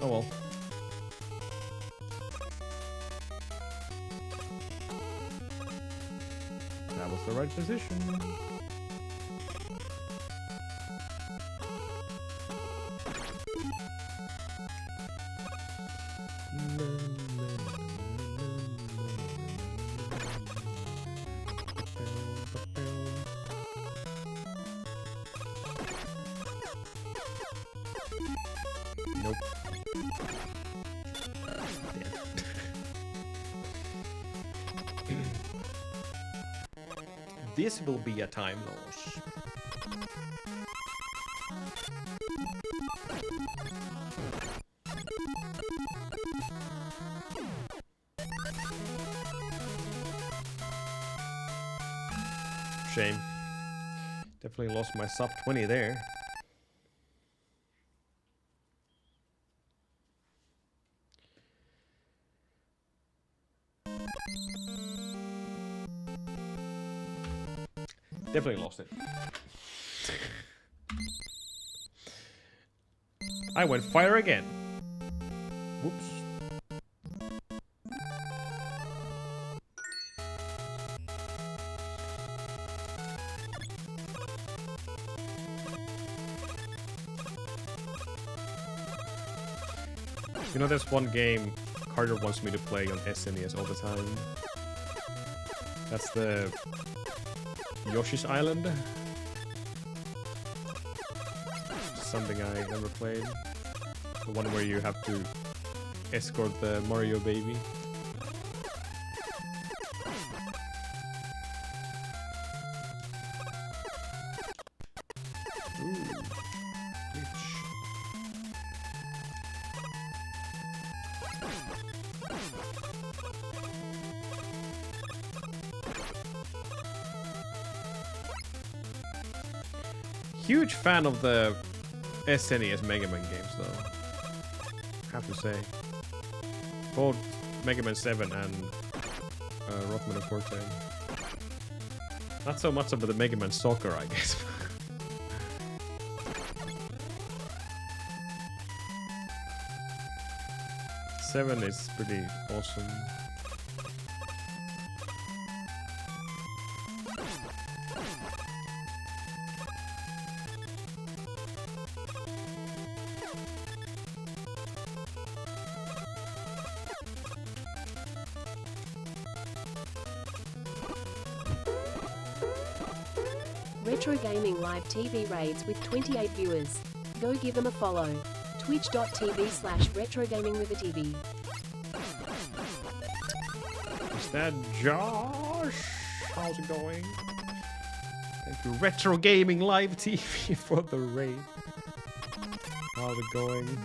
Oh well. That was the right position. Nope. This will be a time loss. Shame. Definitely lost my sub 20 there. Definitely lost it. I went fire again. Whoops. You know, there's one game Carter wants me to play on SNES all the time. That's the Yoshi's Island. Something I never played. The one where you have to escort the Mario baby. Ooh. Glitch. Huge fan of the SNES Mega Man games, though. Have to say. Both Mega Man 7 and Rockman and Forte. Not so much of the Mega Man Soccer, I guess. 7 is pretty awesome. Retro Gaming Live TV raids with 28 viewers. Go give them a follow. Twitch.tv/retrogamingrivertv. Is that Josh? How's it going? Thank you, Retro Gaming Live TV for the raid. How's it going?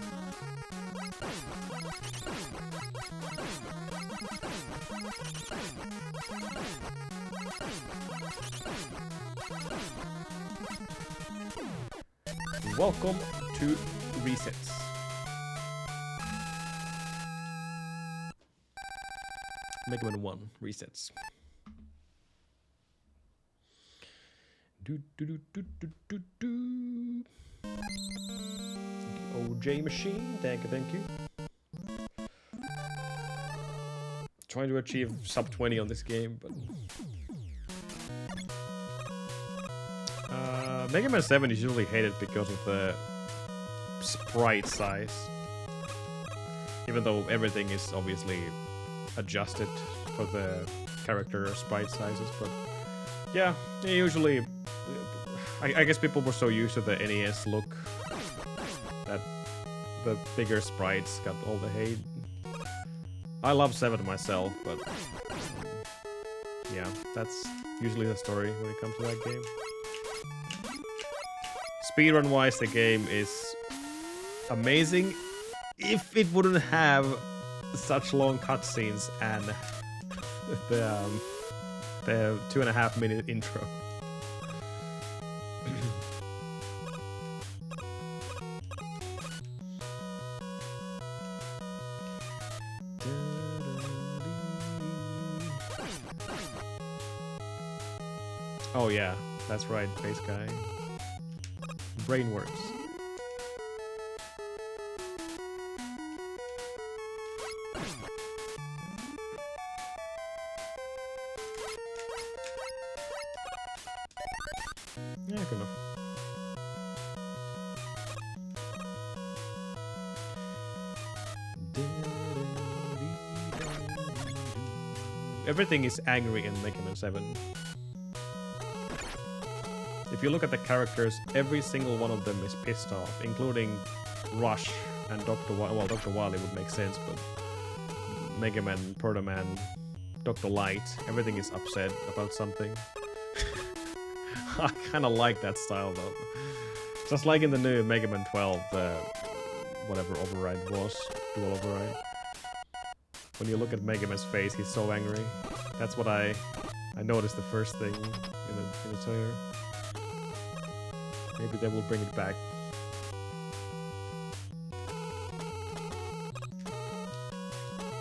Welcome to Resets. Mega Man 1 Resets. Thank you, OJ Machine. Thank you. Trying to achieve sub 20 on this game, but Mega Man 7 is usually hated because of the sprite size. Even though everything is obviously adjusted for the character sprite sizes, but yeah, usually I guess people were so used to the NES look that the bigger sprites got all the hate. I love 7 myself, but yeah, that's usually the story when it comes to that game. Speedrun wise, the game is amazing if it wouldn't have such long cutscenes and the 2.5-minute intro. Oh yeah, that's right, face guy. Brain works. Yeah, good enough. Everything is angry in Mega Man 7. If you look at the characters, every single one of them is pissed off, including Rush and Dr. Wily. Well, Dr. Wily would make sense, but Mega Man, Proto Man, Dr. Light, everything is upset about something. I kind of like that style, though. Just like in the new Mega Man 12, whatever override was, dual override. When you look at Mega Man's face, he's so angry. That's what I noticed the first thing in the trailer. Maybe they will bring it back.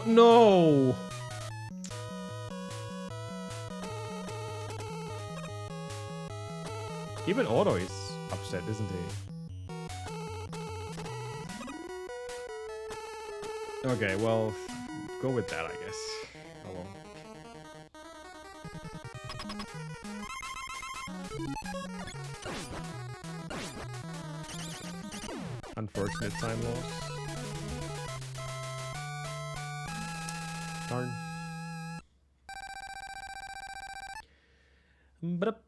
No! Even Otto is upset, isn't he? Okay, well, go with that, I guess. Oh well. Unfortunate time loss. Darn. But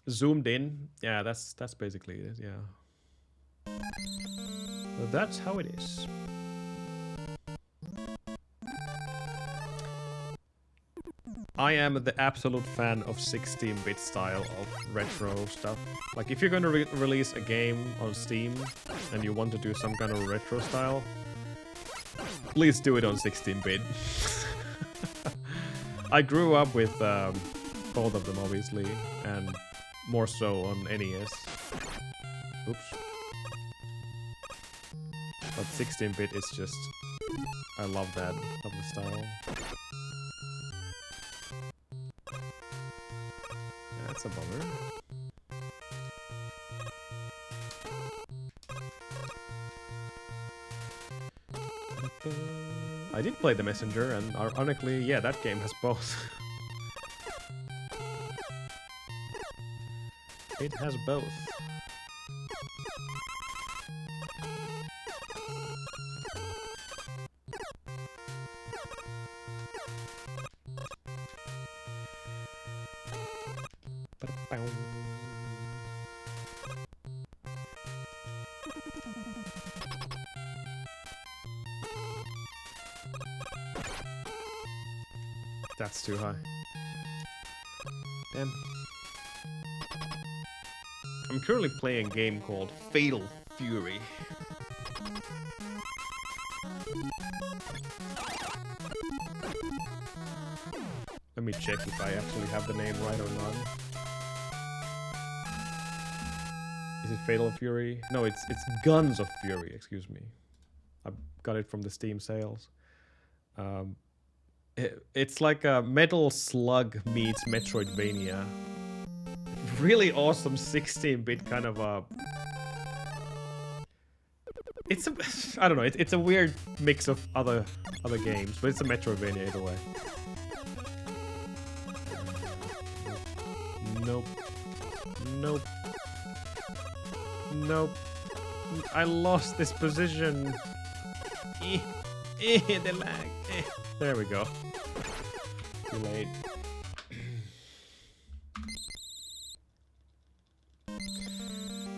zoomed in. Yeah, that's basically it. Yeah. So that's how it is. I am the absolute fan of 16-bit style of retro stuff. Like, if you're gonna release a game on Steam and you want to do some kind of retro style, please do it on 16-bit. I grew up with both of them, obviously, and more so on NES. Oops. But 16-bit is just... I love that. Love the style. Yeah, that's a bummer. I did play The Messenger, and ironically, yeah, that game has both. It has both. That's too high. Damn. I'm currently playing a game called Fatal Fury. Let me check if I actually have the name right or not. Is it Fatal Fury? No, it's Guns of Fury, excuse me. I got it from the Steam sales. It's like a Metal Slug meets Metroidvania. Really awesome 16-bit kind of a... It's a... I don't know, it's a weird mix of other games, but it's a Metroidvania either way. Nope. Nope. Nope. I lost this position. The lag. There we go. Too late.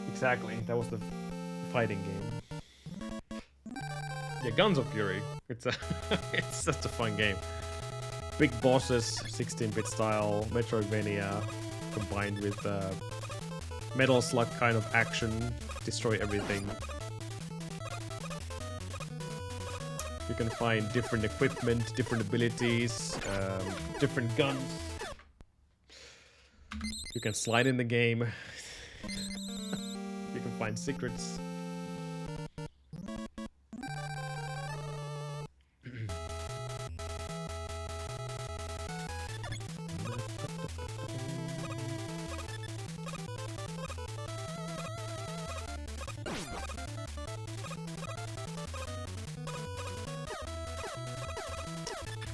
Exactly, that was the fighting game. Yeah, Guns of Fury. It's a it's just a fun game. Big bosses, 16-bit style, Metroidvania, combined with Metal Slug kind of action, destroy everything. You can find different equipment, different abilities, different guns. You can slide in the game. You can find secrets.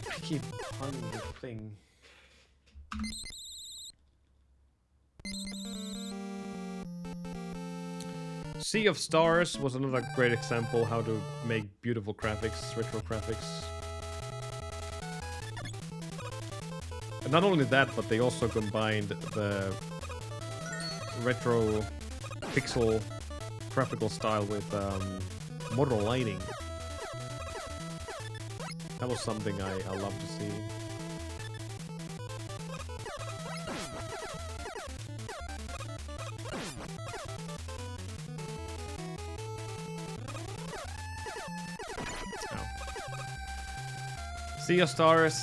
I keep hunting the thing. Sea of Stars was another great example how to make beautiful graphics, retro graphics. And not only that, but they also combined the retro pixel graphical style with model lighting. That was something I love to see. Sea of Stars.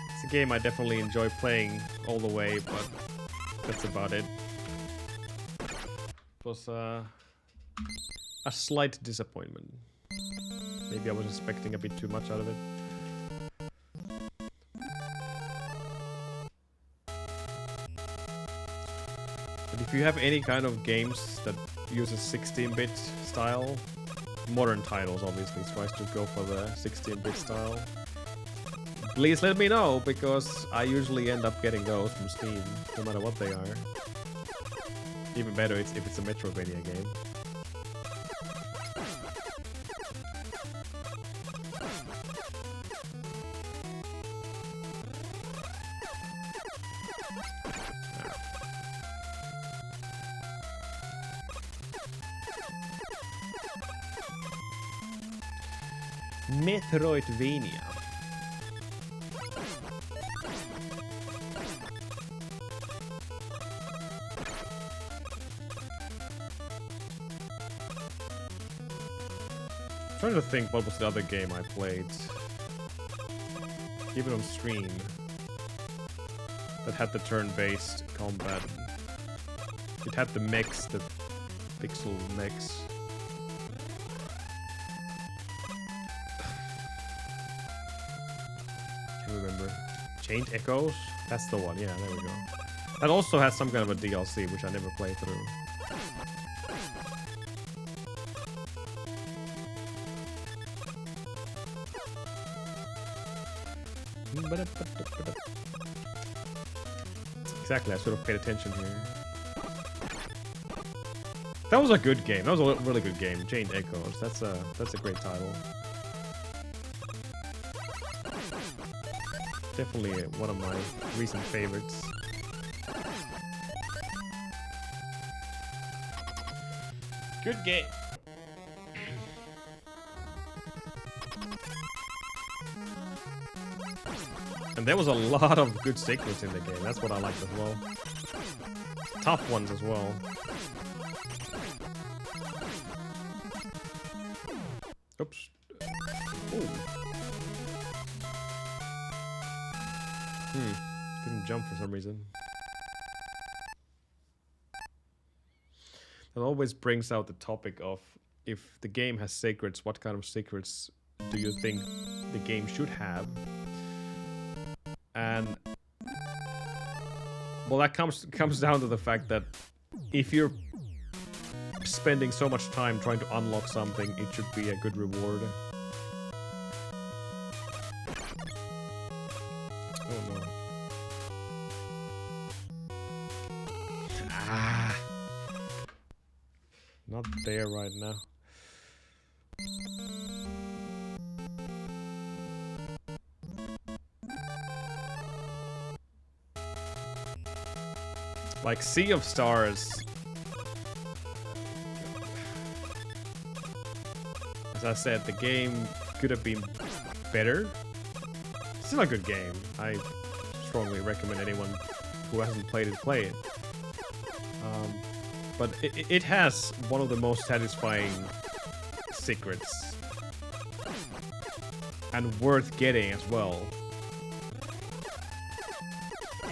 It's a game I definitely enjoy playing all the way, but that's about it. It was a slight disappointment. Maybe I was expecting a bit too much out of it. But if you have any kind of games that uses 16-bit style, modern titles obviously tries to go for the 16-bit style, please let me know, because I usually end up getting those from Steam, no matter what they are. Even better if it's a Metroidvania game. Metroidvania. Trying to think what was the other game I played. even on stream, that had the turn-based combat. It had the mechs, the pixel mechs. Can't remember. Chained Echoes? That's the one, yeah, there we go. That also has some kind of a DLC, which I never played through. Exactly, I should have paid attention here. That was a good game. That was a really good game. Chained Echoes. That's a great title. Definitely one of my recent favorites. Good game. And there was a lot of good secrets in the game. That's what I liked as well. Tough ones as well. Oops. Ooh. Didn't jump for some reason. That always brings out the topic of, if the game has secrets, what kind of secrets do you think the game should have? And well, that comes down to the fact that if you're spending so much time trying to unlock something, it should be a good reward. Oh no. Ah. Not there right now. Like Sea of Stars. As I said, the game could have been better. Still a good game. I strongly recommend anyone who hasn't played it play it. But it has one of the most satisfying secrets. And worth getting as well.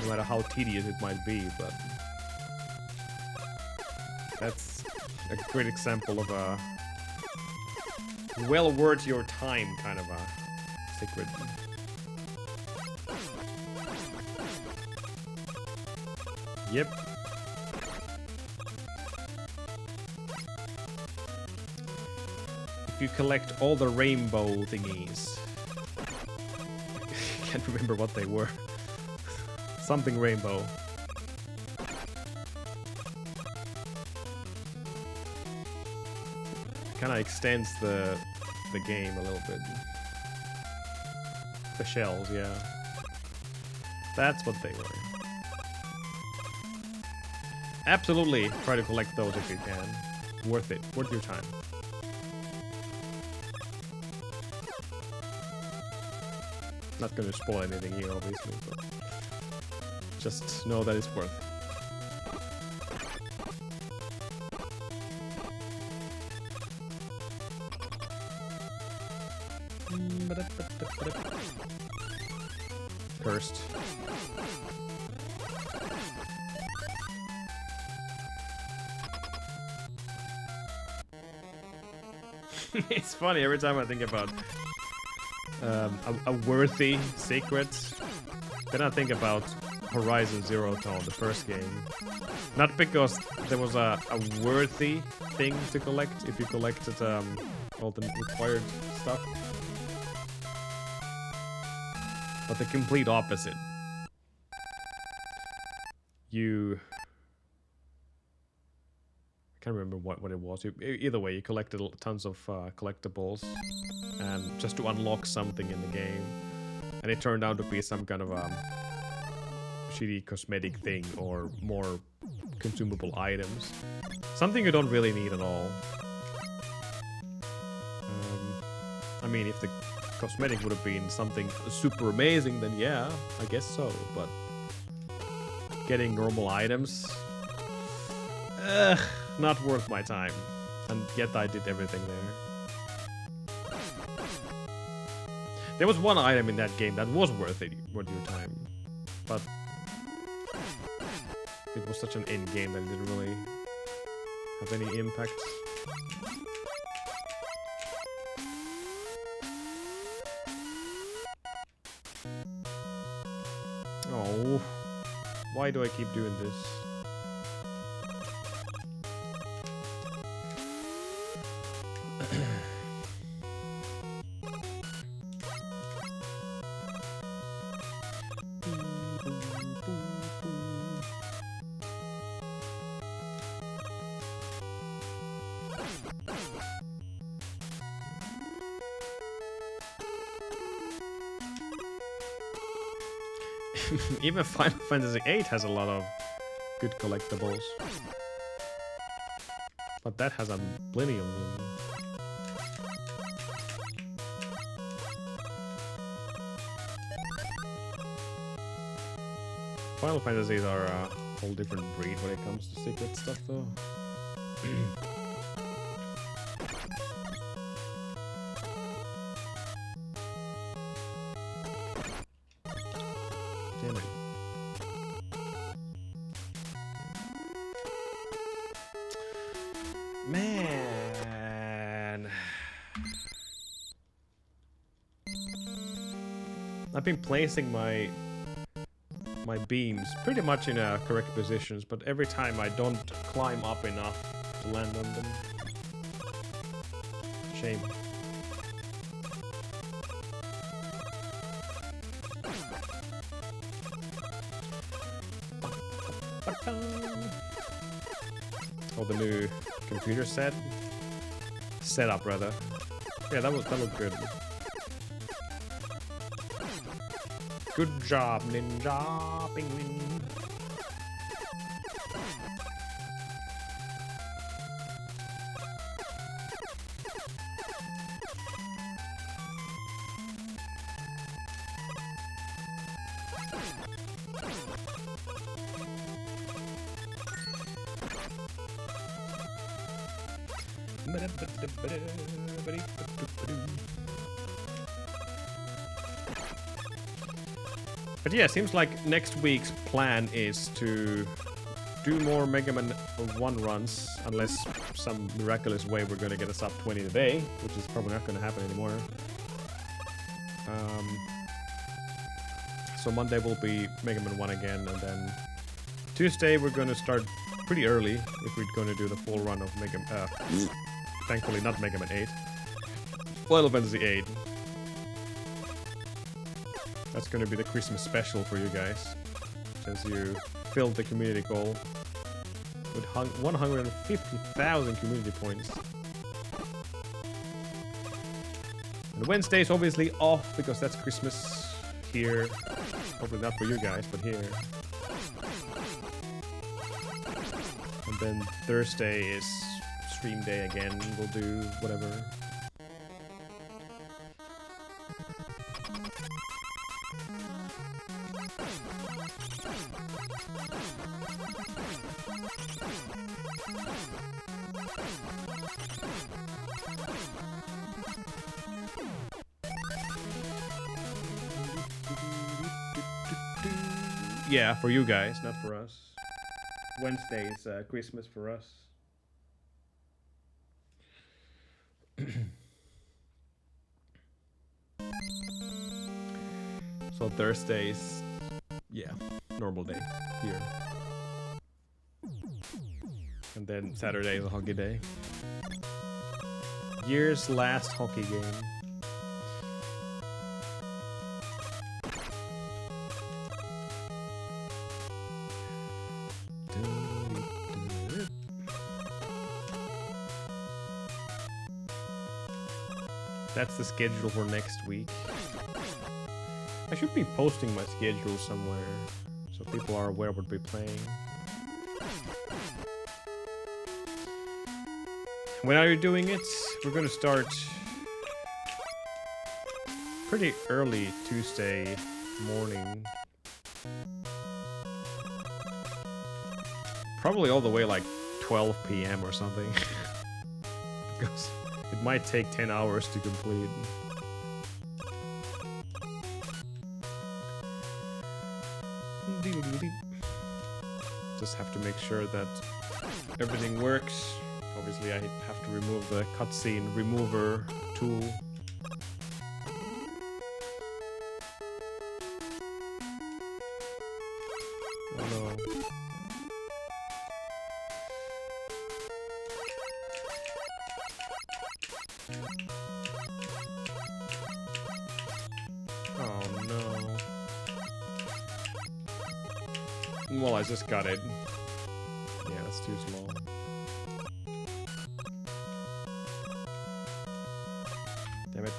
No matter how tedious it might be, but that's a great example of a well worth your time kind of a secret. Yep. If you collect all the rainbow thingies. I can't remember what they were. Something rainbow. Kinda extends the game a little bit. The shells, yeah. That's what they were. Absolutely try to collect those if you can. Worth it. Worth your time. Not gonna spoil anything here, obviously, but just know that it's worth it. Cursed. It's funny every time I think about a worthy secret, then I think about Horizon Zero Dawn, the first game. Not because there was a worthy thing to collect if you collected all the required stuff, but the complete opposite. I can't remember what it was. Either way, you collected tons of collectibles, and just to unlock something in the game, and it turned out to be some kind of shitty cosmetic thing or more consumable items. Something you don't really need at all. I mean, if the cosmetic would have been something super amazing, then yeah, I guess so, but getting normal items, not worth my time. And yet I did everything there. There was one item in that game that was worth your time, but it was such an end game that it didn't really have any impact. Oh, why do I keep doing this? Even Final Fantasy VIII has a lot of good collectibles. But that has a plenty of them. Final Fantasies are a whole different breed when it comes to secret stuff though. Damn it. Man. I've been placing my beams pretty much in correct positions, but every time I don't climb up enough to land on them. Shame. Oh, the new computer setup rather. Yeah, that looked good. Good job, Ninja Penguin. But yeah, seems like next week's plan is to do more Mega Man 1 runs, unless some miraculous way we're gonna get us up 20 today, which is probably not gonna happen anymore. So Monday will be Mega Man 1 again, and then Tuesday we're gonna start pretty early if we're gonna do the full run of thankfully not Mega Man 8. Final Fantasy 8. That's gonna be the Christmas special for you guys, since you filled the community goal with 150,000 community points. And Wednesday's obviously off because that's Christmas here. Probably not for you guys, but here. And then Thursday is stream day again. We'll do whatever. Yeah, for you guys, not for us. Wednesday is Christmas for us. So Thursdays, yeah, normal day here. And then Saturday is a hockey day. Year's last hockey game. That's the schedule for next week. I should be posting my schedule somewhere so people are aware what we're playing. When are you doing it? We're gonna start pretty early Tuesday morning. Probably all the way like 12 PM or something. Because it might take 10 hours to complete. Just have to make sure that everything works. Obviously, I have to remove the cutscene remover tool. Oh no. Oh no. Well, I just got it. Yeah, that's too small. Damn it.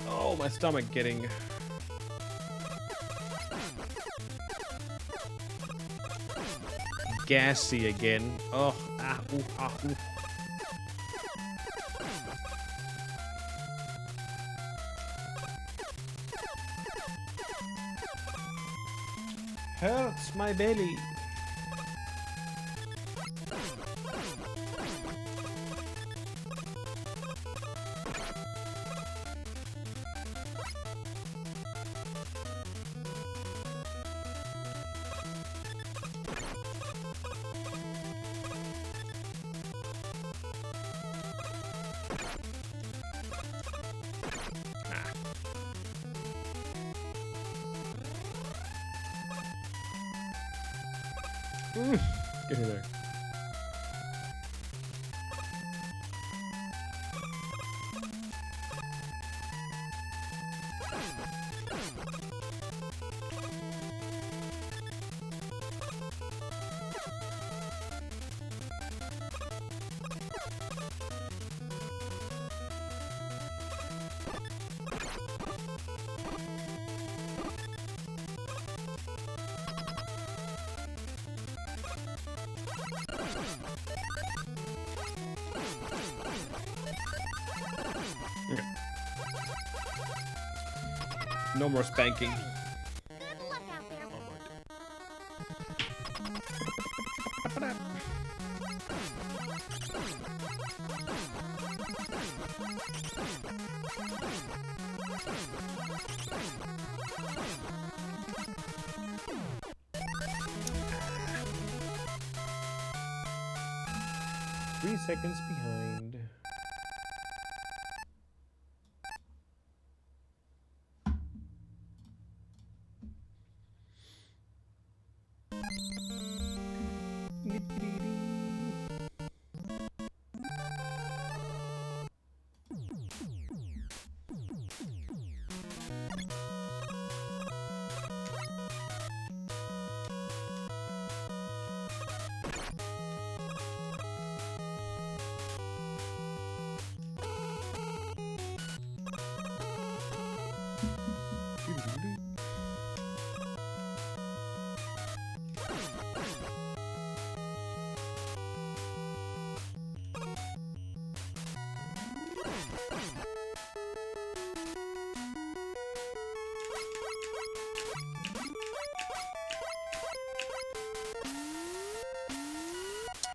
Oh, my stomach getting... gassy again. Oh, ah, ooh, ah, ooh. Hurts my belly. Get in there. No more spanking. Three seconds behind.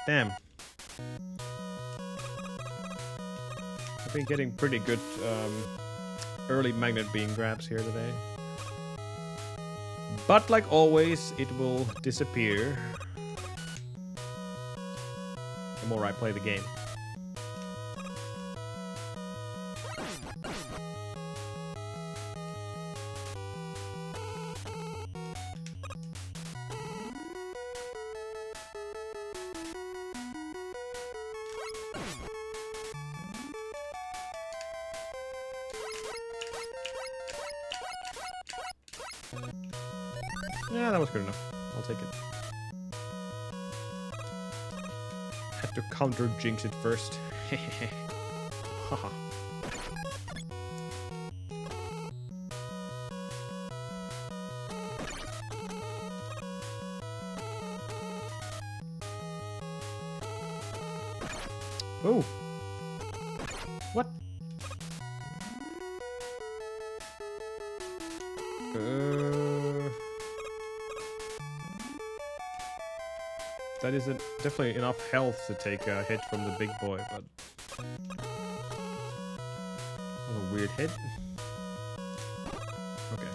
Damn. I've been getting pretty good early magnet beam grabs here today. But like always, it will disappear the more I play the game. Yeah, that was good enough. I'll take it. Had to counter jinx it first. Haha. Oh. What? That isn't definitely enough health to take a hit from the big boy, but what a weird hit. Okay,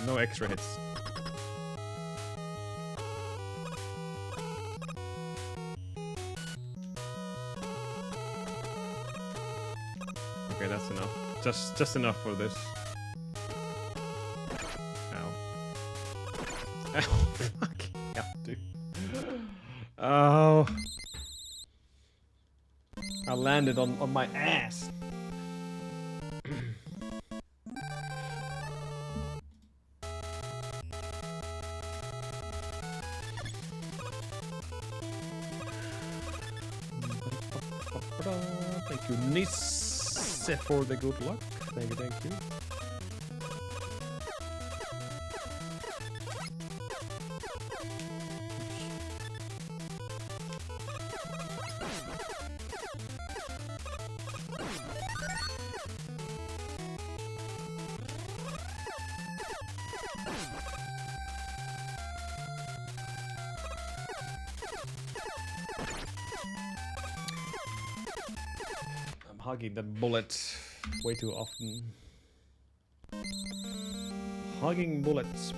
no extra hits. Okay, that's enough. Just enough for this. Ow. Ow, fuck. Yeah, dude. Oh. I landed on my ass. Thank you, Nisse, for the good luck. Thank you, thank you. I'm hugging that bullet way too often. Hugging bullets.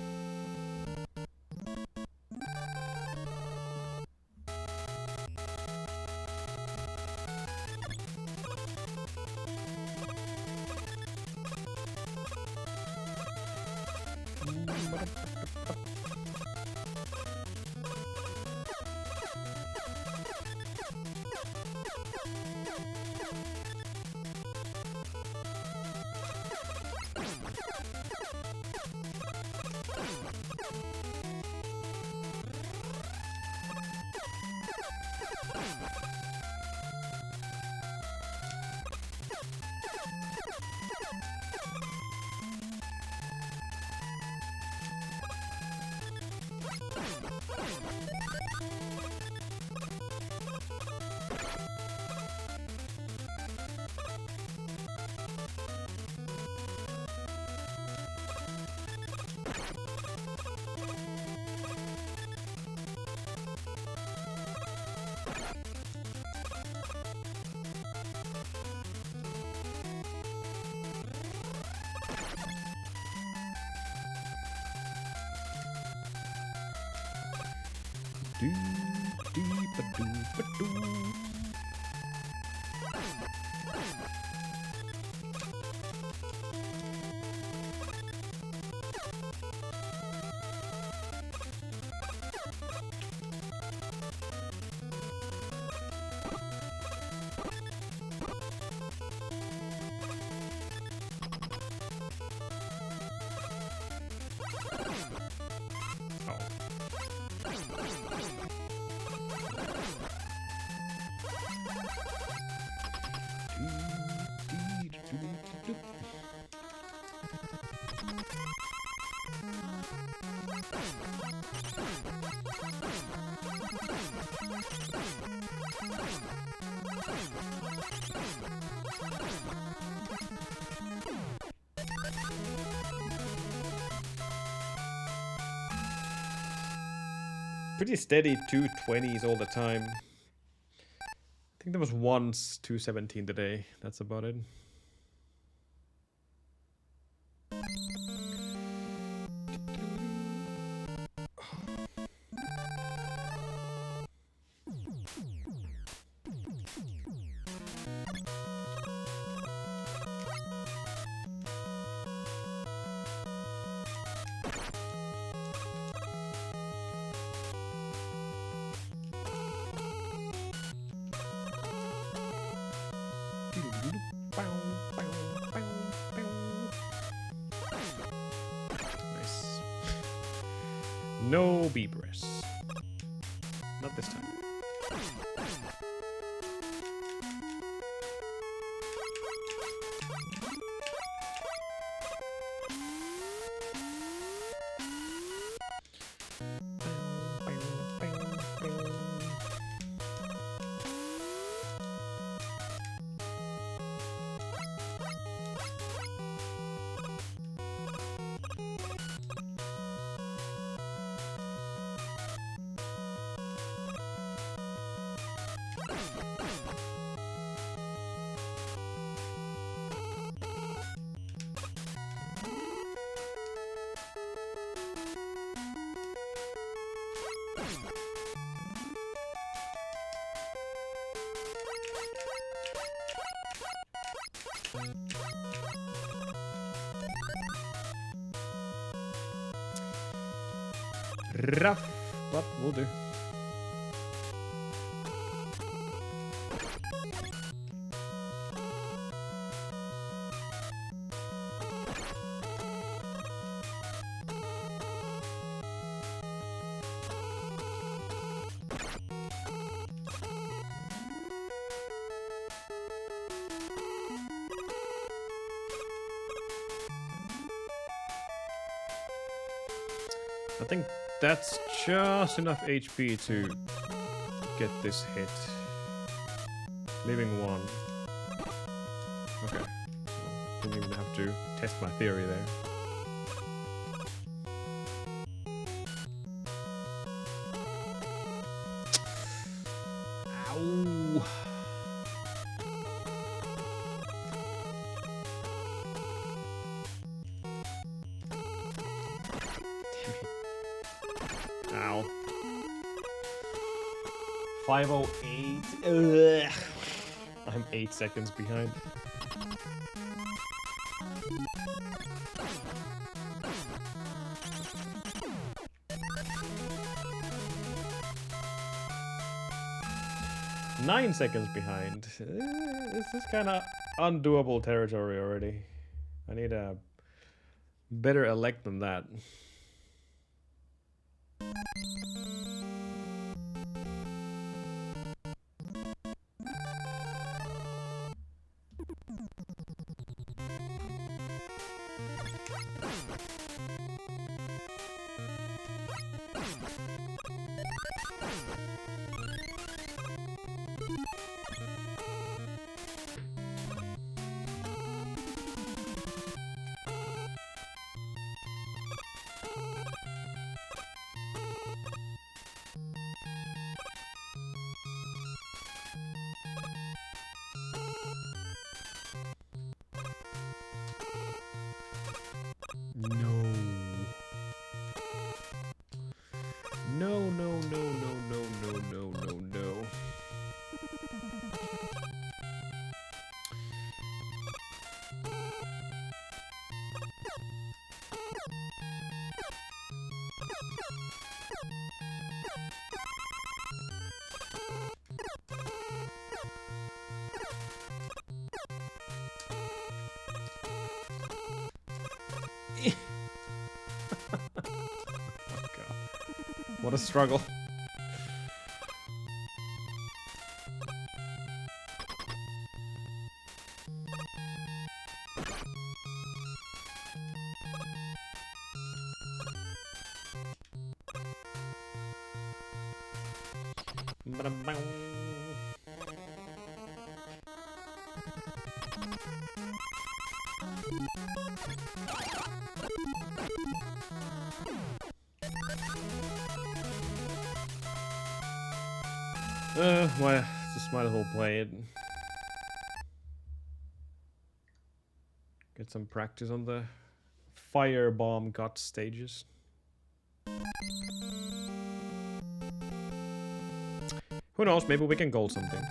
Pretty steady 220s all the time. I think there was once 217 today. That's about it. Nice. No Beebress. Not this time. Rough, but we'll do. I think that's just enough HP to get this hit. Leaving one. Okay. Didn't even have to test my theory there. Ow. Ow. 508. Ugh. I'm 8 seconds behind. Nine seconds behind. This is kind of undoable territory already. I need a better elect than that. No. Oh god. What a struggle. Well, just might as well play it. Get some practice on the firebomb gut stages. Who knows, maybe we can gold something.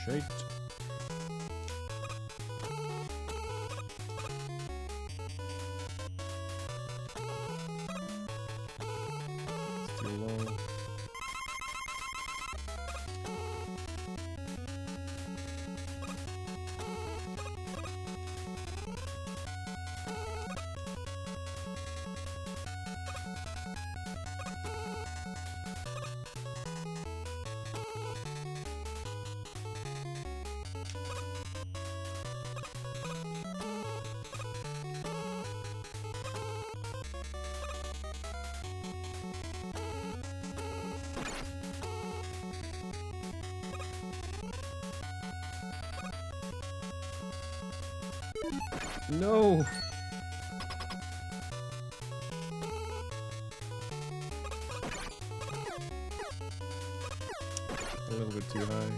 Shit. It's too low. No. a little bit too high.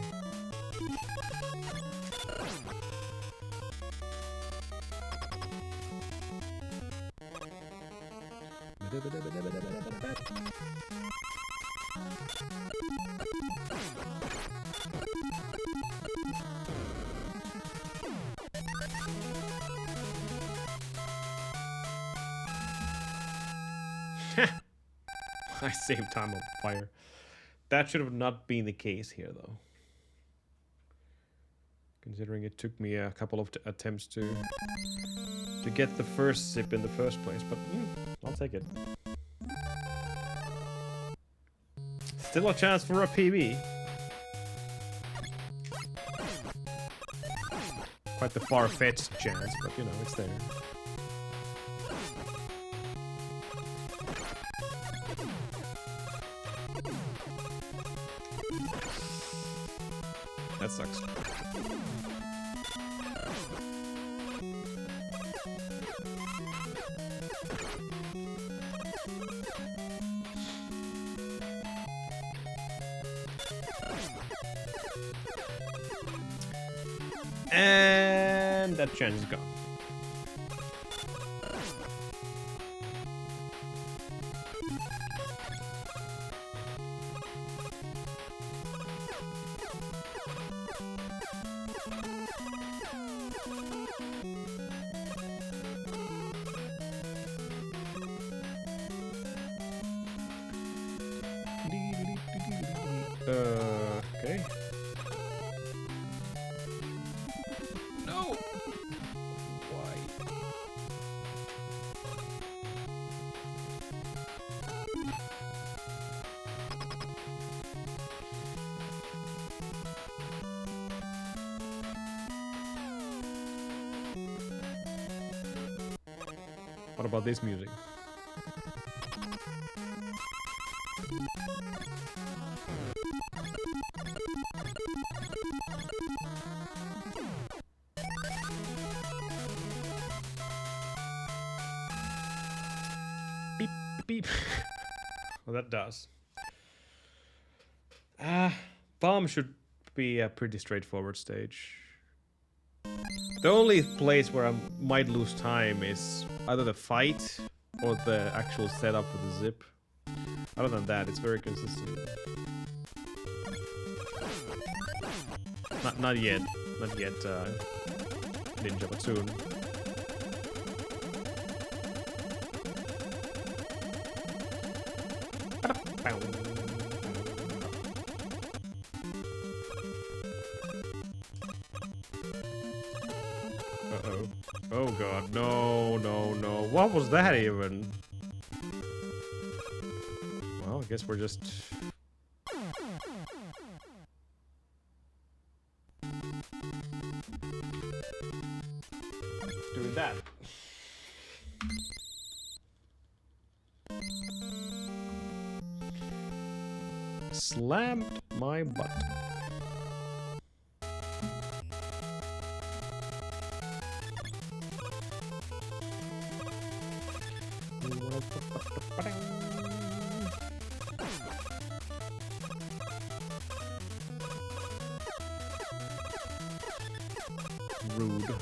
I saved time on fire. That should have not been the case here, though. Considering it took me a couple of attempts to get the first zip in the first place, but I'll take it. Still a chance for a PB. Quite the far-fetched chance, but you know, it's there. That sucks. And that chance is gone. Okay. No! Why? What about this music? Beep, beep. Well, that does. Bomb should be a pretty straightforward stage. The only place where I might lose time is either the fight or the actual setup for the zip. Other than that, it's very consistent. Not yet. Not yet, Ninja, but soon. Uh-oh. Oh god, no, no, no. What was that even? Well, I guess we're just... doing that. Slammed my butt. Rude.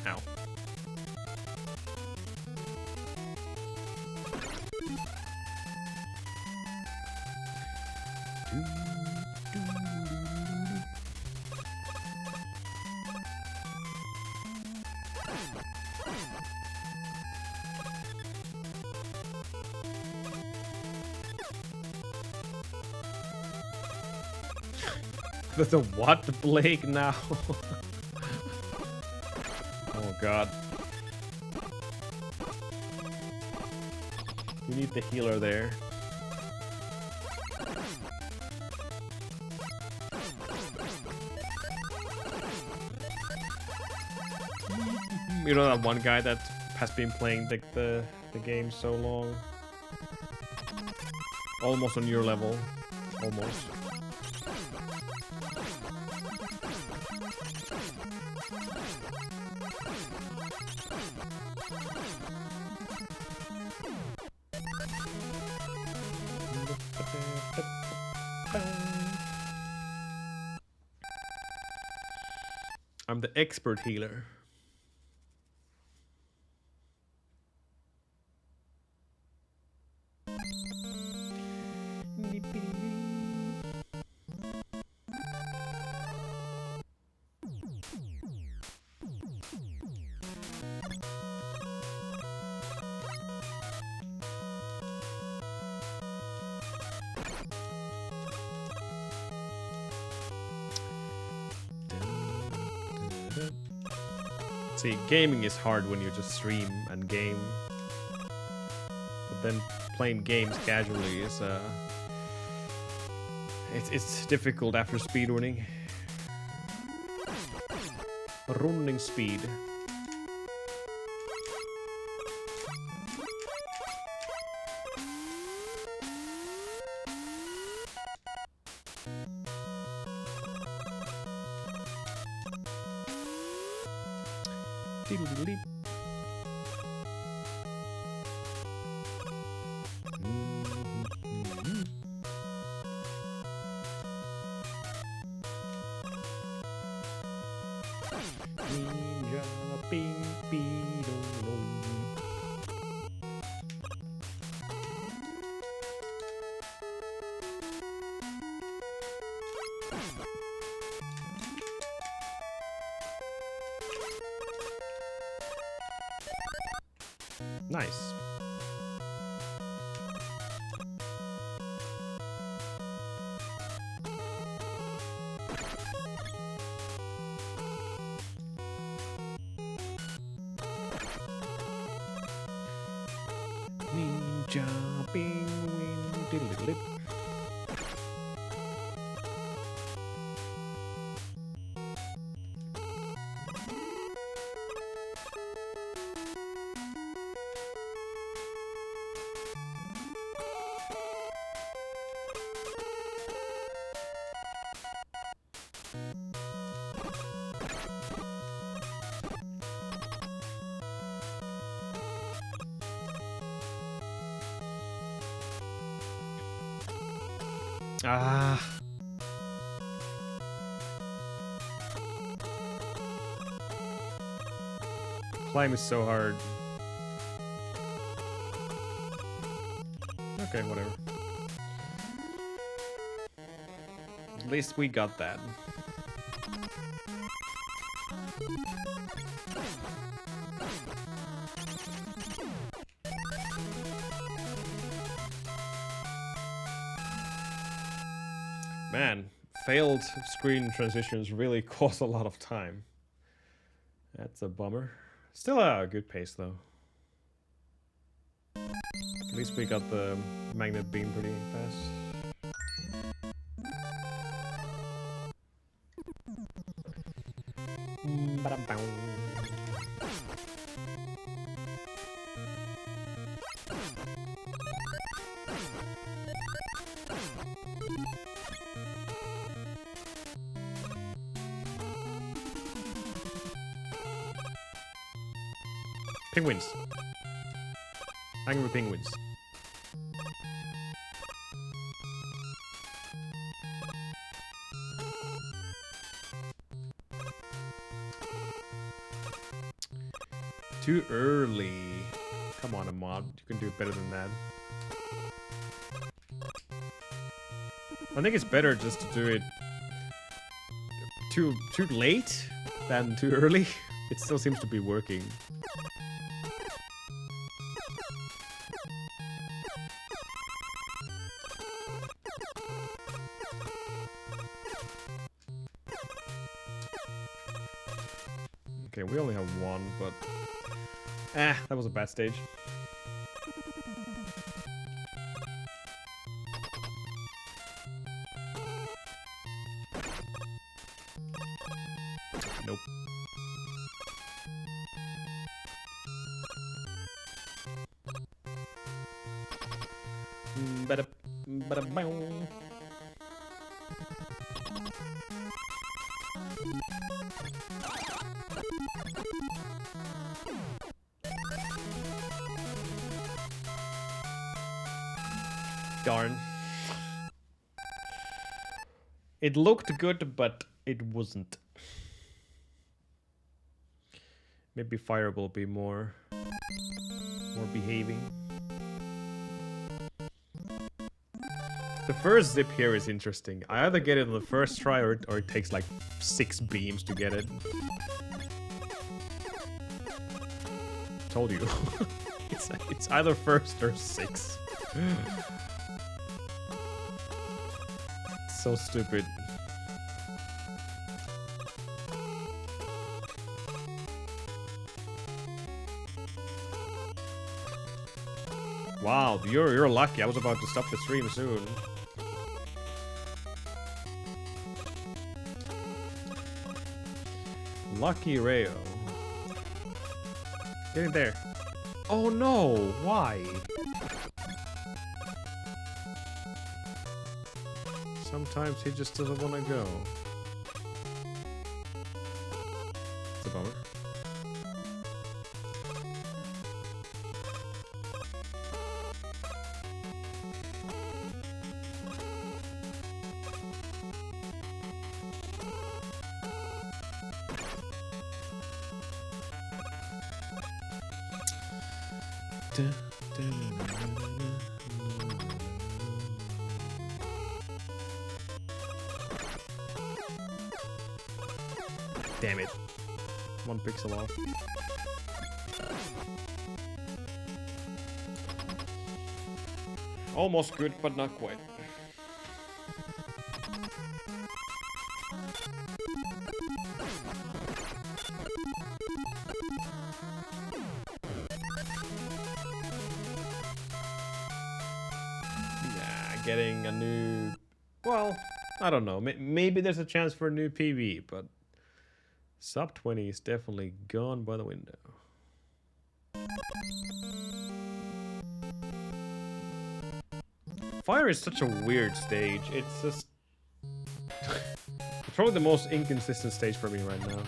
Ow. The what? The Blake now? Oh god. You need the healer there. You know that one guy that has been playing the game so long? Almost on your level. Almost. I'm the expert healer. See, gaming is hard when you just stream and game. But then playing games casually is it's difficult after speedrunning. Running speed. Diddle-diddle-dee. Ninja bing bee dong dong. Nice. Ninja penguin diddle-diddle-dip. Ah. Climb is so hard. Okay, whatever. At least we got that. Man, failed screen transitions really cost a lot of time. That's a bummer. Still a good pace though. At least we got the magnet beam pretty fast. Ba-dum-bow. Penguins. Angry penguins. Too early. Come on, Ahmad. You can do better than that. I think it's better just to do it too late than too early. It still seems to be working. Okay, we only have one, but... that was a bad stage. Nope. Bada, bada, bow. Darn. It looked good, but it wasn't. Maybe fire will be more behaving. The first zip here is interesting. I either get it on the first try or it takes like 6 beams to get it. Told you. it's either first or 6. So stupid. Wow, you're lucky. I was about to stop the stream soon. Lucky Rayo. Get in there. Oh no, why? Sometimes he just doesn't want to go. It's a bummer. Damn it. 1 pixel off. Almost good, but not quite. Getting a new... Well, I don't know. Maybe there's a chance for a new PV, but... Sub 20 is definitely gone by the window. Fire is such a weird stage. It's just... It's probably the most inconsistent stage for me right now.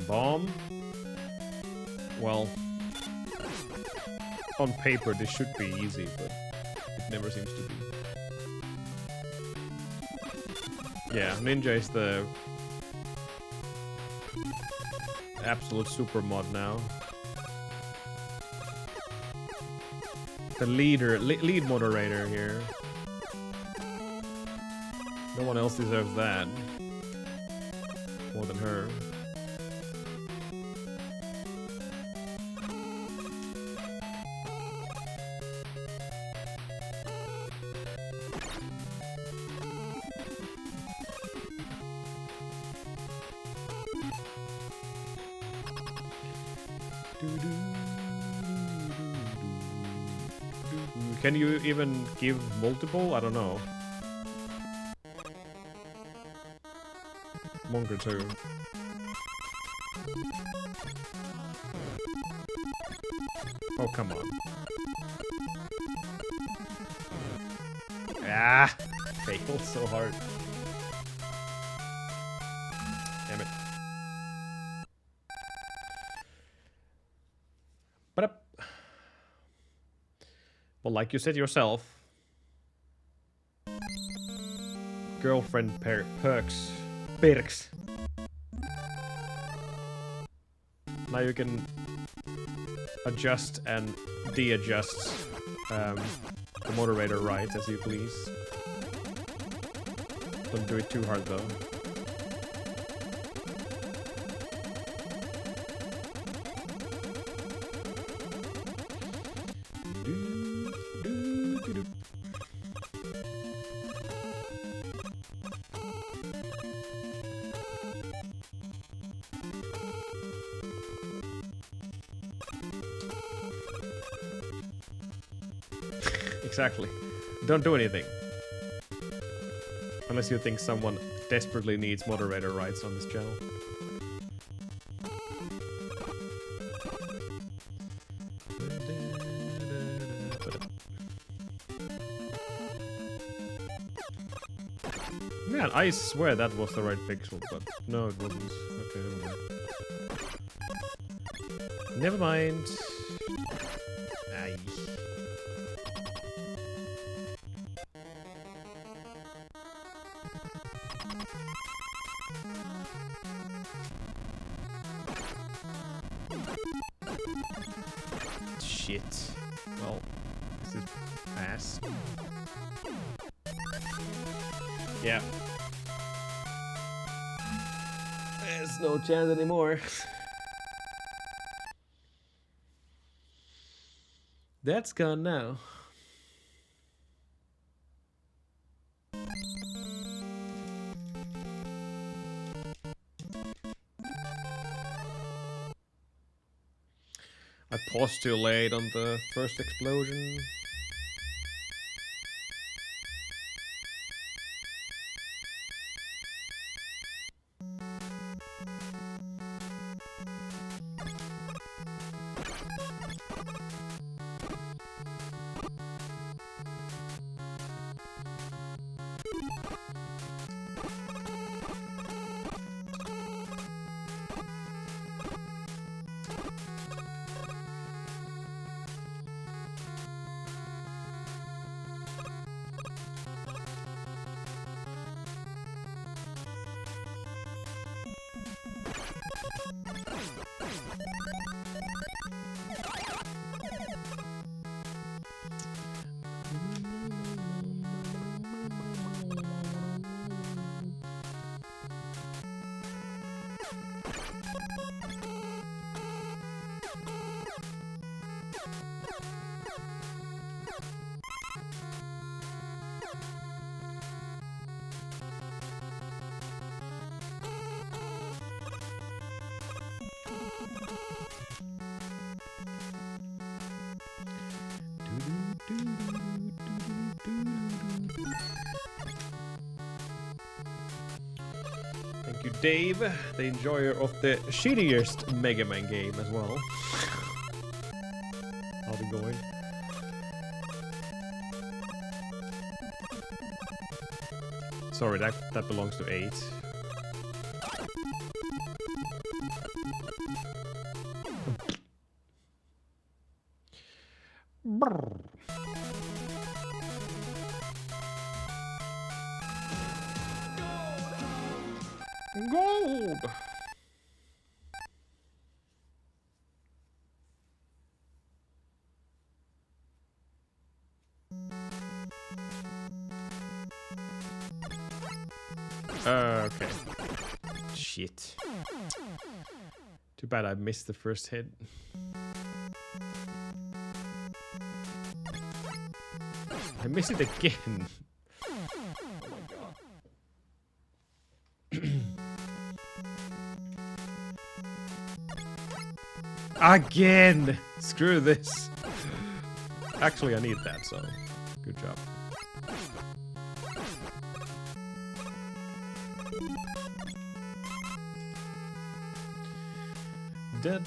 Bomb? Well, on paper this should be easy, but it never seems to be. Yeah, Ninja is the absolute super mod now. The lead moderator here. No one else deserves that more than her. Can you even give multiple? I don't know. Monker too. Oh, come on. Ah! Failed so hard. Damn it. But well, like you said yourself, girlfriend perks. Now you can adjust and de-adjust the moderator right as you please. Don't do it too hard though. Exactly. Don't do anything. Unless you think someone desperately needs moderator rights on this channel. Man, I swear that was the right pixel, but no, it wasn't. Okay, never mind. Never mind. Aye. Shit. Well, this is ass. Yeah. There's no chance anymore. That's gone now. I paused too late on the first explosion. Thank you, Dave, the enjoyer of the shittiest Mega Man game as well. How's it going? Sorry, that belongs to 8. Gold! Okay. Shit. Too bad I missed the first hit. I missed it again. Again! Screw this. Actually, I need that, so good job. Down.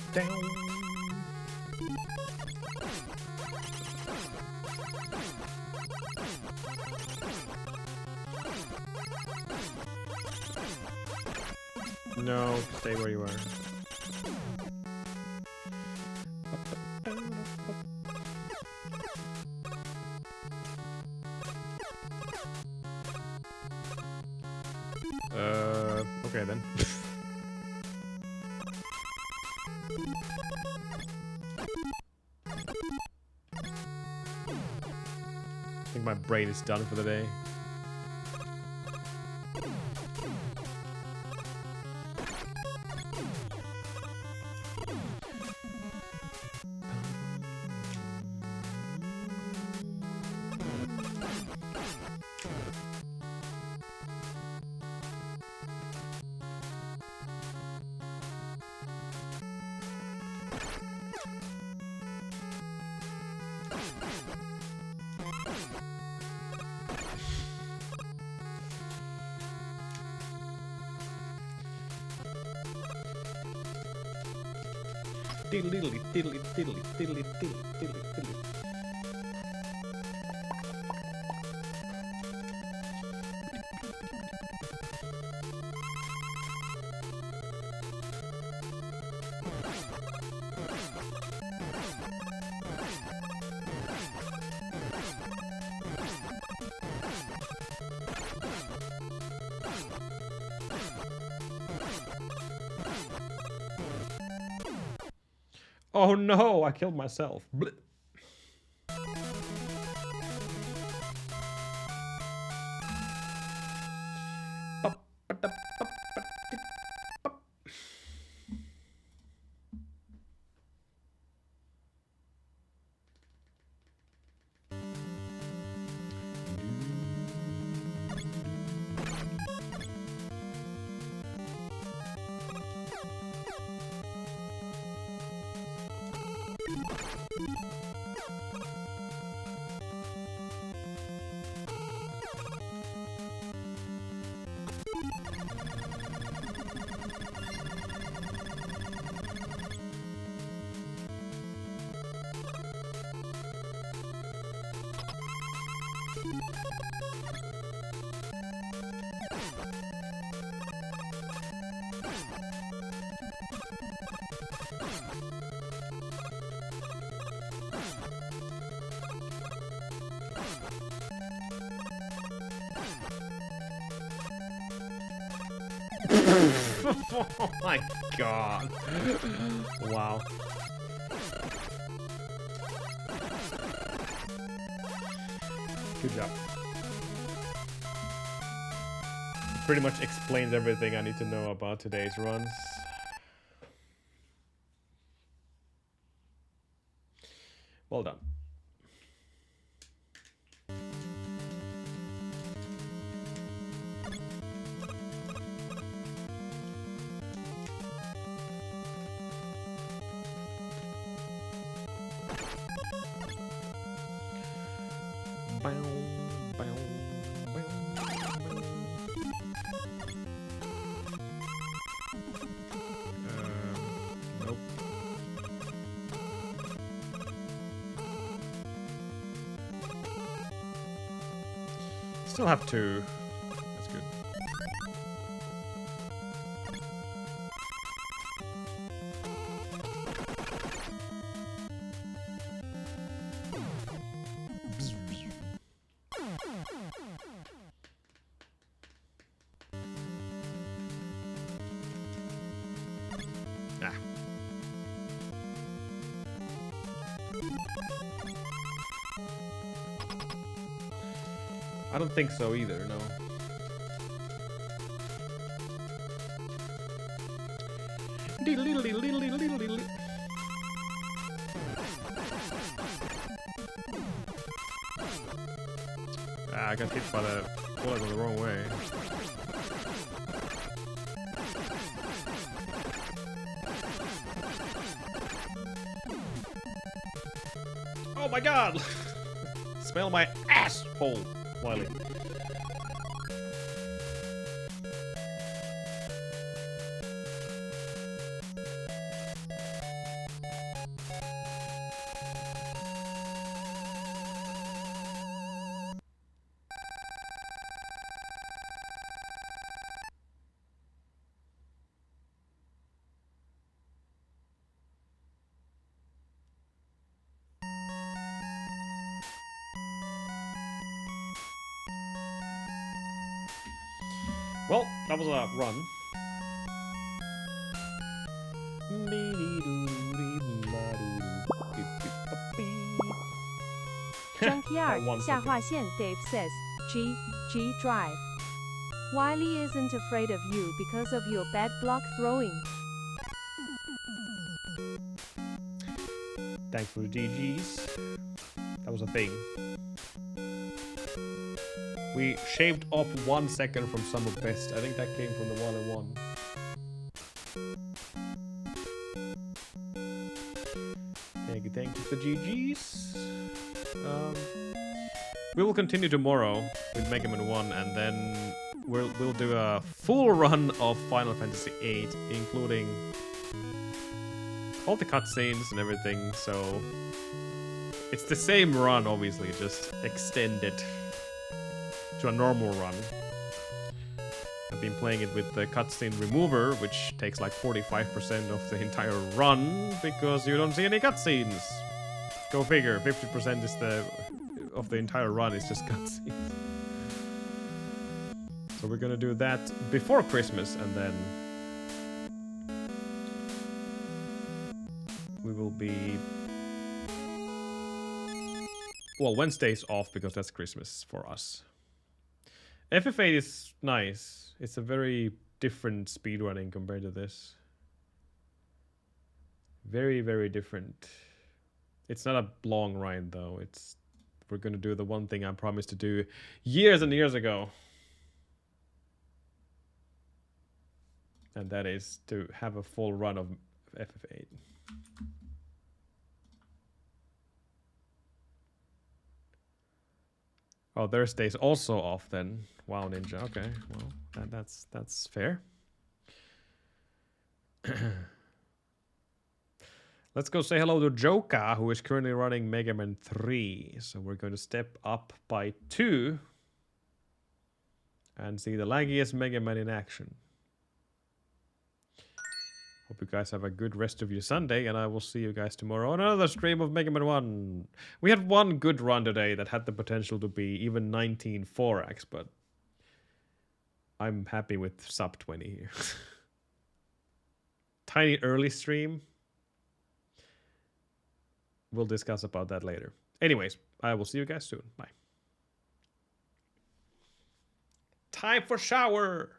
No, stay where you are. Okay then. I think my brain is done for the day. Diddly diddly diddly diddly diddly diddly diddly. Oh no, I killed myself. Blech. Oh my god. Wow. Good job. Pretty much explains everything I need to know about today's runs. Well done. Nope. Still have two. That's good. Ah. I don't think so either, no. Ah, I got hit by the bullet the wrong way. Oh my god! Smell my asshole, Wiley. Well, that was a run. Junkyard, One 下划线 Dave says, G drive. Wiley isn't afraid of you because of your bad block throwing. Thanks for the GGs. That was a thing. We shaved off 1 second from summer best. I think that came from the 1-1. Thank you for the GGs. We will continue tomorrow with Mega Man 1, and then we'll do a full run of Final Fantasy VIII, including all the cutscenes and everything, so it's the same run, obviously, just extended to a normal run. I've been playing it with the cutscene remover, which takes like 45% of the entire run because you don't see any cutscenes. Go figure, 50% is of the entire run is just cutscenes. So we're gonna do that before Christmas, and then we will be... Well, Wednesday's off because that's Christmas for us. FF8 is nice. It's a very different speedrunning compared to this. Very, very different. It's not a long ride though. We're gonna do the one thing I promised to do years and years ago. And that is to have a full run of FF8. Oh, Thursday's also off then. Wow, Ninja. Okay, well, that's fair. Let's go say hello to Joka, who is currently running Mega Man 3. So we're going to step up by 2 and see the laggiest Mega Man in action. Hope you guys have a good rest of your Sunday, and I will see you guys tomorrow on another stream of Mega Man 1. We had one good run today that had the potential to be even 19 4x, but I'm happy with sub 20 here. Tiny early stream. We'll discuss about that later. Anyways, I will see you guys soon. Bye. Time for shower!